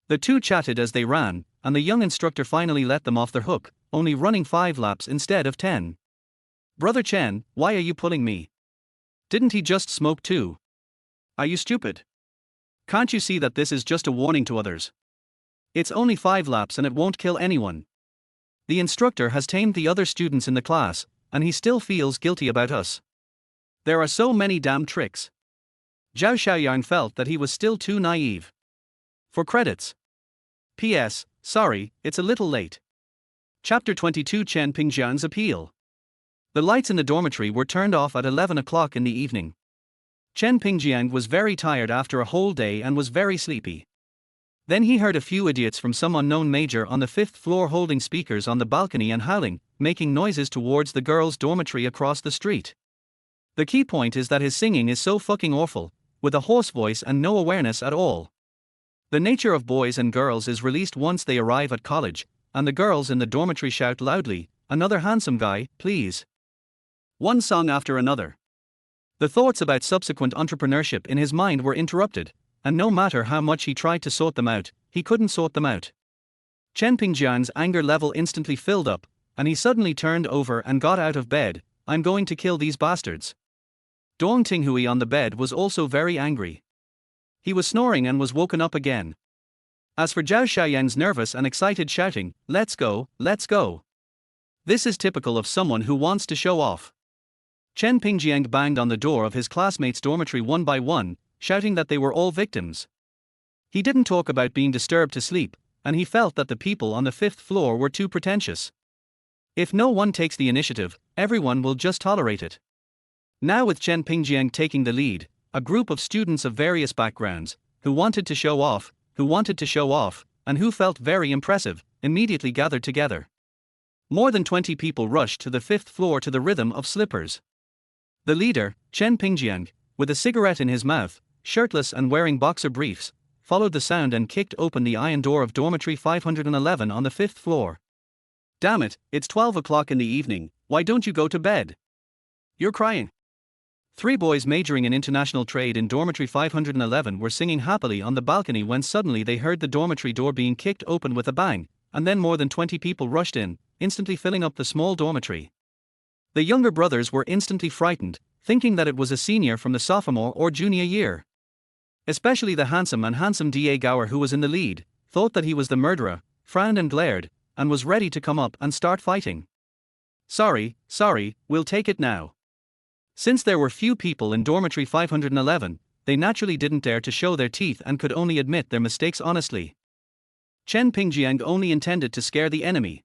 The two chatted as they ran, and the young instructor finally let them off their hook, only running 5 laps instead of 10. "Brother Chen, why are you pulling me? Didn't he just smoke too? Are you stupid? Can't you see that this is just a warning to others? It's only 5 laps and it won't kill anyone. The instructor has tamed the other students in the class, and he still feels guilty about us. There are so many damn tricks. Zhao Xiaoyang felt that he was still too naive. For credits. P.S. Sorry, it's a little late. Chapter 22 Chen Pingjiang's Appeal. The lights in the dormitory were turned off at 11 o'clock in the evening. Chen Pingjiang was very tired after a whole day and was very sleepy. Then he heard a few idiots from some unknown major on the 5th floor holding speakers on the balcony and howling, making noises towards the girls' dormitory across the street. The key point is that his singing is so fucking awful, with a hoarse voice and no awareness at all. The nature of boys and girls is released once they arrive at college, and the girls in the dormitory shout loudly, "Another handsome guy, please." One song after another. The thoughts about subsequent entrepreneurship in his mind were interrupted, and no matter how much he tried to sort them out, he couldn't sort them out. Chen Pingjiang's anger level instantly filled up, and he suddenly turned over and got out of bed. "I'm going to kill these bastards." Dong Tinghui on the bed was also very angry. He was snoring and was woken up again. As for Zhao Xiaoyang's nervous and excited shouting, "Let's go, let's go." This is typical of someone who wants to show off. Chen Pingjiang banged on the door of his classmates' dormitory one by one, shouting that they were all victims. He didn't talk about being disturbed to sleep, and he felt that the people on the 5th floor were too pretentious. If no one takes the initiative, everyone will just tolerate it. Now with Chen Pingjiang taking the lead, a group of students of various backgrounds, who wanted to show off, and who felt very impressive, immediately gathered together. More than 20 people rushed to the 5th floor to the rhythm of slippers. The leader, Chen Pingjiang, with a cigarette in his mouth, shirtless and wearing boxer briefs, followed the sound and kicked open the iron door of dormitory 511 on the 5th floor. "Damn it, it's 12 o'clock in the evening, why don't you go to bed? You're crying." 3 boys majoring in international trade in dormitory 511 were singing happily on the balcony when suddenly they heard the dormitory door being kicked open with a bang, and then more than 20 people rushed in, instantly filling up the small dormitory. The younger brothers were instantly frightened, thinking that it was a senior from the sophomore or junior year. Especially the handsome Da Gower, who was in the lead, thought that he was the murderer, frowned and glared, and was ready to come up and start fighting. Sorry, we'll take it now." Since there were few people in dormitory 511, they naturally didn't dare to show their teeth and could only admit their mistakes honestly. Chen Pingjiang only intended to scare the enemy.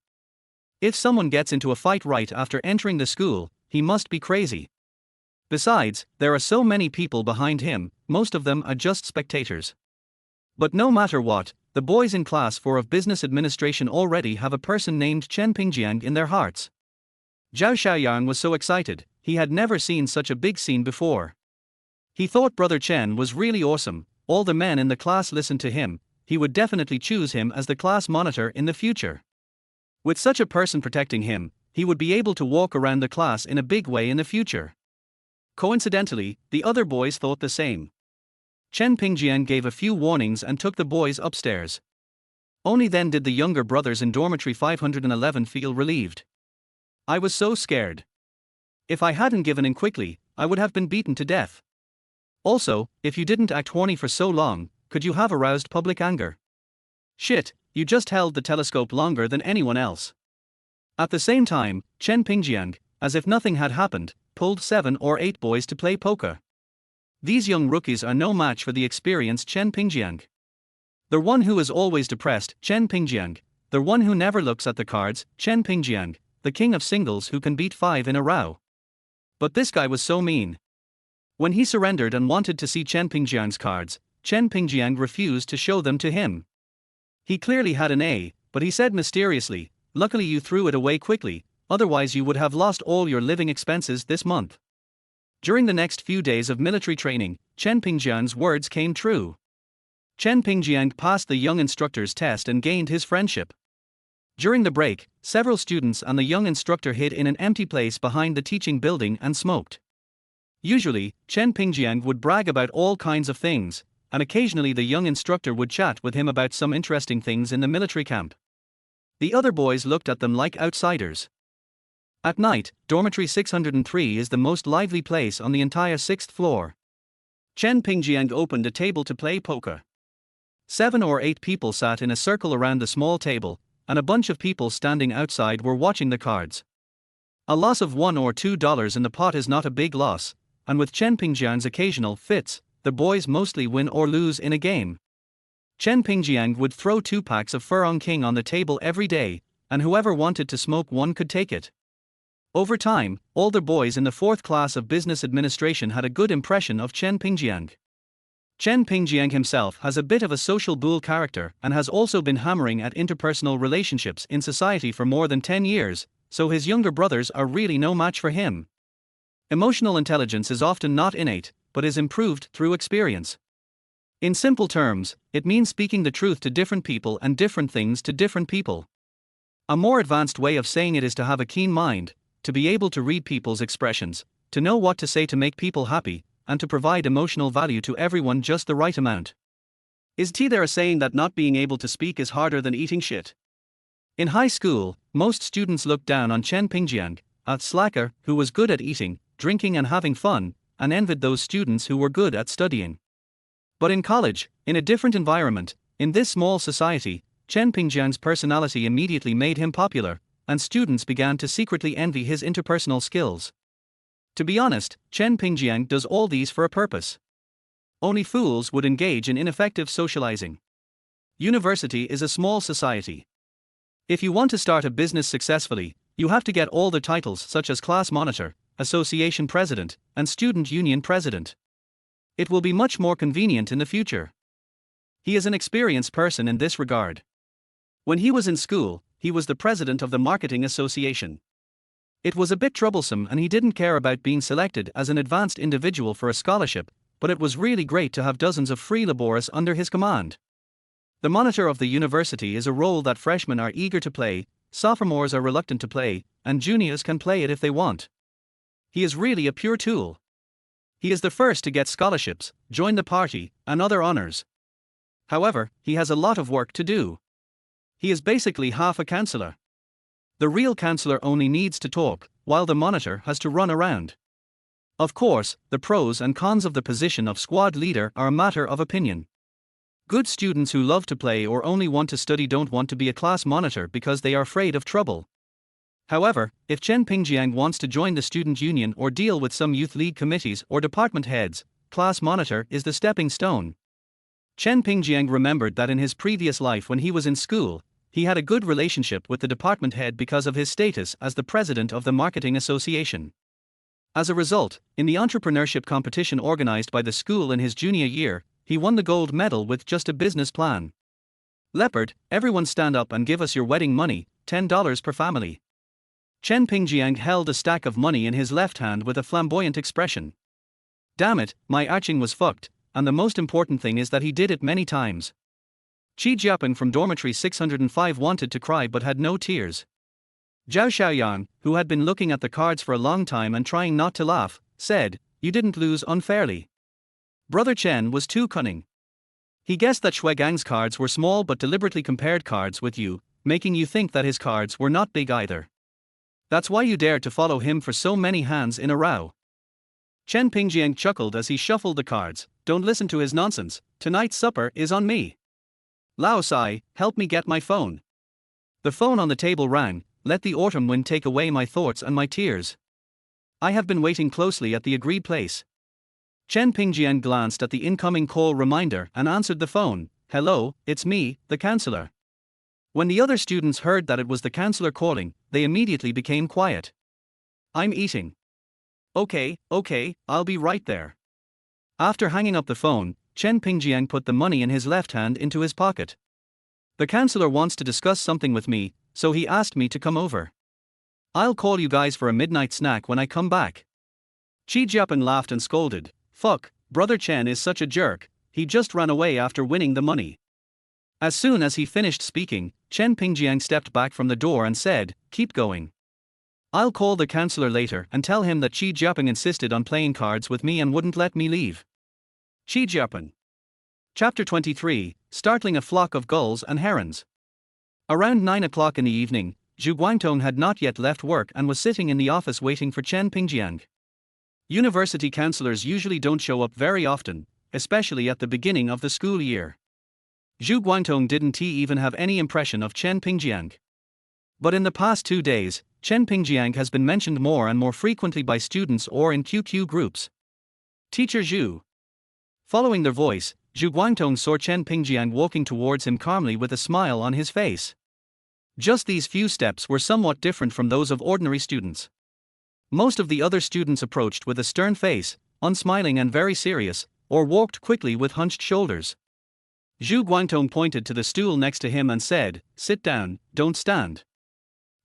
If someone gets into a fight right after entering the school, he must be crazy. Besides, there are so many people behind him, most of them are just spectators. But no matter what, the boys in class 4 of business administration already have a person named Chen Pingjiang in their hearts. Zhao Xiaoyang was so excited, he had never seen such a big scene before. He thought Brother Chen was really awesome, all the men in the class listened to him, he would definitely choose him as the class monitor in the future. With such a person protecting him, he would be able to walk around the class in a big way in the future. Coincidentally, the other boys thought the same. Chen Pingjiang gave a few warnings and took the boys upstairs. Only then did the younger brothers in dormitory 511 feel relieved. "I was so scared. If I hadn't given in quickly, I would have been beaten to death. Also, if you didn't act horny for so long, could you have aroused public anger? Shit, you just held the telescope longer than anyone else." At the same time, Chen Pingjiang, as if nothing had happened, pulled 7 or 8 boys to play poker. These young rookies are no match for the experienced Chen Pingjiang. The one who is always depressed, Chen Pingjiang. The one who never looks at the cards, Chen Pingjiang. The king of singles who can beat 5 in a row. But this guy was so mean. When he surrendered and wanted to see Chen Pingjiang's cards, Chen Pingjiang refused to show them to him. He clearly had an A, but he said mysteriously, "Luckily you threw it away quickly, otherwise you would have lost all your living expenses this month." During the next few days of military training, Chen Pingjiang's words came true. Chen Pingjiang passed the young instructor's test and gained his friendship. During the break, several students and the young instructor hid in an empty place behind the teaching building and smoked. Usually, Chen Pingjiang would brag about all kinds of things, and occasionally the young instructor would chat with him about some interesting things in the military camp. The other boys looked at them like outsiders. At night, dormitory 603 is the most lively place on the entire 6th floor. Chen Pingjiang opened a table to play poker. 7 or 8 people sat in a circle around the small table, and a bunch of people standing outside were watching the cards. A loss of $1 or $2 in the pot is not a big loss, and with Chen Pingjiang's occasional fits, the boys mostly win or lose in a game. Chen Pingjiang would throw 2 packs of Furong King on the table every day, and whoever wanted to smoke one could take it. Over time, older boys in the 4th class of business administration had a good impression of Chen Pingjiang. Chen Pingjiang himself has a bit of a social bull character and has also been hammering at interpersonal relationships in society for more than 10 years, so his younger brothers are really no match for him. Emotional intelligence is often not innate, but is improved through experience. In simple terms, it means speaking the truth to different people and different things to different people. A more advanced way of saying it is to have a keen mind, to be able to read people's expressions, to know what to say to make people happy, and to provide emotional value to everyone just the right amount. Is there a saying that not being able to speak is harder than eating shit? In high school, most students looked down on Chen Pingjiang, a slacker who was good at eating, drinking and having fun, and envied those students who were good at studying. But in college, in a different environment, in this small society, Chen Pingjiang's personality immediately made him popular, and students began to secretly envy his interpersonal skills. To be honest, Chen Pingjiang does all these for a purpose. Only fools would engage in ineffective socializing. University is a small society. If you want to start a business successfully, you have to get all the titles such as class monitor, association president, and student union president. It will be much more convenient in the future. He is an experienced person in this regard. When he was in school, he was the president of the marketing association. It was a bit troublesome and he didn't care about being selected as an advanced individual for a scholarship, but it was really great to have dozens of free laborers under his command. The monitor of the university is a role that freshmen are eager to play, sophomores are reluctant to play, and juniors can play it if they want. He is really a pure tool. He is the first to get scholarships, join the party, and other honors. However, he has a lot of work to do. He is basically half a counselor. The real counselor only needs to talk, while the monitor has to run around. Of course, the pros and cons of the position of squad leader are a matter of opinion. Good students who love to play or only want to study don't want to be a class monitor because they are afraid of trouble. However, if Chen Pingjiang wants to join the student union or deal with some youth league committees or department heads, class monitor is the stepping stone. Chen Pingjiang remembered that in his previous life when he was in school, he had a good relationship with the department head because of his status as the president of the marketing association. As a result, in the entrepreneurship competition organized by the school in his junior year, he won the gold medal with just a business plan. Leopard, everyone stand up and give us your wedding money, $10 per family. Chen Pingjiang held a stack of money in his left hand with a flamboyant expression. Damn it, my arching was fucked, and the most important thing is that he did it many times. Qi Jiaping from dormitory 605 wanted to cry but had no tears. Zhao Xiaoyan, who had been looking at the cards for a long time and trying not to laugh, said, "You didn't lose unfairly. Brother Chen was too cunning. He guessed that Shuigang's cards were small but deliberately compared cards with you, making you think that his cards were not big either. That's why you dared to follow him for so many hands in a row." Chen Pingjiang chuckled as he shuffled the cards. "Don't listen to his nonsense, tonight's supper is on me. Lao Sai, help me get my phone." The phone on the table rang. "Let the autumn wind take away my thoughts and my tears. I have been waiting closely at the agreed place." Chen Pingjiang glanced at the incoming call reminder and answered the phone. "Hello, it's me, the counselor." When the other students heard that it was the counselor calling, they immediately became quiet. "I'm eating." Okay, I'll be right there." After hanging up the phone, Chen Pingjiang put the money in his left hand into his pocket. "The counselor wants to discuss something with me, so he asked me to come over. I'll call you guys for a midnight snack when I come back." Qi Jiaping laughed and scolded, "Fuck, brother Chen is such a jerk, he just ran away after winning the money." As soon as he finished speaking, Chen Pingjiang stepped back from the door and said, "Keep going. I'll call the counselor later and tell him that Qi Jiaping insisted on playing cards with me and wouldn't let me leave." Qi Jiaping. Chapter 23, Startling a Flock of Gulls and Herons. Around 9 o'clock in the evening, Zhu Guangtong had not yet left work and was sitting in the office waiting for Chen Pingjiang. University counselors usually don't show up very often, especially at the beginning of the school year. Zhu Guangtong didn't even have any impression of Chen Pingjiang. But in the past 2 days, Chen Pingjiang has been mentioned more and more frequently by students or in QQ groups. "Teacher Zhu. Following their voice, Zhu Guangtong saw Chen Pingjiang walking towards him calmly with a smile on his face. Just these few steps were somewhat different from those of ordinary students. Most of the other students approached with a stern face, unsmiling and very serious, or walked quickly with hunched shoulders. Zhu Guangtong pointed to the stool next to him and said, "Sit down, don't stand."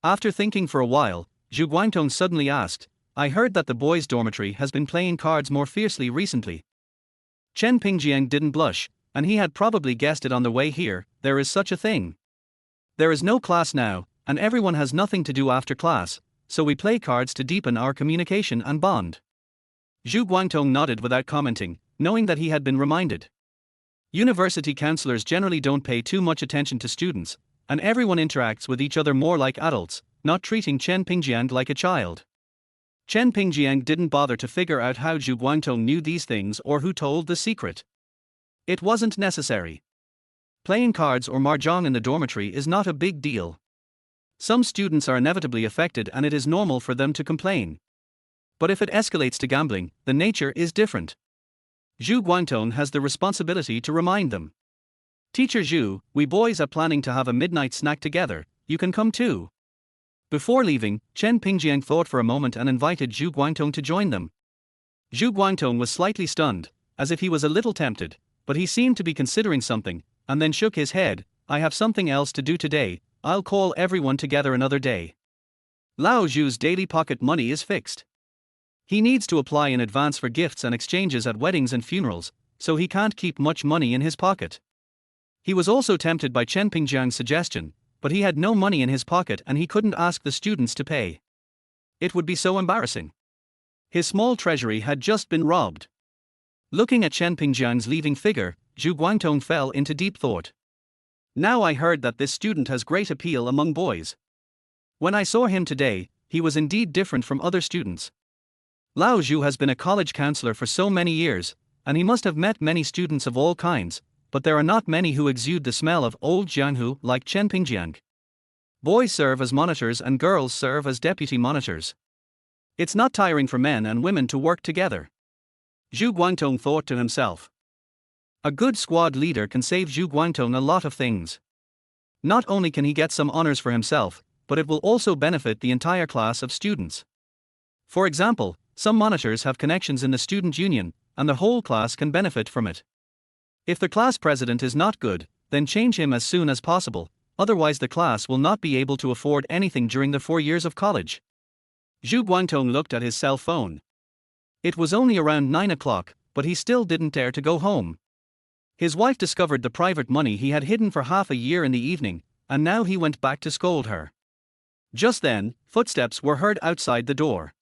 After thinking for a while, Zhu Guangtong suddenly asked, "I heard that the boys' dormitory has been playing cards more fiercely recently." Chen Pingjiang didn't blush, and he had probably guessed it on the way here. There is such a thing. There is no class now, and everyone has nothing to do after class, so we play cards to deepen our communication and bond. Zhu Guangtong nodded without commenting, knowing that he had been reminded. University counselors generally don't pay too much attention to students, and everyone interacts with each other more like adults, not treating Chen Pingjiang like a child. Chen Pingjiang didn't bother to figure out how Zhu Guangtong knew these things or who told the secret. It wasn't necessary. Playing cards or mahjong in the dormitory is not a big deal. Some students are inevitably affected and it is normal for them to complain. But if it escalates to gambling, the nature is different. Zhu Guangtong has the responsibility to remind them. "Teacher Zhu, we boys are planning to have a midnight snack together, you can come too." Before leaving, Chen Pingjiang thought for a moment and invited Zhu Guangtong to join them. Zhu Guangtong was slightly stunned, as if he was a little tempted, but he seemed to be considering something, and then shook his head. "I have something else to do today, I'll call everyone together another day." Lao Zhu's daily pocket money is fixed. He needs to apply in advance for gifts and exchanges at weddings and funerals, so he can't keep much money in his pocket. He was also tempted by Chen Pingjiang's suggestion, but he had no money in his pocket and he couldn't ask the students to pay. It would be so embarrassing. His small treasury had just been robbed. Looking at Chen Pingjiang's leaving figure, Zhu Guangtong fell into deep thought. Now I heard that this student has great appeal among boys. When I saw him today, he was indeed different from other students. Lao Zhu has been a college counselor for so many years, and he must have met many students of all kinds, but there are not many who exude the smell of old Jianghu like Chen Pingjiang. Boys serve as monitors and girls serve as deputy monitors. It's not tiring for men and women to work together. Zhu Guangtong thought to himself. A good squad leader can save Zhu Guangtong a lot of things. Not only can he get some honors for himself, but it will also benefit the entire class of students. For example, some monitors have connections in the student union, and the whole class can benefit from it. If the class president is not good, then change him as soon as possible, otherwise the class will not be able to afford anything during the 4 years of college. Zhu Guangtong looked at his cell phone. It was only around 9 o'clock, but he still didn't dare to go home. His wife discovered the private money he had hidden for half a year in the evening, and now he went back to scold her. Just then, footsteps were heard outside the door.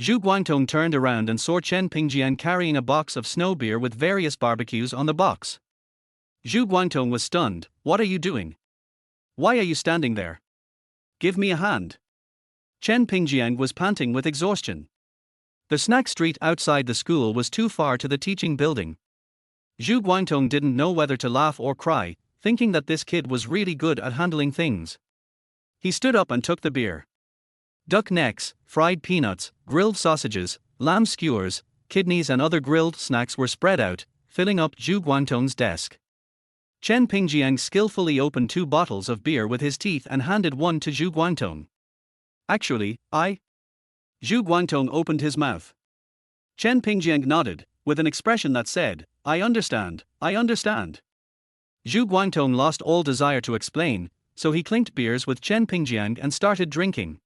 Zhu Guangtong turned around and saw Chen Pingjiang carrying a box of snow beer with various barbecues on the box. Zhu Guangtong was stunned. "What are you doing? Why are you standing there? Give me a hand." Chen Pingjiang was panting with exhaustion. The snack street outside the school was too far to the teaching building. Zhu Guangtong didn't know whether to laugh or cry, thinking that this kid was really good at handling things. He stood up and took the beer. Duck necks, fried peanuts, grilled sausages, lamb skewers, kidneys and other grilled snacks were spread out, filling up Zhu Guangtong's desk. Chen Pingjiang skillfully opened 2 bottles of beer with his teeth and handed one to Zhu Guangtong. "Actually, Zhu Guangtong opened his mouth. Chen Pingjiang nodded, with an expression that said, I understand. Zhu Guangtong lost all desire to explain, so he clinked beers with Chen Pingjiang and started drinking.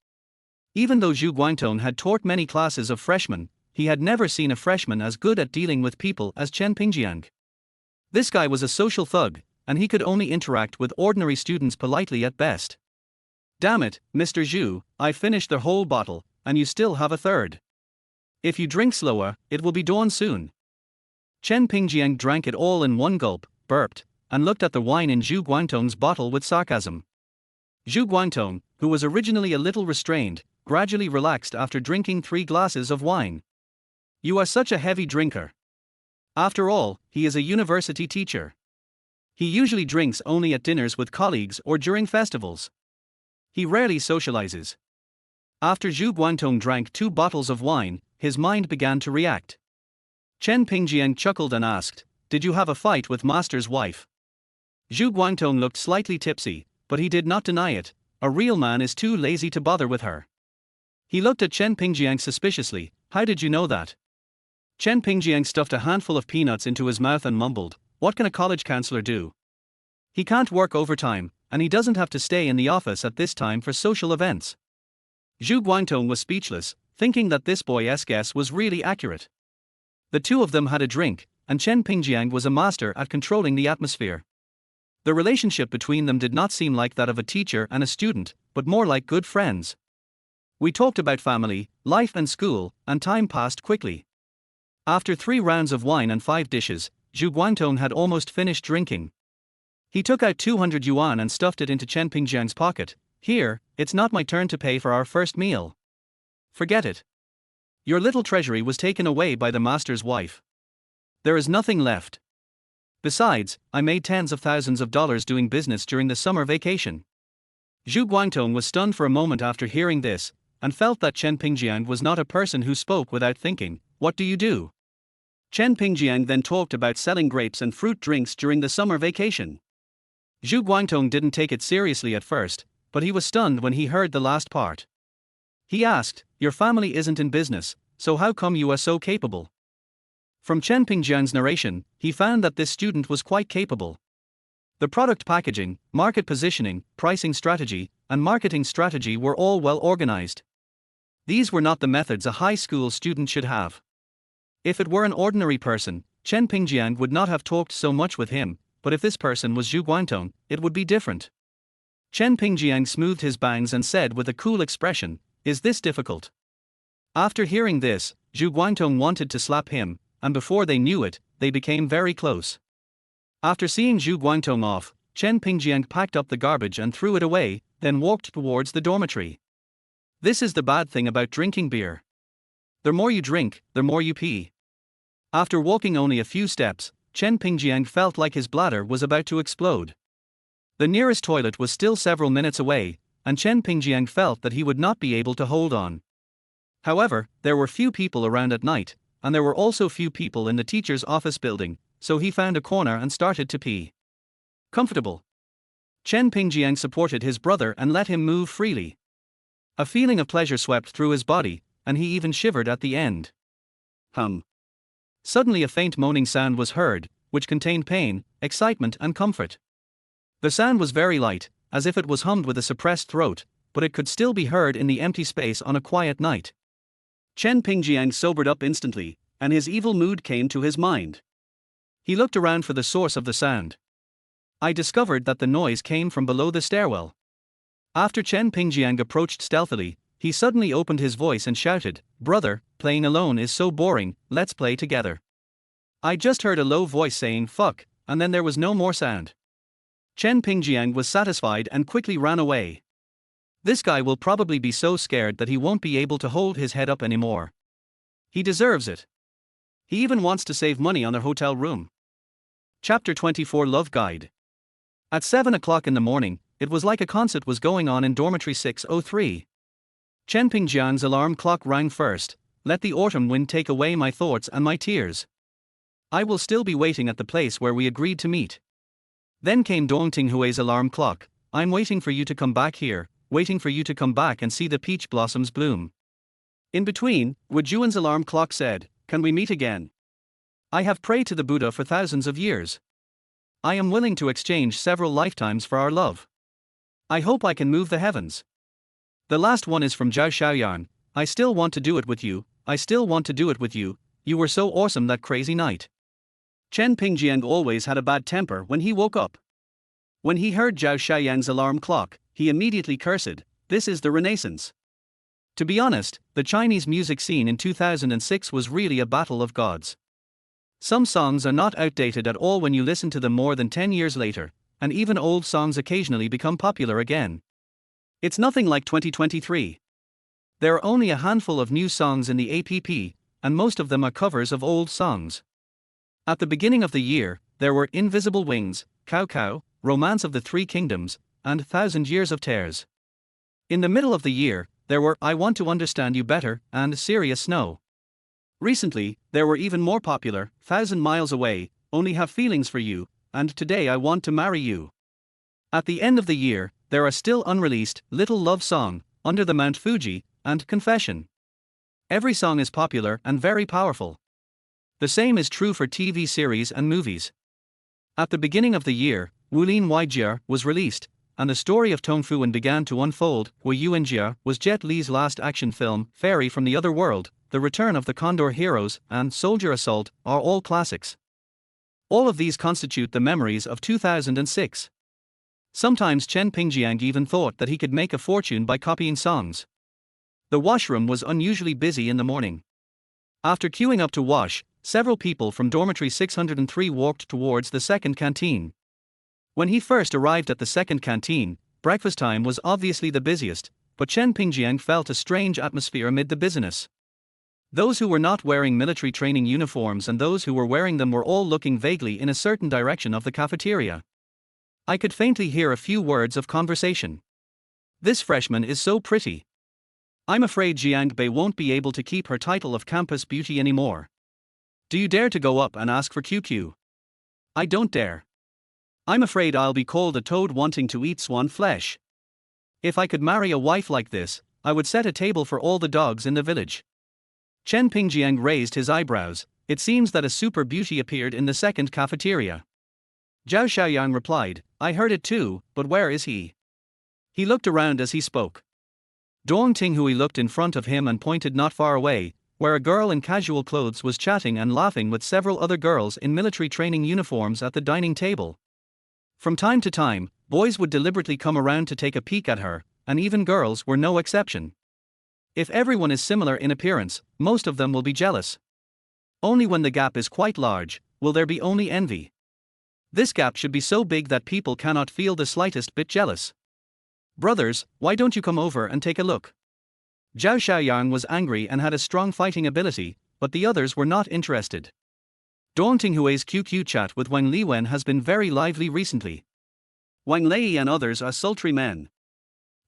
Even though Zhu Guangtong had taught many classes of freshmen, he had never seen a freshman as good at dealing with people as Chen Pingjiang. This guy was a social thug, and he could only interact with ordinary students politely at best. "Damn it, Mr. Zhu, I finished the whole bottle, and you still have a third. If you drink slower, it will be dawn soon." Chen Pingjiang drank it all in one gulp, burped, and looked at the wine in Zhu Guangtong's bottle with sarcasm. Zhu Guangtong, who was originally a little restrained, gradually relaxed after drinking 3 glasses of wine. "You are such a heavy drinker." After all, he is a university teacher. He usually drinks only at dinners with colleagues or during festivals. He rarely socializes. After Zhu Guangtong drank 2 bottles of wine, his mind began to react. Chen Pingjiang chuckled and asked, "Did you have a fight with master's wife?" Zhu Guangtong looked slightly tipsy, but he did not deny it. A real man is too lazy to bother with her. He looked at Chen Pingjiang suspiciously. "How did you know that?" Chen Pingjiang stuffed a handful of peanuts into his mouth and mumbled, "What can a college counselor do? He can't work overtime, and he doesn't have to stay in the office at this time for social events." Zhu Guangtong was speechless, thinking that this boy's guess was really accurate. The two of them had a drink, and Chen Pingjiang was a master at controlling the atmosphere. The relationship between them did not seem like that of a teacher and a student, but more like good friends. We talked about family, life and school, and time passed quickly. After 3 rounds of wine and 5 dishes, Zhu Guangtong had almost finished drinking. He took out 200 yuan and stuffed it into Chen Pingjiang's pocket. "Here, it's not my turn to pay for our first meal. Forget it. Your little treasury was taken away by the master's wife. There is nothing left. Besides, I made tens of thousands of dollars doing business during the summer vacation." Zhu Guangtong was stunned for a moment after hearing this, and felt that Chen Pingjiang was not a person who spoke without thinking. "What do you do?" Chen Pingjiang then talked about selling grapes and fruit drinks during the summer vacation. Zhu Guangtong didn't take it seriously at first, but he was stunned when he heard the last part. He asked, "Your family isn't in business, so how come you are so capable?" From Chen Pingjiang's narration, he found that this student was quite capable. The product packaging, market positioning, pricing strategy, and marketing strategy were all well organized. These were not the methods a high school student should have. If it were an ordinary person, Chen Pingjiang would not have talked so much with him, but if this person was Zhu Guangtong, it would be different. Chen Pingjiang smoothed his bangs and said with a cool expression, "Is this difficult?" After hearing this, Zhu Guangtong wanted to slap him, and before they knew it, they became very close. After seeing Zhu Guangtong off, Chen Pingjiang packed up the garbage and threw it away, then walked towards the dormitory. This is the bad thing about drinking beer. The more you drink, the more you pee. After walking only a few steps, Chen Pingjiang felt like his bladder was about to explode. The nearest toilet was still several minutes away, and Chen Pingjiang felt that he would not be able to hold on. However, there were few people around at night, and there were also few people in the teacher's office building, so he found a corner and started to pee. Comfortable. Chen Pingjiang supported his brother and let him move freely. A feeling of pleasure swept through his body, and he even shivered at the end. Suddenly a faint moaning sound was heard, which contained pain, excitement and comfort. The sound was very light, as if it was hummed with a suppressed throat, but it could still be heard in the empty space on a quiet night. Chen Pingjiang sobered up instantly, and his evil mood came to his mind. He looked around for the source of the sound. I discovered that the noise came from below the stairwell. After Chen Pingjiang approached stealthily, he suddenly opened his voice and shouted, "Brother, playing alone is so boring, let's play together." I just heard a low voice saying "fuck," and then there was no more sound. Chen Pingjiang was satisfied and quickly ran away. This guy will probably be so scared that he won't be able to hold his head up anymore. He deserves it. He even wants to save money on their hotel room. Chapter 24 Love Guide. At 7 o'clock in the morning, it was like a concert was going on in dormitory 603. Chen Pingjiang's alarm clock rang first. "Let the autumn wind take away my thoughts and my tears. I will still be waiting at the place where we agreed to meet." Then came Dong Tinghui's alarm clock. "I'm waiting for you to come back here, waiting for you to come back and see the peach blossoms bloom." In between, Wu Juan's alarm clock said, "Can we meet again? I have prayed to the Buddha for thousands of years. I am willing to exchange several lifetimes for our love. I hope I can move the heavens." The last one is from Zhao Xiaoyan. "I still want to do it with you, I still want to do it with you, you were so awesome that crazy night." Chen Pingjiang always had a bad temper when he woke up. When he heard Zhao Xiaoyan's alarm clock, he immediately cursed, "This is the Renaissance." To be honest, the Chinese music scene in 2006 was really a battle of gods. Some songs are not outdated at all when you listen to them more than 10 years later, and even old songs occasionally become popular again. It's nothing like 2023. There are only a handful of new songs in the app, and most of them are covers of old songs. At the beginning of the year, there were Invisible Wings, Cow Cow, Romance of the Three Kingdoms, and 1,000 Years of Tears. In the middle of the year, there were I Want to Understand You Better and Serious Snow. Recently, there were even more popular, 1,000 Miles Away, Only Have Feelings for You, and Today I Want to Marry You. At the end of the year, there are still unreleased Little Love Song, Under the Mount Fuji, and Confession. Every song is popular and very powerful. The same is true for TV series and movies. At the beginning of the year, Wulin Waijia was released, and the story of Tong Fuan began to unfold. Wu Yuanjia was Jet Li's last action film. Fairy from the Other World, The Return of the Condor Heroes, and Soldier Assault are all classics. All of these constitute the memories of 2006. Sometimes Chen Pingjiang even thought that he could make a fortune by copying songs. The washroom was unusually busy in the morning. After queuing up to wash, several people from dormitory 603 walked towards the second canteen. When he first arrived at the second canteen, breakfast time was obviously the busiest, but Chen Pingjiang felt a strange atmosphere amid the busyness. Those who were not wearing military training uniforms and those who were wearing them were all looking vaguely in a certain direction of the cafeteria. I could faintly hear a few words of conversation. This freshman is so pretty. I'm afraid Jiang Bei won't be able to keep her title of campus beauty anymore. Do you dare to go up and ask for QQ? I don't dare. I'm afraid I'll be called a toad wanting to eat swan flesh. If I could marry a wife like this, I would set a table for all the dogs in the village. Chen Pingjiang raised his eyebrows. It seems that a super beauty appeared in the second cafeteria. Zhao Xiaoyang replied, I heard it too, but where is he? He looked around as he spoke. Dong Tinghui looked in front of him and pointed not far away, where a girl in casual clothes was chatting and laughing with several other girls in military training uniforms at the dining table. From time to time, boys would deliberately come around to take a peek at her, and even girls were no exception. If everyone is similar in appearance, most of them will be jealous. Only when the gap is quite large, will there be only envy. This gap should be so big that people cannot feel the slightest bit jealous. Brothers, why don't you come over and take a look? Zhao Xiaoyang was angry and had a strong fighting ability, but the others were not interested. Dong Tinghui's QQ chat with Wang Liwen has been very lively recently. Wang Lei and others are sultry men.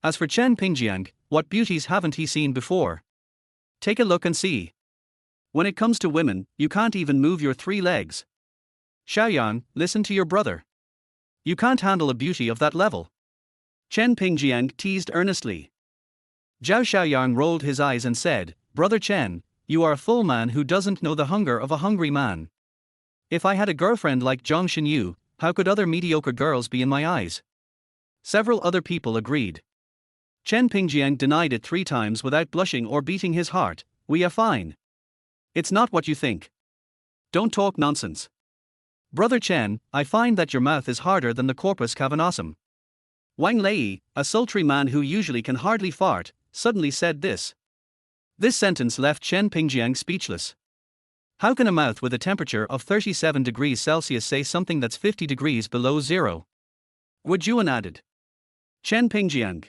As for Chen Pingjiang, what beauties haven't he seen before? Take a look and see. When it comes to women, you can't even move your 3 legs. Xiaoyang, listen to your brother. You can't handle a beauty of that level. Chen Pingjiang teased earnestly. Zhao Xiaoyang rolled his eyes and said, Brother Chen, you are a full man who doesn't know the hunger of a hungry man. If I had a girlfriend like Zhang Xinyu, how could other mediocre girls be in my eyes? Several other people agreed. Chen Pingjiang denied it 3 times without blushing or beating his heart. We are fine. It's not what you think. Don't talk nonsense. Brother Chen, I find that your mouth is harder than the corpus cavernosum. Wang Lei, a sultry man who usually can hardly fart, suddenly said this. This sentence left Chen Pingjiang speechless. How can a mouth with a temperature of 37 degrees Celsius say something that's 50 degrees below zero? Wu Juan added. Chen Pingjiang.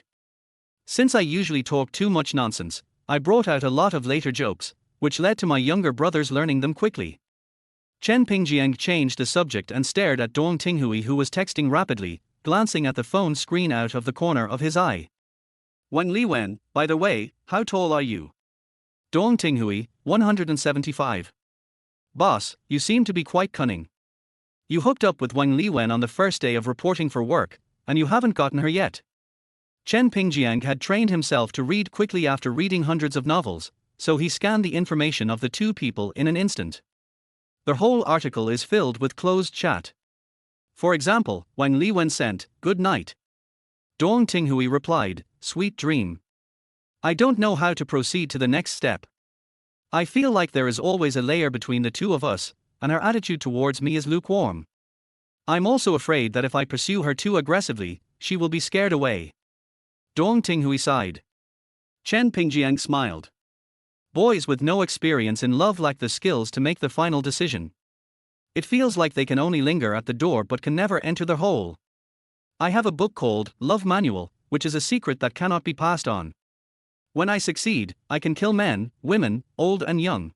Since I usually talk too much nonsense, I brought out a lot of later jokes, which led to my younger brothers learning them quickly. Chen Pingjiang changed the subject and stared at Dong Tinghui, who was texting rapidly, glancing at the phone screen out of the corner of his eye. Wang Liwen, by the way, how tall are you? Dong Tinghui, 175. Boss, you seem to be quite cunning. You hooked up with Wang Liwen on the first day of reporting for work, and you haven't gotten her yet. Chen Pingjiang had trained himself to read quickly after reading hundreds of novels, so he scanned the information of the 2 people in an instant. The whole article is filled with closed chat. For example, Wang Liwen sent, good night. Dong Tinghui replied, sweet dream. I don't know how to proceed to the next step. I feel like there is always a layer between the 2 of us, and her attitude towards me is lukewarm. I'm also afraid that if I pursue her too aggressively, she will be scared away. Dong Tinghui sighed. Chen Pingjiang smiled. Boys with no experience in love lack the skills to make the final decision. It feels like they can only linger at the door but can never enter the hole. I have a book called Love Manual, which is a secret that cannot be passed on. When I succeed, I can kill men, women, old and young.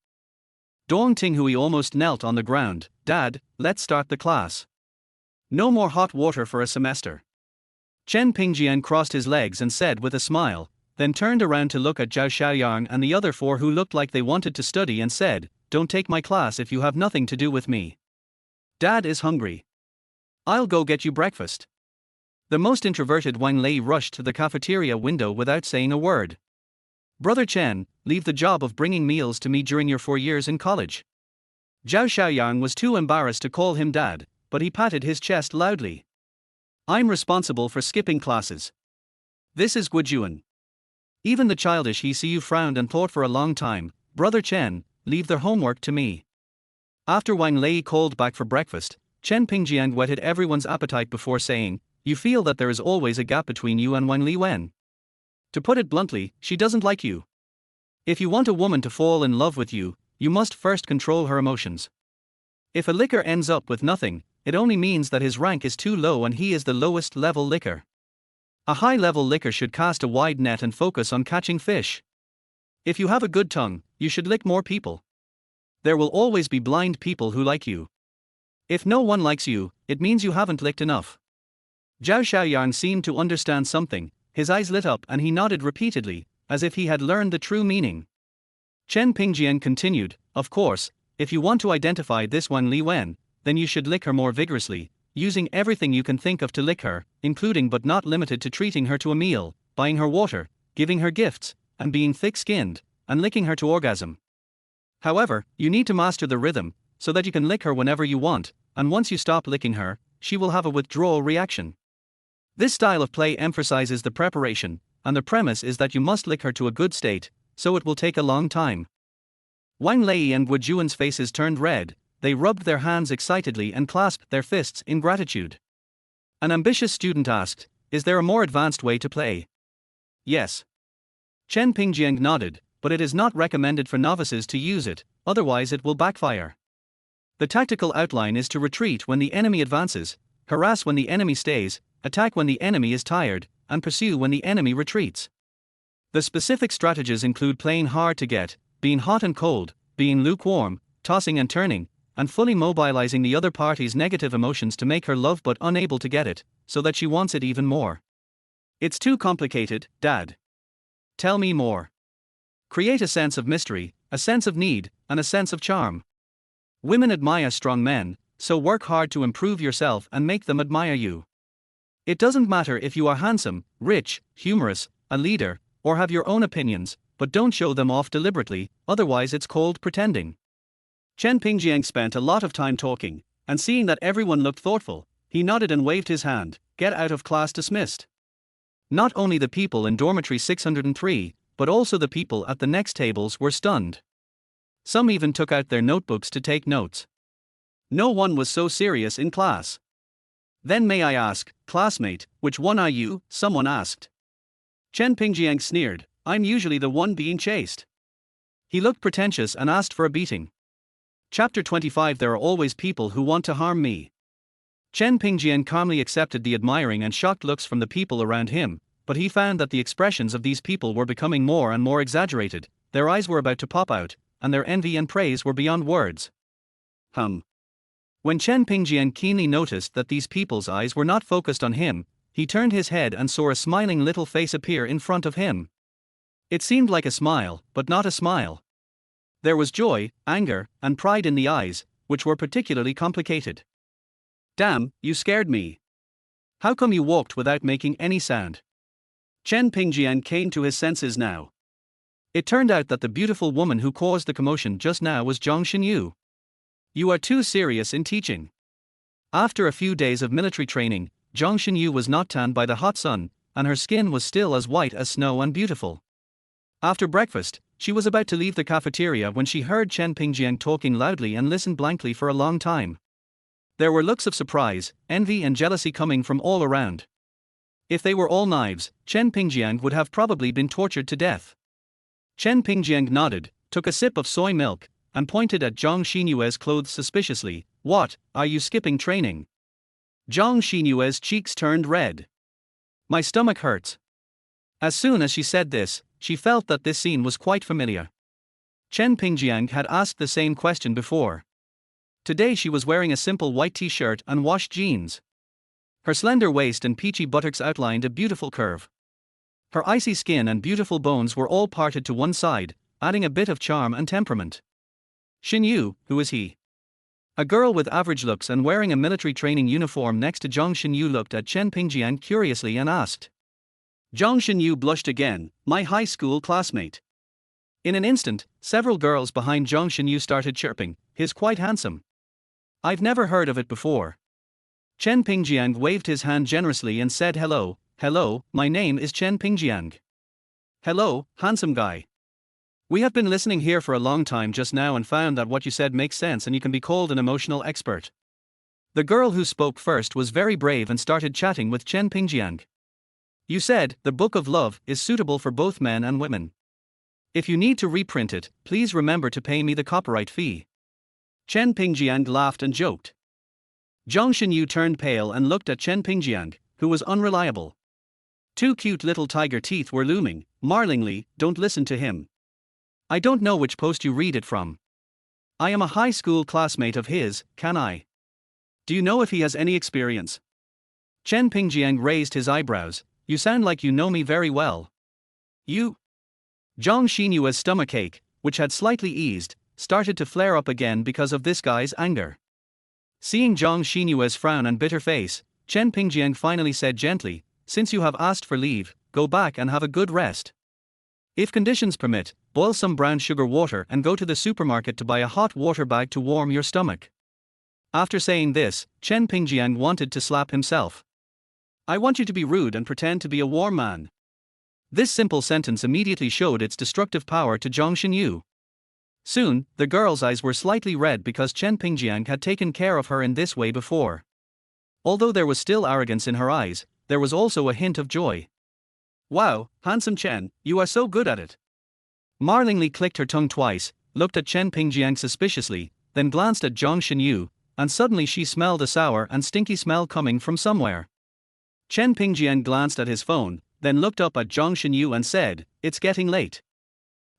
Dong Tinghui almost knelt on the ground. Dad, let's start the class. No more hot water for a semester. Chen Pingjiang crossed his legs and said with a smile, then turned around to look at Zhao Xiaoyang and the other 4 who looked like they wanted to study and said, don't take my class if you have nothing to do with me. Dad is hungry. I'll go get you breakfast. The most introverted Wang Lei rushed to the cafeteria window without saying a word. Brother Chen, leave the job of bringing meals to me during your 4 years in college. Zhao Xiaoyang was too embarrassed to call him dad, but he patted his chest loudly. I'm responsible for skipping classes. This is Guojuan. Even the childish He See You frowned and thought for a long time. Brother Chen, leave their homework to me. After Wang Lei called back for breakfast, Chen Pingjiang whetted everyone's appetite before saying, you feel that there is always a gap between you and Wang Liwen. To put it bluntly, she doesn't like you. If you want a woman to fall in love with you, you must first control her emotions. If a licker ends up with nothing, it only means that his rank is too low and he is the lowest level licker. A high-level licker should cast a wide net and focus on catching fish. If you have a good tongue, you should lick more people. There will always be blind people who like you. If no one likes you, it means you haven't licked enough. Zhao Xiaoyang seemed to understand something, his eyes lit up and he nodded repeatedly, as if he had learned the true meaning. Chen Pingjiang continued, of course, if you want to identify this Wang Liwen, then you should lick her more vigorously, using everything you can think of to lick her, including but not limited to treating her to a meal, buying her water, giving her gifts, and being thick-skinned, and licking her to orgasm. However, you need to master the rhythm, so that you can lick her whenever you want, and once you stop licking her, she will have a withdrawal reaction. This style of play emphasizes the preparation, and the premise is that you must lick her to a good state, so it will take a long time. Wang Lei and Guojuan's faces turned red, they rubbed their hands excitedly and clasped their fists in gratitude. An ambitious student asked, is there a more advanced way to play? Yes. Chen Pingjiang nodded, but it is not recommended for novices to use it, otherwise it will backfire. The tactical outline is to retreat when the enemy advances, harass when the enemy stays, attack when the enemy is tired, and pursue when the enemy retreats. The specific strategies include playing hard to get, being hot and cold, being lukewarm, tossing and turning, and fully mobilizing the other party's negative emotions to make her love but unable to get it, so that she wants it even more. It's too complicated, Dad. Tell me more. Create a sense of mystery, a sense of need, and a sense of charm. Women admire strong men, so work hard to improve yourself and make them admire you. It doesn't matter if you are handsome, rich, humorous, a leader, or have your own opinions, but don't show them off deliberately, otherwise it's called pretending. Chen Pingjiang spent a lot of time talking, and seeing that everyone looked thoughtful, he nodded and waved his hand, get out of class dismissed. Not only the people in dormitory 603, but also the people at the next tables were stunned. Some even took out their notebooks to take notes. No one was so serious in class. Then may I ask, classmate, which one are you? Someone asked. Chen Pingjiang sneered, I'm usually the one being chased. He looked pretentious and asked for a beating. Chapter 25 There are always people who want to harm me. Chen Pingjiang calmly accepted the admiring and shocked looks from the people around him, but he found that the expressions of these people were becoming more and more exaggerated, their eyes were about to pop out, and their envy and praise were beyond words. When Chen Pingjiang keenly noticed that these people's eyes were not focused on him, he turned his head and saw a smiling little face appear in front of him. It seemed like a smile, but not a smile. There was joy, anger, and pride in the eyes, which were particularly complicated. Damn, you scared me. How come you walked without making any sound? Chen Pingjiang came to his senses now. It turned out that the beautiful woman who caused the commotion just now was Zhang Xinyu. You are too serious in teaching. After a few days of military training, Zhang Xinyu was not tanned by the hot sun, and her skin was still as white as snow and beautiful. After breakfast, she was about to leave the cafeteria when she heard Chen Pingjiang talking loudly and listened blankly for a long time. There were looks of surprise, envy and jealousy coming from all around. If they were all knives, Chen Pingjiang would have probably been tortured to death. Chen Pingjiang nodded, took a sip of soy milk, and pointed at Zhang Xinyue's clothes suspiciously. What, are you skipping training? Zhang Xinyue's cheeks turned red. My stomach hurts. As soon as she said this, she felt that this scene was quite familiar. Chen Pingjiang had asked the same question before. Today she was wearing a simple white t-shirt and washed jeans. Her slender waist and peachy buttocks outlined a beautiful curve. Her icy skin and beautiful bones were all parted to one side, adding a bit of charm and temperament. Xinyu, who is he? A girl with average looks and wearing a military training uniform next to Zhang Xinyu looked at Chen Pingjiang curiously and asked. Zhang Xinyu blushed again, my high school classmate. In an instant, several girls behind Zhang Xinyu started chirping, he's quite handsome. I've never heard of it before. Chen Pingjiang waved his hand generously and said hello, my name is Chen Pingjiang. Hello, handsome guy. We have been listening here for a long time just now and found that what you said makes sense and you can be called an emotional expert. The girl who spoke first was very brave and started chatting with Chen Pingjiang. You said, the Book of Love is suitable for both men and women. If you need to reprint it, please remember to pay me the copyright fee. Chen Pingjiang laughed and joked. Zhang Xinyu turned pale and looked at Chen Pingjiang, who was unreliable. Two cute little tiger teeth were looming. Marlingly, don't listen to him. I don't know which post you read it from. I am a high school classmate of his, can I? Do you know if he has any experience? Chen Pingjiang raised his eyebrows. You sound like you know me very well. You? Zhang Xinyu's stomachache, which had slightly eased, started to flare up again because of this guy's anger. Seeing Zhang Xinyu's frown and bitter face, Chen Pingjiang finally said gently, since you have asked for leave, go back and have a good rest. If conditions permit, boil some brown sugar water and go to the supermarket to buy a hot water bag to warm your stomach. After saying this, Chen Pingjiang wanted to slap himself. I want you to be rude and pretend to be a warm man. This simple sentence immediately showed its destructive power to Zhang Xinyu. Soon, the girl's eyes were slightly red because Chen Pingjiang had taken care of her in this way before. Although there was still arrogance in her eyes, there was also a hint of joy. Wow, handsome Chen, you are so good at it. Marlingly clicked her tongue twice, looked at Chen Pingjiang suspiciously, then glanced at Zhang Xinyu, and suddenly she smelled a sour and stinky smell coming from somewhere. Chen Pingjiang glanced at his phone, then looked up at Zhang Xinyu and said, it's getting late.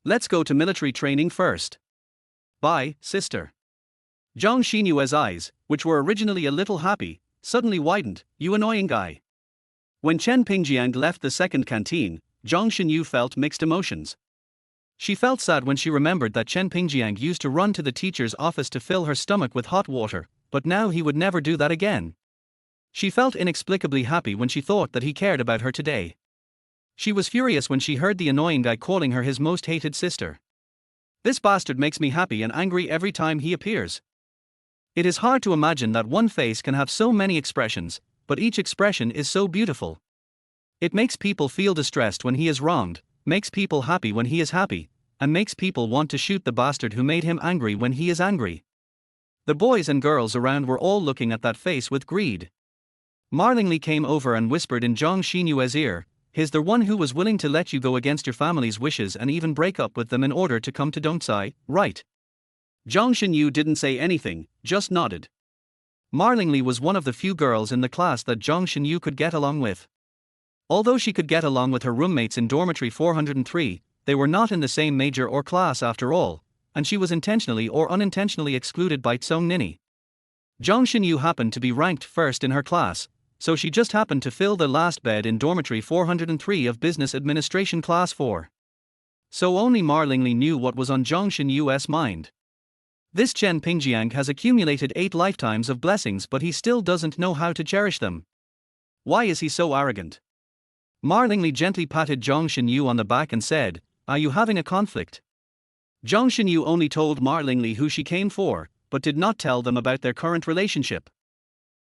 Let's go to military training first. Bye, sister. Zhang Xinyu's eyes, which were originally a little happy, suddenly widened, you annoying guy. When Chen Pingjiang left the second canteen, Zhang Xinyu felt mixed emotions. She felt sad when she remembered that Chen Pingjiang used to run to the teacher's office to fill her stomach with hot water, but now he would never do that again. She felt inexplicably happy when she thought that he cared about her today. She was furious when she heard the annoying guy calling her his most hated sister. This bastard makes me happy and angry every time he appears. It is hard to imagine that one face can have so many expressions, but each expression is so beautiful. It makes people feel distressed when he is wronged, makes people happy when he is happy, and makes people want to shoot the bastard who made him angry when he is angry. The boys and girls around were all looking at that face with greed. Marlingly came over and whispered in Zhang Xinyu's ear, he's the one who was willing to let you go against your family's wishes and even break up with them in order to come to Dongcai, right? Zhang Xinyu didn't say anything, just nodded. Marlingly was one of the few girls in the class that Zhang Xinyu could get along with. Although she could get along with her roommates in dormitory 403, they were not in the same major or class after all, and she was intentionally or unintentionally excluded by Tsong Nini. Zhang Xinyu happened to be ranked first in her class, so she just happened to fill the last bed in dormitory 403 of Business Administration Class 4. So only Marlingly knew what was on Zhang Xinyu's mind. This Chen Pingjiang has accumulated 8 lifetimes of blessings but he still doesn't know how to cherish them. Why is he so arrogant? Marlingly gently patted Zhang Xinyu on the back and said, are you having a conflict? Zhang Xinyu only told Marlingly who she came for, but did not tell them about their current relationship.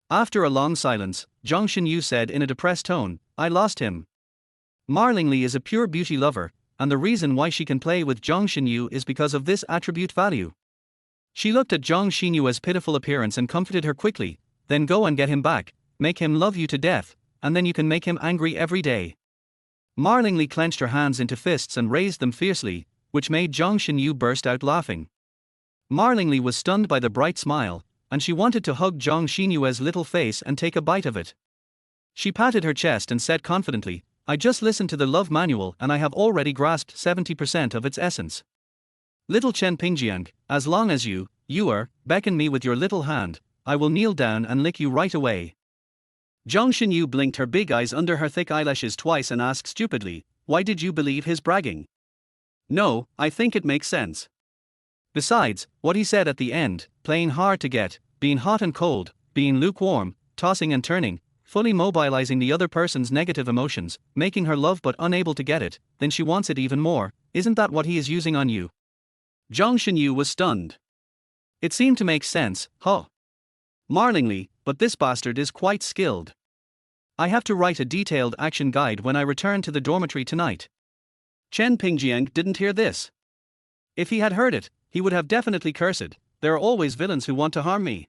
After a long silence, Zhang Xinyu said in a depressed tone, I lost him. Marlingly is a pure beauty lover, and the reason why she can play with Zhang Xinyu is because of this attribute value. She looked at Zhang Xinyu's pitiful appearance and comforted her quickly, then go and get him back, make him love you to death, and then you can make him angry every day. Marlingly clenched her hands into fists and raised them fiercely, which made Zhang Xinyu burst out laughing. Marlingly was stunned by the bright smile, and she wanted to hug Zhang Xinyu's little face and take a bite of it. She patted her chest and said confidently, I just listened to the love manual and I have already grasped 70% of its essence. Little Chen Pingjiang, as long as you beckon me with your little hand, I will kneel down and lick you right away. Zhang Xinyu blinked her big eyes under her thick eyelashes twice and asked stupidly, why did you believe his bragging? No, I think it makes sense. Besides, what he said at the end, playing hard to get, being hot and cold, being lukewarm, tossing and turning, fully mobilizing the other person's negative emotions, making her love but unable to get it, then she wants it even more, isn't that what he is using on you? Zhang Xinyu was stunned. It seemed to make sense, huh? Marlingly, but this bastard is quite skilled. I have to write a detailed action guide when I return to the dormitory tonight. Chen Pingjiang didn't hear this. If he had heard it, he would have definitely cursed. There are always villains who want to harm me.